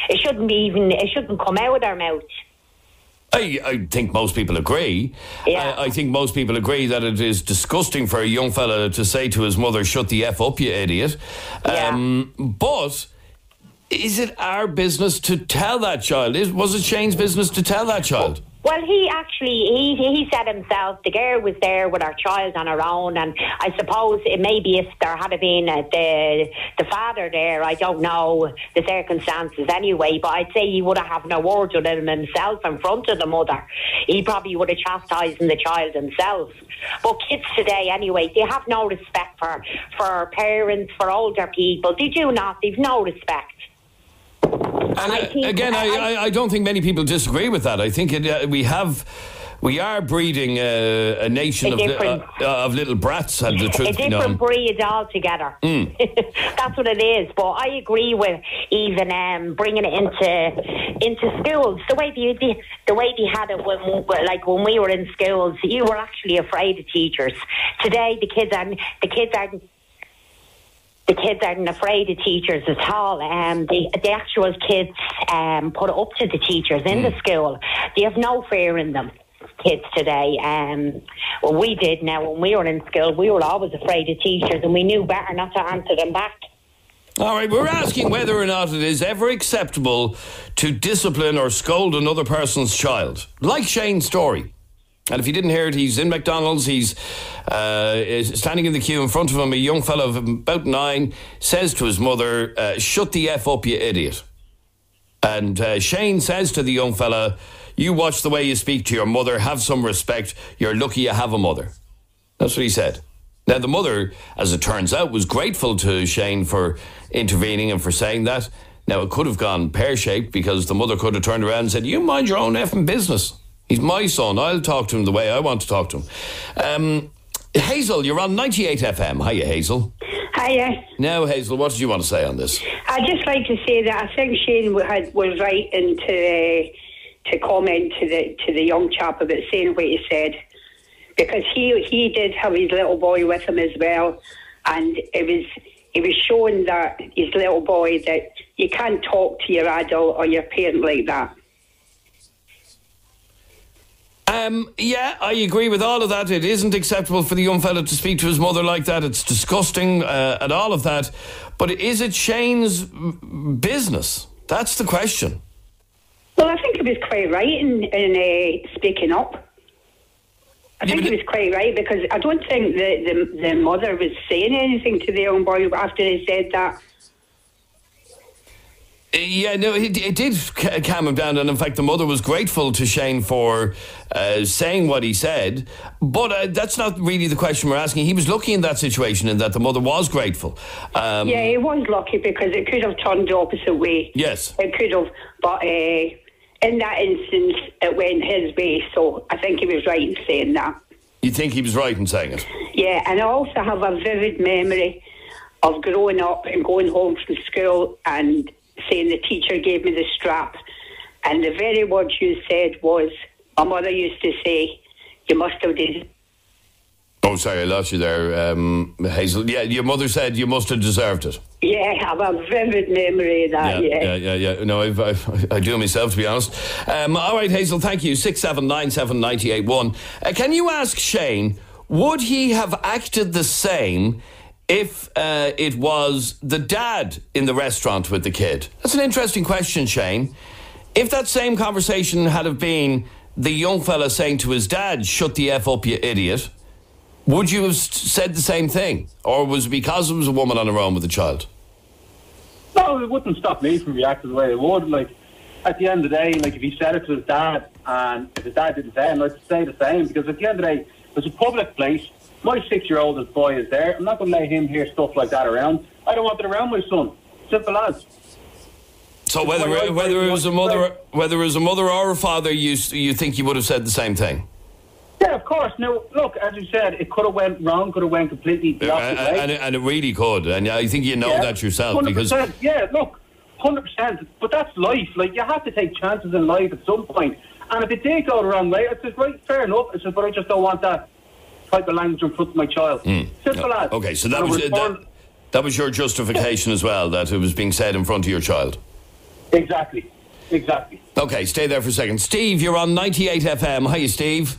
It shouldn't come out of their mouth. I think most people agree. Yeah. I think most people agree that it is disgusting for a young fella to say to his mother, "Shut the F up, you idiot." But is it our business to tell that child? Was it Shane's business to tell that child? Well, he actually, he said himself, the girl was there with her child on her own, and I suppose maybe if there had been the father there, I don't know the circumstances anyway, but I'd say he would have had no words with him himself in front of the mother. He probably would have chastised the child himself. But kids today, anyway, they have no respect for parents, for older people. They do not. They've no respect. And I don't think many people disagree with that. I think we are breeding a nation of little brats. And the truth a different breed altogether. That's what it is. But I agree with even bringing it into schools. The way they had it when we were in schools, you were actually afraid of teachers. Today, the kids aren't afraid of teachers at all. The actual kids put it up to the teachers in the school. They have no fear in them, kids today. Well, we did now. When we were in school, we were always afraid of teachers and we knew better not to answer them back. All right, we're asking whether or not it is ever acceptable to discipline or scold another person's child. Like Shane's story. And if you didn't hear it, he's in McDonald's. He's standing in the queue in front of him. A young fellow of about 9 says to his mother, "Shut the F up, you idiot." And Shane says to the young fella, "You watch the way you speak to your mother. Have some respect. You're lucky you have a mother." That's what he said. Now, the mother, as it turns out, was grateful to Shane for intervening and for saying that. Now, it could have gone pear-shaped because the mother could have turned around and said, "You mind your own effing business. He's my son. I'll talk to him the way I want to talk to him." Hazel, you're on 98 FM. Hiya, Hazel. Hiya. Now, Hazel, what did you want to say on this? I'd just like to say that I think Shane was right to comment to the young chap about saying what he said, because he did have his little boy with him as well, and it was showing that his little boy that you can't talk to your adult or your parent like that. Yeah, I agree with all of that. It isn't acceptable for the young fella to speak to his mother like that. It's disgusting and all of that. But is it Shane's business? That's the question. Well, I think he was quite right in speaking up. I think he was quite right, because I don't think the mother was saying anything to the young boy after he said that. Yeah, no, it did calm him down, and in fact the mother was grateful to Shane for saying what he said, but that's not really the question we're asking. He was lucky in that situation in that the mother was grateful. Yeah, he was lucky, because it could have turned the opposite way. Yes. It could have, but in that instance it went his way, so I think he was right in saying that. You think he was right in saying it? Yeah, and I also have a vivid memory of growing up and going home from school and saying the teacher gave me the strap, and the very words you said was, my mother used to say, "You must have did." Oh, sorry, I lost you there, Hazel. Yeah, your mother said you must have deserved it. Yeah, I have a vivid memory of that, Yeah. No, I do myself, to be honest. All right, Hazel, thank you. 6797 Can you ask Shane, would he have acted the same if it was the dad in the restaurant with the kid? That's an interesting question, Shane. If that same conversation had have been the young fella saying to his dad, "Shut the F up, you idiot," Would you have said the same thing? Or was it because it was a woman on her own with a child? No, it wouldn't stop me from reacting the way it would. Like, at the end of the day, like, if he said it to his dad, and if his dad didn't say it, I'd say the same, because at the end of the day, it's a public place. My 6-year-old boy is there. I'm not going to let him hear stuff like that around. I don't want it around my son. Simple as. So whether it was a mother or a father, you think you would have said the same thing? Yeah, of course. Now, look, as you said, it could have went wrong, could have went completely the opposite way. And it really could. And I think you know that yourself. 100%. Because Yeah, look, 100%. But that's life. Like, you have to take chances in life at some point. And if it did go the wrong way, I said, right, fair enough. I said, but I just don't want that type of language in front of my child. Simple as. Okay, so that was your justification as well, that it was being said in front of your child? Exactly. Okay, stay there for a second. Steve, you're on 98 FM. Hiya, Steve.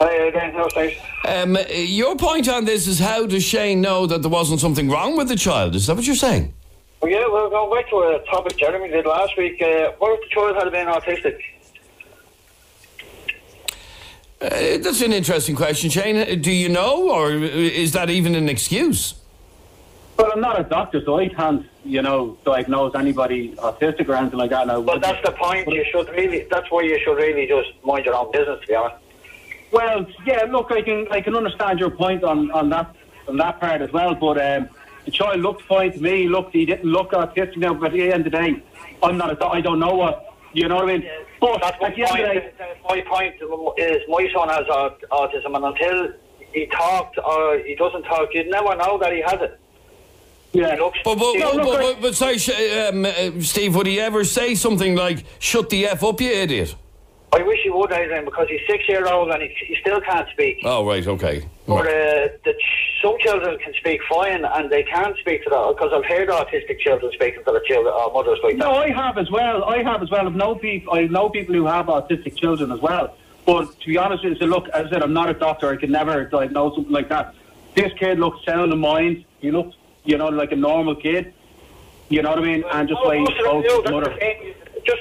Hi, Adrian. How's things? Your point on this is, how does Shane know that there wasn't something wrong with the child? Is that what you're saying? Well, yeah, we're going back to a topic Jeremy did last week. What if the child had been autistic? That's an interesting question, Shane. Do you know, or is that even an excuse? Well, I'm not a doctor, so I can't, diagnose anybody autistic or anything like that. Now, but that's the point. That's why you should really just mind your own business, to be honest. Well, yeah, look, I can understand your point on that part as well, but the child looked fine to me. He didn't look autistic now, but at the end of the day, I don't know what, you know what I mean? But that's my point. My point is, my son has autism, and until he talked or he doesn't talk, you'd never know that he has it. Yeah. But sorry, Steve, would he ever say something like, "Shut the F up, you idiot"? I wish he would, Adrian, because he's 6-year-old and he still can't speak. Oh, right, okay. But some children can speak fine, and they can't speak to that, because I've heard autistic children speaking to their children or mothers like that. No, I have as well. I know people who have autistic children as well. But to be honest with you, look, as I said, I'm not a doctor. I can never diagnose something like that. This kid looks sound in mind. He looks, like a normal kid. You know what I mean? And just like he spoke to his mother. Just,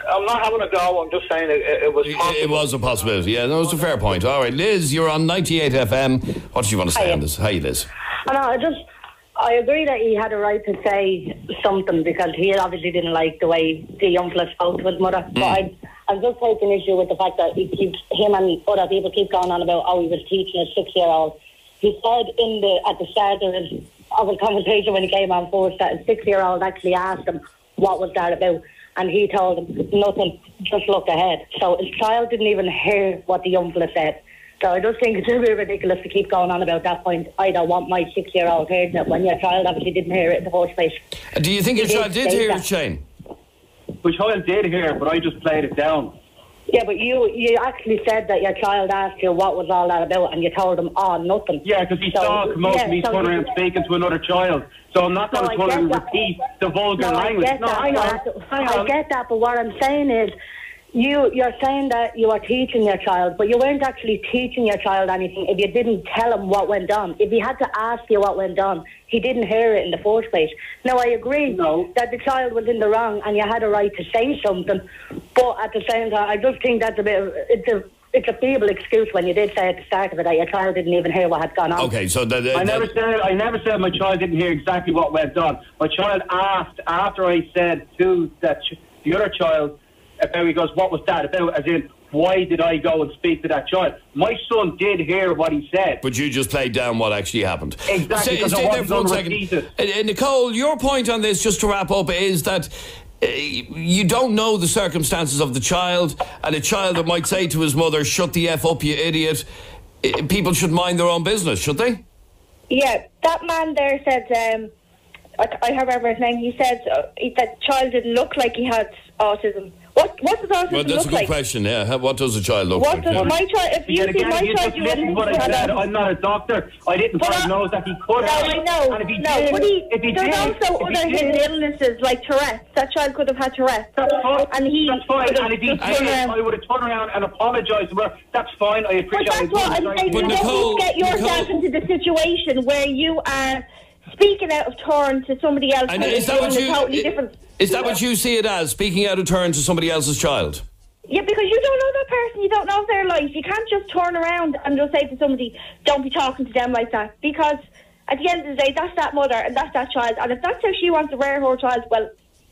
I'm not having a go. I'm just saying it was possible. It was a possibility. Yeah, that was a fair point. All right, Liz, you're on 98 FM. What do you want to say on this? Hi, Liz. I agree that he had a right to say something, because he obviously didn't like the way the young fella spoke to his mother. But I'm just taking issue with the fact that him and other people keep going on about how he was teaching a 6-year-old. He said at the start of a conversation when he came on first that a 6-year-old actually asked him what was that about, and he told him nothing, just look ahead. So his child didn't even hear what the young fella said. So I just think it's a bit ridiculous to keep going on about that point. I don't want my 6-year-old hearing it when your child obviously didn't hear it in the first place. Do you think your child did hear it, Shane? My child did hear it, but I just played it down. Yeah, but you actually said that your child asked you what was all that about, and you told him, nothing. Yeah, because he saw me turn around speaking to another child. So I'm not going to turn around and repeat the vulgar language. I get that, but what I'm saying is, you're saying that you are teaching your child, but you weren't actually teaching your child anything if you didn't tell him what went on. If he had to ask you what went on, he didn't hear it in the first place. Now, I agree that the child was in the wrong and you had a right to say something, but at the same time, I just think that's it's a feeble excuse when you did say at the start of it that your child didn't even hear what had gone on. Okay, so I never said my child didn't hear exactly what went on. My child asked after I said to the other child about, he goes, what was that about? As in, why did I go and speak to that child? My son did hear what he said. But you just played down what actually happened. Exactly. Stay there for 1 second. Nicole, your point on this, just to wrap up, is that you don't know the circumstances of the child, and a child that might say to his mother, "Shut the F up, you idiot." People should mind their own business, should they? Yeah, that man there said, I remember his name, he said that child didn't look like he had autism. What does autism look like? Well, that's a good question, yeah. What does a child look like? What does my child... If you see my child, you wouldn't... I'm not a doctor. I didn't diagnose that he could have. No, I know. And there's also other hidden illnesses like Tourette's. That child could have had Tourette's. That's fine. And if he did, I would have turned around and apologised to her. That's fine. I appreciate it. But that's what I'm saying. You don't get yourself into the situation where you are speaking out of turn to somebody else. And is that what you... Is that what you see it as, speaking out of turn to somebody else's child? Yeah, because you don't know that person. You don't know their life. You can't just turn around and just say to somebody, don't be talking to them like that. Because at the end of the day, that's that mother and that's that child. And if that's how she wants to rear her child, well,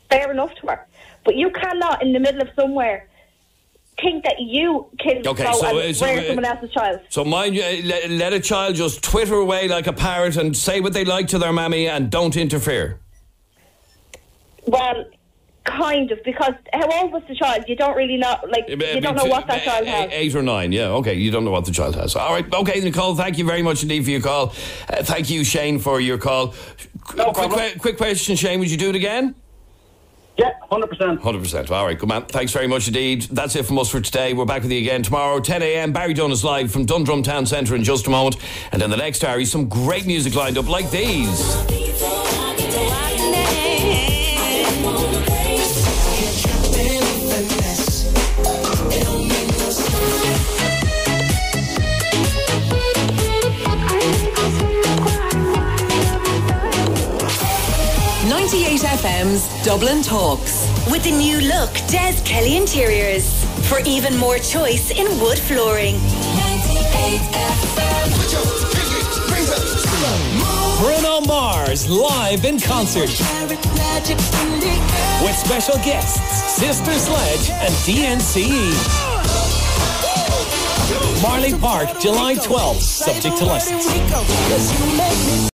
fair enough to her. But you cannot, in the middle of somewhere, think that you can go and rear someone else's child. So mind you, let a child just twitter away like a parrot and say what they like to their mammy and don't interfere. Well, kind of, because how old was the child? You don't really know, you don't know what that child has. 8 or 9, yeah, okay, you don't know what the child has. All right, okay, Nicole, thank you very much indeed for your call. Thank you, Shane, for your call. No quick question, Shane, would you do it again? Yeah, 100%. 100%. All right, good man. Thanks very much indeed. That's it from us for today. We're back with you again tomorrow, 10 a.m. Barry Dunn is live from Dundrum Town Centre in just a moment. And in the next hour, some great music lined up like these. 98 FM's Dublin Talks. With the new look Des Kelly Interiors. For even more choice in wood flooring. 98 FM. Bruno Mars live in concert. With special guests, Sister Sledge and DNCE. Marley Park, July 12th, subject to license.